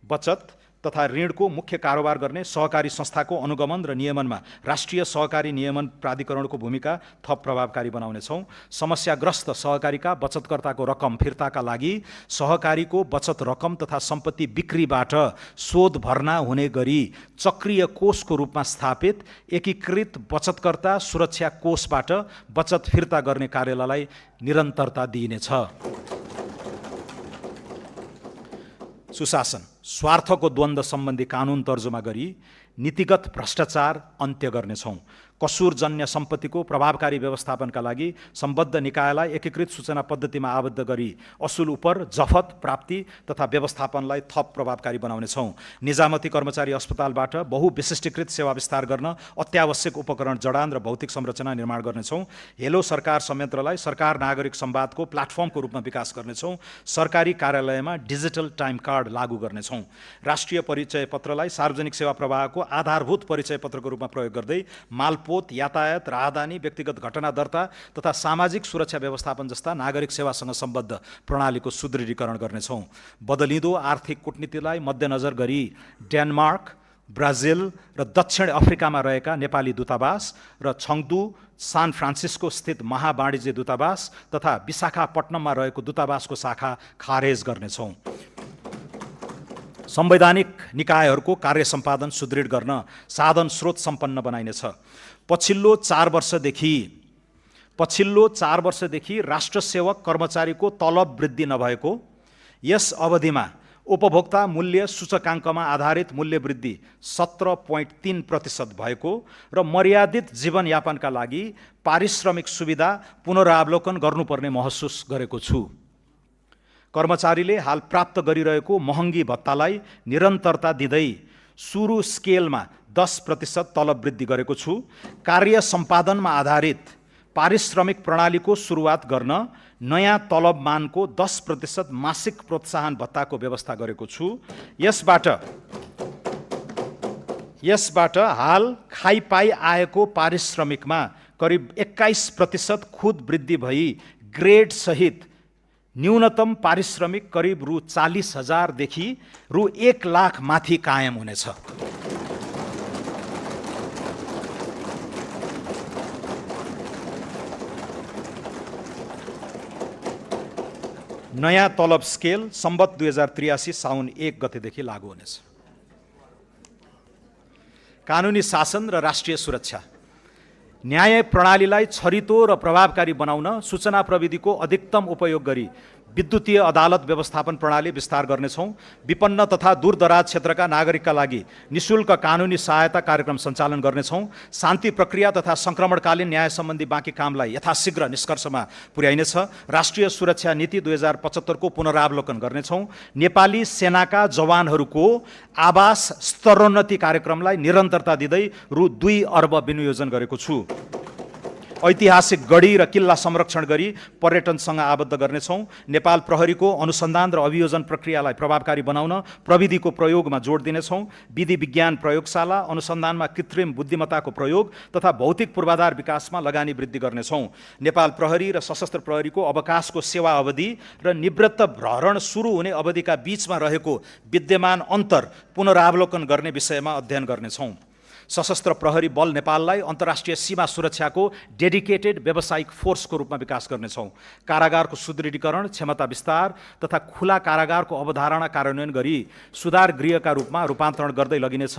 बचत तथा ऋणको मुख्य कारोबार गर्ने सहकारी संस्थाको अनुगमन र नियमनमा राष्ट्रिय सहकारी नियमन प्राधिकरणको भूमिका थप प्रभावकारी बनाउनेछौँ। समस्याग्रस्त सहकारीका बचतकर्ताको रकम फिर्ताका लागि सहकारीको बचत रकम तथा सम्पत्ति बिक्रीबाट शोध भर्ना हुने गरी चक्रीय कोषको रूपमा स्थापित एकीकृत बचतकर्ता सुरक्षा कोषबाट बचत फिर्ता गर्ने कार्यालयलाई निरन्तरता दिइनेछ। सुशासन, स्वार्थको द्वन्द्व सम्बन्धी कानुन तर्जुमा गरी नीतिगत भ्रष्टाचार अन्त्य गर्नेछौँ। कसुरजन्य सम्पत्तिको प्रभावकारी व्यवस्थापनका लागि सम्बद्ध निकायलाई एकीकृत सूचना पद्धतिमा आबद्ध गरी असुल उपर जफत प्राप्ति तथा व्यवस्थापनलाई थप प्रभावकारी बनाउनेछौँ। निजामती कर्मचारी अस्पतालबाट बहुविशिष्टीकृत सेवा विस्तार गर्न अत्यावश्यक उपकरण जडान र भौतिक संरचना निर्माण गर्नेछौँ। हेलो सरकार संयन्त्रलाई सरकार नागरिक संवादको प्लाटफर्मको रूपमा विकास गर्नेछौँ। सरकारी कार्यालयमा डिजिटल टाइम कार्ड लागू गर्नेछौँ। राष्ट्रिय परिचय पत्रलाई सार्वजनिक सेवा प्रवाहको आधारभूत परिचय पत्रको रूपमा प्रयोग गर्दै मालपोत, यातायात, राहदानी, व्यक्तिगत घटना दर्ता तथा सामाजिक सुरक्षा व्यवस्थापन जस्ता नागरिक सेवासँग सम्बद्ध प्रणालीको सुदृढीकरण गर्नेछौँ। बदलिँदो आर्थिक कूटनीतिलाई मध्यनजर गरी डेनमार्क, ब्राजिल र दक्षिण अफ्रिकामा रहेका नेपाली दूतावास र छङ्दू, सान फ्रान्सिस्को स्थित महावाणिज्य दूतावास तथा विशाखापट्टनममा रहेको दूतावासको शाखा खारेज गर्नेछौँ। संवैधानिक निकायहरूको कार्य सम्पादन सुदृढ गर्न साधन स्रोत सम्पन्न बनाइनेछ। पछिल्लो 4 वर्षदेखि राष्ट्रसेवक कर्मचारीको तलब वृद्धि नभएको, यस अवधिमा उपभोक्ता मूल्य सूचकाङ्कमा आधारित मूल्य वृद्धि 17.3% भएको र मर्यादित जीवनयापनका लागि पारिश्रमिक सुविधा पुनरावलोकन गर्नुपर्ने महसुस गरेको छु। कर्मचारीले हाल प्राप्त गरिरहेको महँगी भत्तालाई निरन्तरता दिँदै सुरु स्केलमा 10% तलब वृद्धि गरेको छु। कार्य सम्पादनमा आधारित पारिश्रमिक प्रणालीको सुरुवात गर्न नयाँ तलबमानको 10% मासिक प्रोत्साहन भत्ताको व्यवस्था गरेको छु। यसबाट हाल खाइपाई आएको पारिश्रमिकमा करिब 21% खुद वृद्धि भई ग्रेड सहित न्यूनतम पारिश्रमिक करिब रु 40,000 देखि रु 1 लाख माथि कायम हुनेछ। नयाँ तलब स्केल सम्बत 2083 साउन 1 गतेदेखि लागू हुनेछ। कानुनी शासन र राष्ट्रिय सुरक्षा, न्याय प्रणालीलाई छरितो र प्रभावकारी बनाउन सूचना प्रविधिको अधिकतम उपयोग गरी विद्युतीय अदालत व्यवस्थापन प्रणाली विस्तार गर्नेछौँ। विपन्न तथा दूरदराज क्षेत्रका नागरिकका लागि निशुल्क कानुनी सहायता कार्यक्रम सञ्चालन गर्नेछौँ। शान्ति प्रक्रिया तथा सङ्क्रमणकालीन न्याय सम्बन्धी बाँकी कामलाई यथाशीघ्र निष्कर्षमा पुर्याइनेछ। राष्ट्रिय सुरक्षा नीति 2075 को पुनरावलोकन गर्नेछौँ। नेपाली सेनाका जवानहरूको आवास स्तरोन्नति कार्यक्रमलाई निरन्तरता दिँदै रु 2 अर्ब विनियोजन गरेको छु। ऐतिहासिक गढी र किल्ला संरक्षण गरी पर्यटनसँग आबद्ध गर्नेछौँ। नेपाल प्रहरीको अनुसन्धान र अभियोजन प्रक्रियालाई प्रभावकारी बनाउन प्रविधिको प्रयोगमा जोड दिनेछौँ। विधि विज्ञान प्रयोगशाला, अनुसन्धानमा कृत्रिम बुद्धिमत्ताको प्रयोग तथा भौतिक पूर्वाधार विकासमा लगानी वृद्धि गर्नेछौँ। नेपाल प्रहरी र सशस्त्र प्रहरीको अवकाशको सेवा अवधि र निवृत्त भरण सुरु हुने अवधिका बीचमा रहेको विद्यमान अन्तर पुनरावलोकन गर्ने विषयमा अध्ययन गर्नेछौँ। सशस्त्र प्रहरी बल नेपाललाई अन्तर्राष्ट्रिय सीमा सुरक्षाको डेडिकेटेड व्यावसायिक फोर्सको रूपमा विकास गर्नेछौँ। कारागारको सुदृढीकरण, क्षमता विस्तार तथा खुला कारागारको अवधारणा कार्यान्वयन गरी सुधार गृहका रूपमा रूपान्तरण गर्दै लगिनेछ।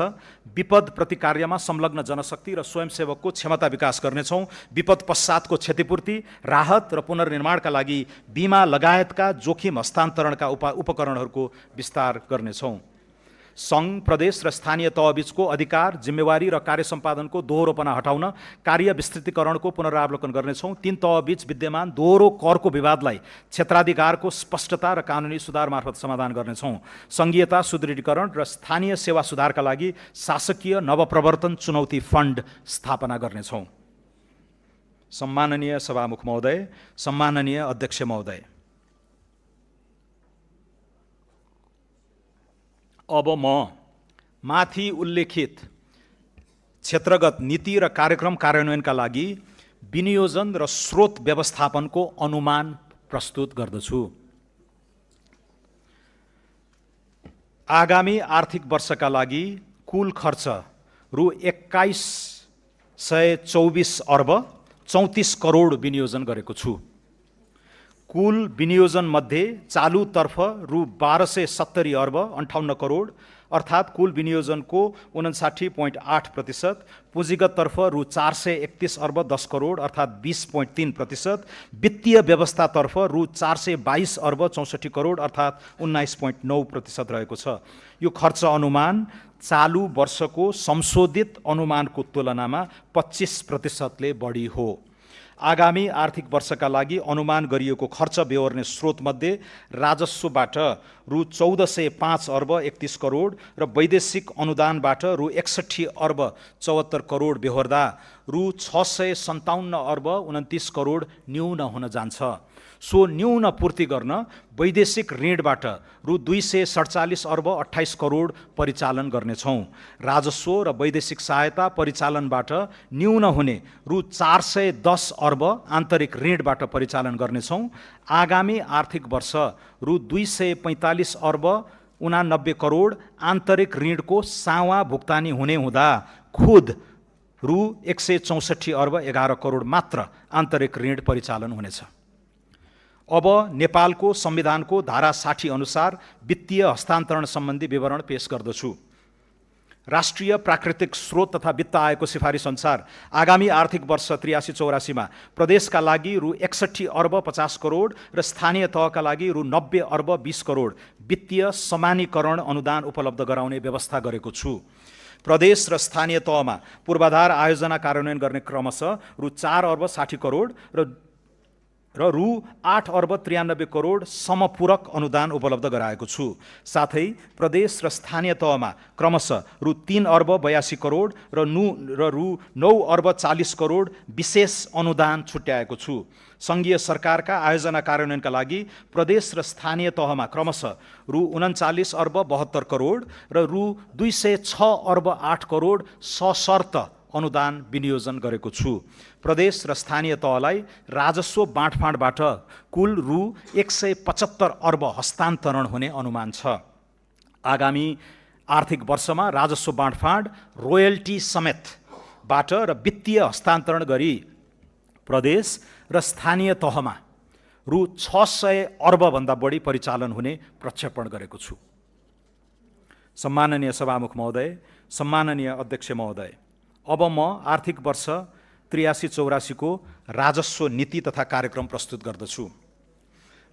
विपद प्रतिकार्यमा संलग्न जनशक्ति र स्वयंसेवकको क्षमता विकास गर्नेछौँ। विपद पश्चातको क्षतिपूर्ति, राहत र पुनर्निर्माणका लागि बिमा लगायतका जोखिम हस्तान्तरणका उपकरणहरूको विस्तार गर्नेछौँ। सङ्घ, प्रदेश र स्थानीय तहबीचको अधिकार, जिम्मेवारी र कार्य सम्पादनको दोहोरोपना हटाउन कार्य विस्तृतीकरणको पुनरावलोकन गर्नेछौँ। 3 तहबीच विद्यमान दोहोरो करको विवादलाई क्षेत्राधिकारको स्पष्टता र कानुनी सुधार मार्फत समाधान गर्नेछौँ। सङ्घीयता सुदृढीकरण र स्थानीय सेवा सुधारका लागि शासकीय नवप्रवर्तन चुनौती फन्ड स्थापना गर्नेछौँ। सम्माननीय सभामुख महोदय, सम्माननीय अध्यक्ष महोदय, अब म माथि उल्लेखित क्षेत्रगत नीति र कार्यक्रम कार्यान्वयनका लागि विनियोजन र स्रोत व्यवस्थापनको अनुमान प्रस्तुत गर्दछु। आगामी आर्थिक वर्षका लागि कुल खर्च रु 2124 अर्ब 34 करोड विनियोजन गरेको छु। कुल विनियोजन मध्ये चालुतर्फ रु 1270 अर्ब 58 करोड अर्थात् कुल विनियोजनको 59.8%, पुँजीगततर्फ रु 431 अर्ब 10 करोड अर्थात् 20.3%, वित्तीय व्यवस्थातर्फ रु 422 अर्ब 64 करोड अर्थात् 19.9% रहेको छ। यो खर्च अनुमान चालु वर्षको संशोधित अनुमानको तुलनामा 25%ले बढी हो। आगामी आर्थिक वर्षका लागि अनुमान गरिएको खर्च बेहोर्ने स्रोतमध्ये राजस्वबाट रु 1405 अर्ब 31 करोड र वैदेशिक अनुदानबाट रु 61 अर्ब 74 करोड बेहोर्दा रु 657 अर्ब 29 करोड न्यून हुन जान्छ। सो न्यून पूर्ति गर्न वैदेशिक ऋणबाट रु 247 अर्ब 28 करोड परिचालन गर्नेछौँ। राजस्व र वैदेशिक सहायता परिचालनबाट न्यून हुने रु 410 अर्ब आन्तरिक ऋणबाट परिचालन गर्नेछौँ। आगामी आर्थिक वर्ष रु 245 अर्ब 89 करोड आन्तरिक ऋणको सावा भुक्तानी हुने हुँदा खुद रु 164 अर्ब 11 करोड मात्र आन्तरिक ऋण परिचालन हुनेछ। अब नेपालको संविधानको धारा 60 अनुसार वित्तीय हस्तान्तरण सम्बन्धी विवरण पेश गर्दछु। राष्ट्रिय प्राकृतिक स्रोत तथा वित्त आयोगको सिफारिस अनुसार आगामी आर्थिक वर्ष 83-84 मा प्रदेशका लागि रु 61 अर्ब 50 करोड र स्थानीय तहका लागि रु 90 अर्ब 20 करोड वित्तीय समानीकरण अनुदान उपलब्ध गराउने व्यवस्था गरेको छु। प्रदेश र स्थानीय तहमा पूर्वाधार आयोजना कार्यान्वयन गर्ने क्रमशः रु 4 अर्ब 60 करोड र रु 8 अर्ब 93 करोड समपूरक अनुदान उपलब्ध गराएको छु। साथै प्रदेश र स्थानीय तहमा क्रमशः रु 3 अर्ब 82 करोड र रु 9 अर्ब 40 करोड विशेष अनुदान छुट्याएको छु। सङ्घीय सरकारका आयोजना कार्यान्वयनका लागि प्रदेश र स्थानीय तहमा क्रमशः रु 39 अर्ब 72 करोड र रु 206 अर्ब 8 करोड सशर्त अनुदान विनियोजन गरेको छु। प्रदेश र स्थानीय तहलाई राजस्व बाँडफाँडबाट कुल रु 175 अर्ब हस्तान्तरण हुने अनुमान छ। आगामी आर्थिक वर्षमा राजस्व बाँडफाँड रोयल्टी समेतबाट र वित्तीय हस्तान्तरण गरी प्रदेश र स्थानीय तहमा रु 600 अर्बभन्दा बढी परिचालन हुने प्रक्षेपण गरेको छु। सम्माननीय सभामुख महोदय, सम्माननीय अध्यक्ष महोदय, अब म आर्थिक वर्ष 83-84 को राजस्व नीति तथा कार्यक्रम प्रस्तुत गर्दछु।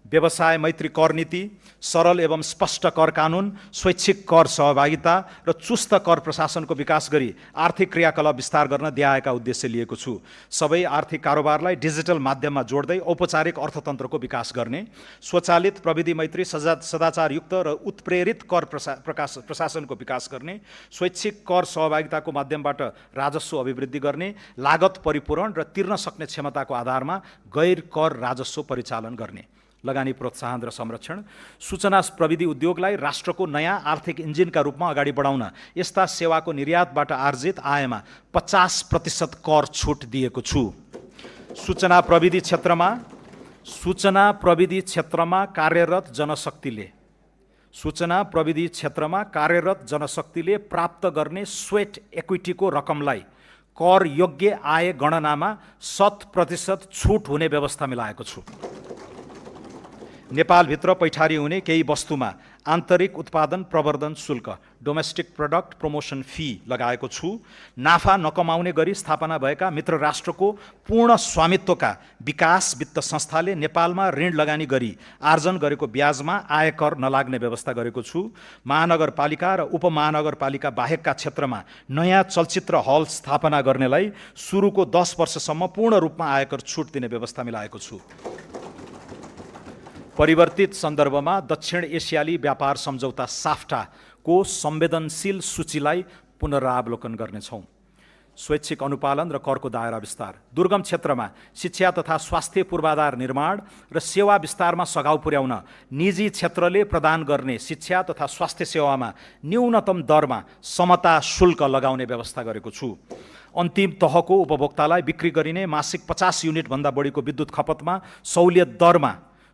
व्यवसाय मैत्री कर नीति, सरल एवं स्पष्ट कर कानुन, स्वैच्छिक कर सहभागिता र चुस्त कर प्रशासनको विकास गरी आर्थिक क्रियाकलाप विस्तार गर्न दिआएका उद्देश्य लिएको छु। सबै आर्थिक कारोबारलाई डिजिटल माध्यममा जोड्दै औपचारिक अर्थतन्त्रको विकास गर्ने, स्वचालित प्रविधि मैत्री सदाचारयुक्त र उत्प्रेरित कर प्रशासनको विकास गर्ने, स्वैच्छिक कर सहभागिताको माध्यमबाट राजस्व अभिवृद्धि गर्ने, लागत परिपूरण र तिर्न सक्ने क्षमताको आधारमा गैर कर राजस्व परिचालन गर्ने, लगानी प्रोत्साहन र संरक्षण, सूचना प्रविधि उद्योगलाई राष्ट्रको नयाँ आर्थिक इन्जिनका रूपमा अगाडि बढाउन यस्ता सेवाको निर्यातबाट आर्जित आयमा 50% कर छुट दिएको छु। सूचना प्रविधि क्षेत्रमा कार्यरत जनशक्तिले प्राप्त गर्ने स्वेट इक्विटीको रकमलाई कर योग्य आय गणनामा 100% छुट हुने व्यवस्था मिलाएको छु। नेपालभित्र पैठारी हुने केही वस्तुमा आन्तरिक उत्पादन प्रवर्धन शुल्क डोमेस्टिक प्रोडक्ट प्रमोसन फी लगाएको छु। नाफा नकमाउने गरी स्थापना भएका मित्र राष्ट्रको पूर्ण स्वामित्वका विकास वित्त संस्थाले नेपालमा ऋण लगानी गरी आर्जन गरेको ब्याजमा आयकर नलाग्ने व्यवस्था गरेको छु। महानगरपालिका र उपमहानगरपालिका बाहेकका क्षेत्रमा नयाँ चलचित्र हल स्थापना गर्नेलाई सुरुको 10 वर्षसम्म पूर्ण रूपमा आयकर छुट दिने व्यवस्था मिलाएको छु। परिवर्तित सन्दर्भमा दक्षिण एसियाली व्यापार सम्झौता साफ्टाको संवेदनशील सूचीलाई पुनरावलोकन गर्नेछौँ। स्वैच्छिक अनुपालन र करको दायरा विस्तार, दुर्गम क्षेत्रमा शिक्षा तथा स्वास्थ्य पूर्वाधार निर्माण र सेवा विस्तारमा सघाउ पुर्याउन निजी क्षेत्रले प्रदान गर्ने शिक्षा तथा स्वास्थ्य सेवामा न्यूनतम दरमा समता शुल्क लगाउने व्यवस्था गरेको छु। अन्तिम तहको उपभोक्तालाई बिक्री गरिने मासिक 50 युनिटभन्दा बढीको विद्युत खपतमा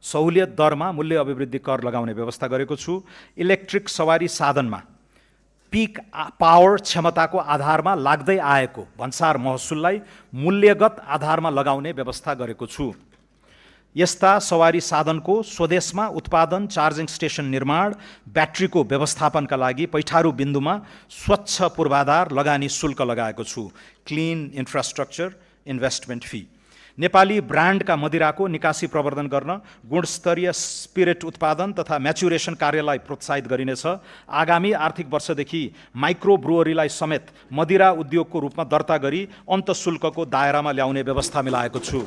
सहुलियत दरमा मूल्य अभिवृद्धि कर लगाउने व्यवस्था गरेको छु। इलेक्ट्रिक सवारी साधनमा पिक पावर क्षमताको आधारमा लाग्दै आएको भन्सार महसुललाई मूल्यगत आधारमा लगाउने व्यवस्था गरेको छु। यस्ता सवारी साधनको स्वदेशमा उत्पादन, चार्जिङ स्टेसन निर्माण, ब्याट्रीको व्यवस्थापनका लागि पैठारू बिन्दुमा स्वच्छ पूर्वाधार लगानी शुल्क लगाएको छु। Clean infrastructure investment fee. Nepali ब्रान्डका मदिराको निकासी प्रवर्धन गर्न गुणस्तरीय स्पिरिट उत्पादन तथा म्याचुरेसन कार्यलाई प्रोत्साहित गरिनेछ। आगामी आर्थिक वर्षदेखि माइक्रो ब्रुवरीलाई समेत मदिरा उद्योगको रूपमा दर्ता गरी अन्तशुल्कको दायरामा ल्याउने व्यवस्था मिलाएको छु।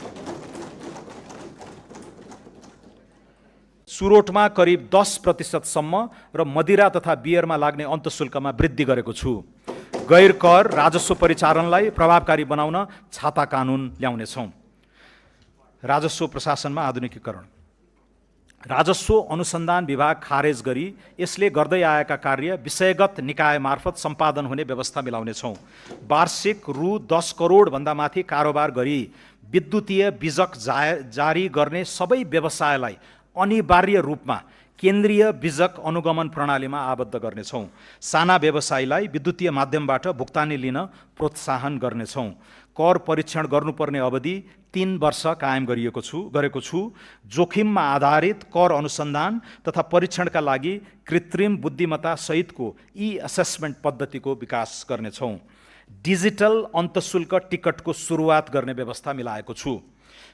सुरोटमा करिब 10% र मदिरा तथा बियरमा लाग्ने अन्तशुल्कमा वृद्धि गरेको छु। गैर कर राजस्व परिचालनलाई प्रभावकारी बनाउन छाता कानुन ल्याउनेछौँ। राजस्व प्रशासनमा आधुनिकीकरण। राजस्व अनुसन्धान विभाग खारेज गरी यसले गर्दै आएका कार्य विषयगत निकाय मार्फत सम्पादन हुने व्यवस्था मिलाउनेछौँ। वार्षिक रु 10 करोड भन्दा माथि कारोबार गरी विद्युतीय बिजक जारी गर्ने सबै व्यवसायलाई अनिवार्य रूपमा केन्द्रीय बिजक अनुगमन प्रणालीमा आबद्ध गर्नेछौँ। साना व्यवसायीलाई विद्युतीय माध्यमबाट भुक्तानी लिन प्रोत्साहन गर्नेछौँ। कर परीक्षण गर्नुपर्ने अवधि 3 वर्ष कायम गरेको छु। जोखिममा आधारित कर अनुसन्धान तथा परीक्षणका लागि कृत्रिम बुद्धिमत्ता सहितको असेसमेन्ट पद्धतिको विकास गर्नेछौँ। डिजिटल अन्तशुल्क टिकटको सुरुवात गर्ने व्यवस्था मिलाएको छु।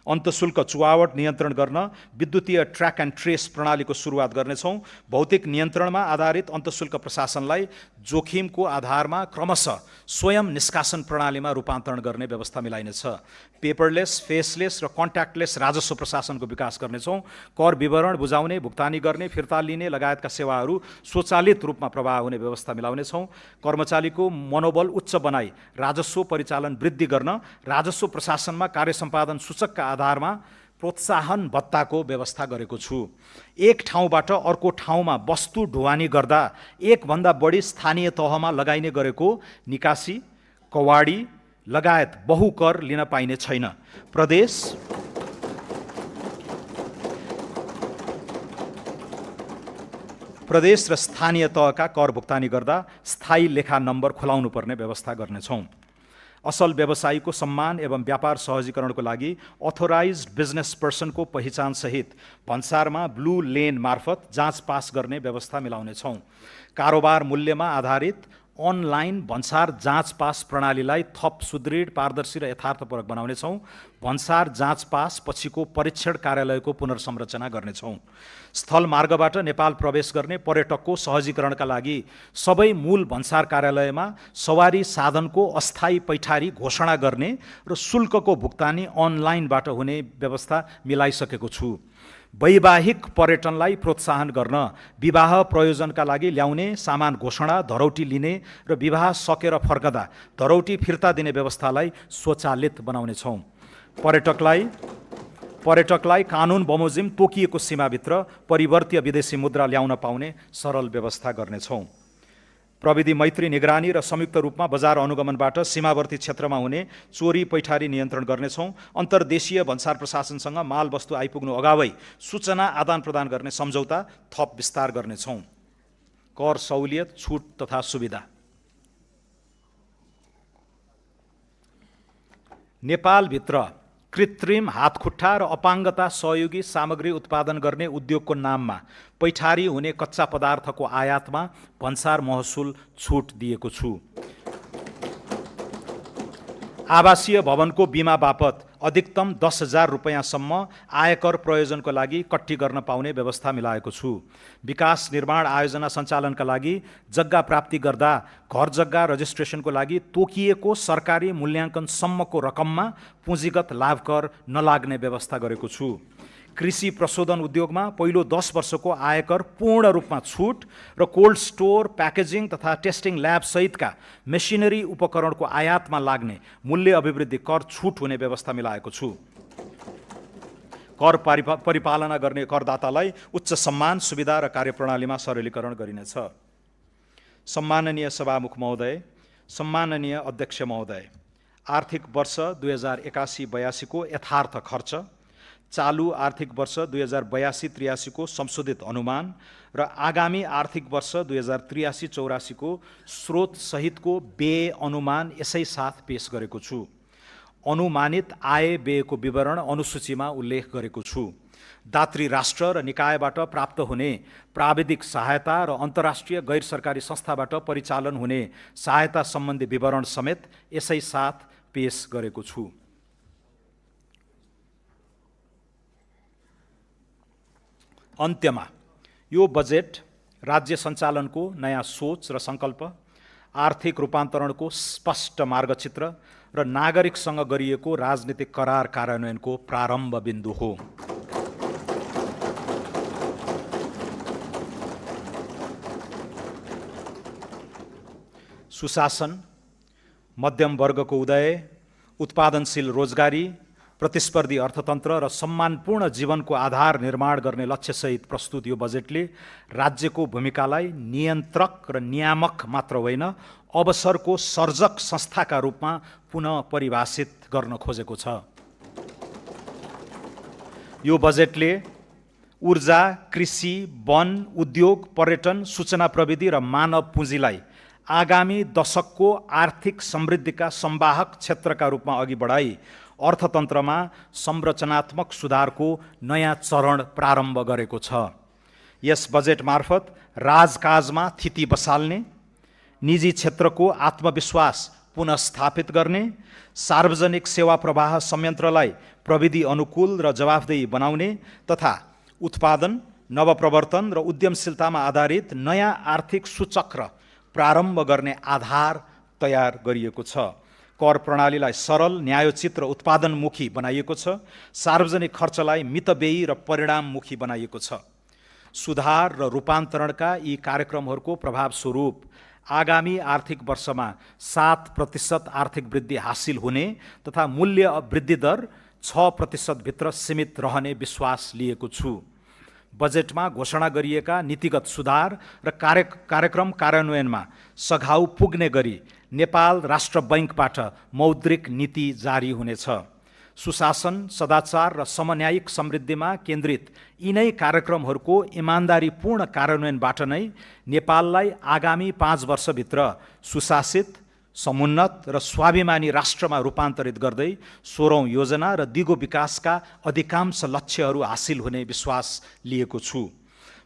अन्तशुल्क चुहावट नियन्त्रण गर्न विद्युतीय ट्र्याक एन्ड ट्रेस प्रणालीको सुरुवात गर्नेछौँ। भौतिक नियन्त्रणमा आधारित अन्तशुल्क प्रशासनलाई जोखिमको आधारमा क्रमशः स्वयं निष्कासन प्रणालीमा रूपान्तरण गर्ने व्यवस्था मिलाइनेछ। पेपरलेस, फेसलेस र कन्ट्याक्टलेस राजस्व प्रशासनको विकास गर्नेछौँ। कर विवरण बुझाउने, भुक्तानी गर्ने, फिर्ता लिने लगायतका सेवाहरू स्वचालित रूपमा प्रवाह हुने व्यवस्था मिलाउनेछौँ। कर्मचारीको मनोबल उच्च बनाई राजस्व परिचालन वृद्धि गर्न राजस्व प्रशासनमा कार्य सम्पादन सूचकका आधारमा प्रोत्साहन भत्ताको व्यवस्था गरेको छु। एक ठाउँबाट अर्को ठाउँमा वस्तु ढुवानी गर्दा एकभन्दा बढी स्थानीय तहमा लगाइने गरेको निकासी, कवाडी लगायत बहुकर लिन पाइने छैन। प्रदेश र स्थानीय तहका कर भुक्तानी गर्दा स्थायी लेखा नम्बर खुलाउनु पर्ने व्यवस्था गर्नेछौँ। असल व्यवसायीको सम्मान एवं व्यापार सहजीकरणको लागि अथोराइज्ड बिजनेस पर्सनको पहिचानसहित भन्सारमा ब्लू लेन मार्फत जाँच पास गर्ने व्यवस्था मिलाउनेछौँ। कारोबार मूल्यमा आधारित अनलाइन भन्सार जाँच पास प्रणालीलाई थप सुदृढ, पारदर्शी र यथार्थपरक बनाउनेछौँ। भन्सार जाँच पास पछिको परीक्षण कार्यालयको पुनर्संरचना गर्नेछौँ। स्थल मार्गबाट नेपाल प्रवेश गर्ने पर्यटकको सहजीकरणका लागि सबै मूल भन्सार कार्यालयमा सवारी साधनको अस्थायी पैठारी घोषणा गर्ने र शुल्कको भुक्तानी अनलाइनबाट हुने व्यवस्था मिलाइसकेको छु। वैवाहिक पर्यटनलाई प्रोत्साहन गर्न विवाह प्रयोजनका लागि ल्याउने सामान घोषणा, धरौटी लिने र विवाह सकेर फर्कदा धरौटी फिर्ता दिने व्यवस्थालाई स्वचालित बनाउनेछौँ। पर्यटकलाई कानुन बमोजिम तोकिएको सीमाभित्र परिवर्तीय विदेशी मुद्रा ल्याउन पाउने सरल व्यवस्था गर्नेछौँ। प्रविधि मैत्री निगरानी र संयुक्त रूपमा बजार अनुगमनबाट सीमावर्ती क्षेत्रमा हुने चोरी पैठारी नियन्त्रण गर्नेछौँ। अन्तर्देशीय भन्सार प्रशासनसँग माल वस्तु आइपुग्नु अगावै सूचना आदान प्रदान गर्ने सम्झौता थप विस्तार गर्नेछौँ। कर सहुलियत, छुट तथा सुविधा। नेपालभित्र कृत्रिम हातखुट्टा र अपाङ्गता सहयोगी सामग्री उत्पादन गर्ने उद्योगको नाममा पैठारी हुने कच्चा पदार्थको आयातमा भन्सार महसुल छुट दिएको छु। आवासीय भवनको बिमा बापत अधिकतम 10,000 रुपैयाँसम्म आयकर प्रयोजनको लागि कट्टी गर्न पाउने व्यवस्था मिलाएको छु। विकास निर्माण आयोजना सञ्चालनका लागि जग्गा प्राप्ति गर्दा घर जग्गा रजिस्ट्रेसनको लागि तोकिएको सरकारी मूल्याङ्कनसम्मको रकममा पुँजीगत लाभ कर नलाग्ने व्यवस्था गरेको छु। कृषि प्रशोधन उद्योगमा पहिलो 10 वर्षको आयकर पूर्ण रूपमा छुट र कोल्ड स्टोर, प्याकेजिङ तथा टेस्टिङ ल्याब सहितका मेसिनरी उपकरणको आयातमा लाग्ने मूल्य अभिवृद्धि कर छुट हुने व्यवस्था मिलाएको छु। कर परिपालना गर्ने करदातालाई उच्च सम्मान, सुविधा र कार्यप्रणालीमा सरलीकरण गरिनेछ। सम्माननीय सभामुख महोदय, सम्माननीय अध्यक्ष महोदय, आर्थिक वर्ष 2081-82 को यथार्थ खर्च, चालू आर्थिक वर्ष 2082-83 को संशोधित अनुमान र आगामी आर्थिक वर्ष 2083-84 को स्रोत सहितको व्यय अनुमान यसै साथ पेश गरेको छु। अनुमानित आय व्ययको विवरण अनुसूचीमा उल्लेख गरेको छु। दात्री राष्ट्र र निकायबाट प्राप्त हुने प्राविधिक सहायता र अन्तर्राष्ट्रिय गैर सरकारी संस्थाबाट परिचालन हुने सहायता सम्बन्धी विवरण समेत यसै साथ पेश गरेको छु। अन्त्यमा यो बजेट राज्य सञ्चालनको नयाँ सोच र सङ्कल्प, आर्थिक रूपान्तरणको स्पष्ट मार्गचित्र र नागरिकसँग गरिएको राजनीतिक करार कार्यान्वयनको प्रारम्भ बिन्दु हो। सुशासन, मध्यम वर्गको उदय, उत्पादनशील रोजगारी, प्रतिस्पर्धी अर्थतन्त्र र सम्मानपूर्ण जीवनको आधार निर्माण गर्ने लक्ष्यसहित प्रस्तुत यो बजेटले राज्यको भूमिकालाई नियन्त्रक र नियामक मात्र होइन, अवसरको सर्जक संस्थाका रूपमा पुनः परिभाषित गर्न खोजेको छ। यो बजेटले ऊर्जा, कृषि, वन, उद्योग, पर्यटन, सूचना प्रविधि र मानव पुँजीलाई आगामी दशकको आर्थिक समृद्धिका संवाहक क्षेत्रका रूपमा अघि बढाई अर्थतन्त्रमा संरचनात्मक सुधारको नयाँ चरण प्रारम्भ गरेको छ। यस बजेट मार्फत राजकाजमा थिति बसाल्ने, निजी क्षेत्रको आत्मविश्वास पुनःस्थापित गर्ने, सार्वजनिक सेवा प्रवाह संयन्त्रलाई प्रविधि अनुकूल र जवाफदेही बनाउने तथा उत्पादन, नवप्रवर्तन र उद्यमशीलतामा आधारित नयाँ आर्थिक सूचक्र प्रारम्भ गर्ने आधार तयार गरिएको छ। कर प्रणालीलाई सरल, न्यायोचित र उत्पादनमुखी बनाइएको छ। सार्वजनिक खर्चलाई मितव्ययी र परिणाममुखी बनाइएको छ। सुधार र रूपान्तरणका यी कार्यक्रमहरूको प्रभाव स्वरूप आगामी आर्थिक वर्षमा 7% आर्थिक वृद्धि हासिल हुने तथा मूल्य वृद्धि दर 6% भित्र सीमित रहने विश्वास लिएको छु। बजेटमा घोषणा गरिएका नीतिगत सुधार र कार्यक्रम कार्यान्वयनमा सघाउ पुग्ने गरी नेपाल राष्ट्र बैंकबाट मौद्रिक नीति जारी हुनेछ। सुशासन, सदाचार र समन्यायिक समृद्धिमा केन्द्रित यिनै कार्यक्रमहरूको इमान्दारीपूर्ण कार्यान्वयनबाट नै नेपाललाई आगामी 5 वर्षभित्र सुशासित, समुन्नत र स्वाभिमानी राष्ट्रमा रूपान्तरित गर्दै 16औं योजना र दिगो विकासका अधिकांश लक्ष्यहरू हासिल हुने विश्वास लिएको छु।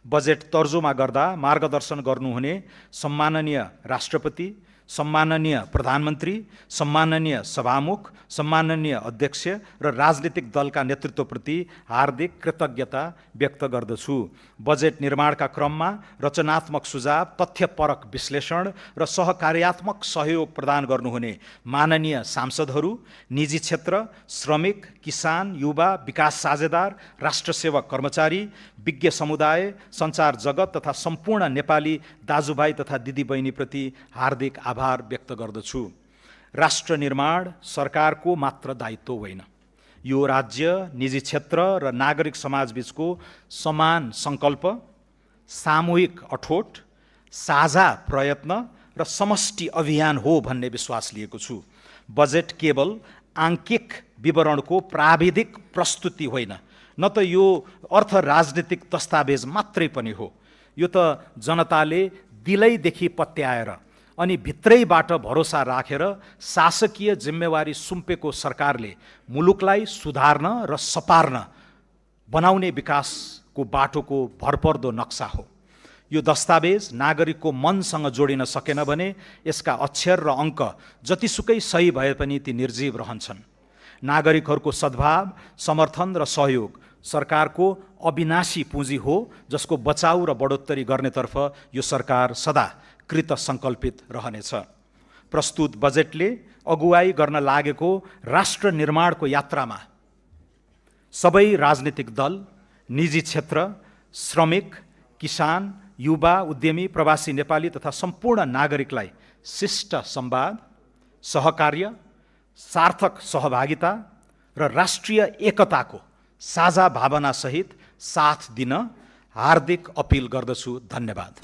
बजेट तर्जुमा गर्दा मार्गदर्शन गर्नुहुने सम्माननीय राष्ट्रपति, सम्माननीय प्रधानमन्त्री, सम्माननीय सभामुख, सम्माननीय अध्यक्ष र राजनीतिक दलका नेतृत्वप्रति हार्दिक कृतज्ञता व्यक्त गर्दछु। बजेट निर्माणका क्रममा रचनात्मक सुझाव, तथ्यपरक विश्लेषण र सहकार्यात्मक सहयोग प्रदान गर्नुहुने माननीय सांसदहरू, निजी क्षेत्र, श्रमिक, किसान, युवा, विकास साझेदार, राष्ट्रसेवक कर्मचारी, विज्ञ समुदाय, सञ्चार जगत तथा सम्पूर्ण नेपाली दाजुभाइ तथा दिदीबहिनीप्रति हार्दिक आभार व्यक्त गर्दछु। राष्ट्र निर्माण सरकारको मात्र दायित्व होइन, यो राज्य, निजी क्षेत्र र नागरिक समाजबीचको समान सङ्कल्प, सामूहिक अठोट, साझा प्रयत्न र समष्टि अभियान हो भन्ने विश्वास लिएको छु। बजेट केवल आङ्किक विवरणको प्राविधिक प्रस्तुति होइन, न त यो अर्थ राजनीतिक दस्तावेज मात्रै पनि हो। यो त जनताले दिलैदेखि पत्याएर अनि भित्रैबाट भरोसा राखेर शासकीय जिम्मेवारी सुम्पेको सरकारले मुलुकलाई सुधार्न र सपार्न बनाउने विकासको बाटोको भरपर्दो नक्सा हो। यो दस्तावेज नागरिकको मनसँग जोडिन सकेन भने यसका अक्षर र अङ्क जतिसुकै सही भए पनि ती निर्जीव रहन्छन्। नागरिकहरूको सद्भाव, समर्थन र सहयोग सरकारको अविनाशी पुँजी हो, जसको बचाउ र बढोत्तरी गर्नेतर्फ यो सरकार सदा कृत सङ्कल्पित रहनेछ। प्रस्तुत बजेटले अगुवाई गर्न लागेको राष्ट्र निर्माणको यात्रामा सबै राजनीतिक दल, निजी क्षेत्र, श्रमिक, किसान, युवा, उद्यमी, प्रवासी नेपाली तथा सम्पूर्ण नागरिकलाई शिष्ट संवाद, सहकार्य, सार्थक सहभागिता र राष्ट्रिय एकताको साझा भावनासहित साथ दिन हार्दिक अपिल गर्दछु। धन्यवाद।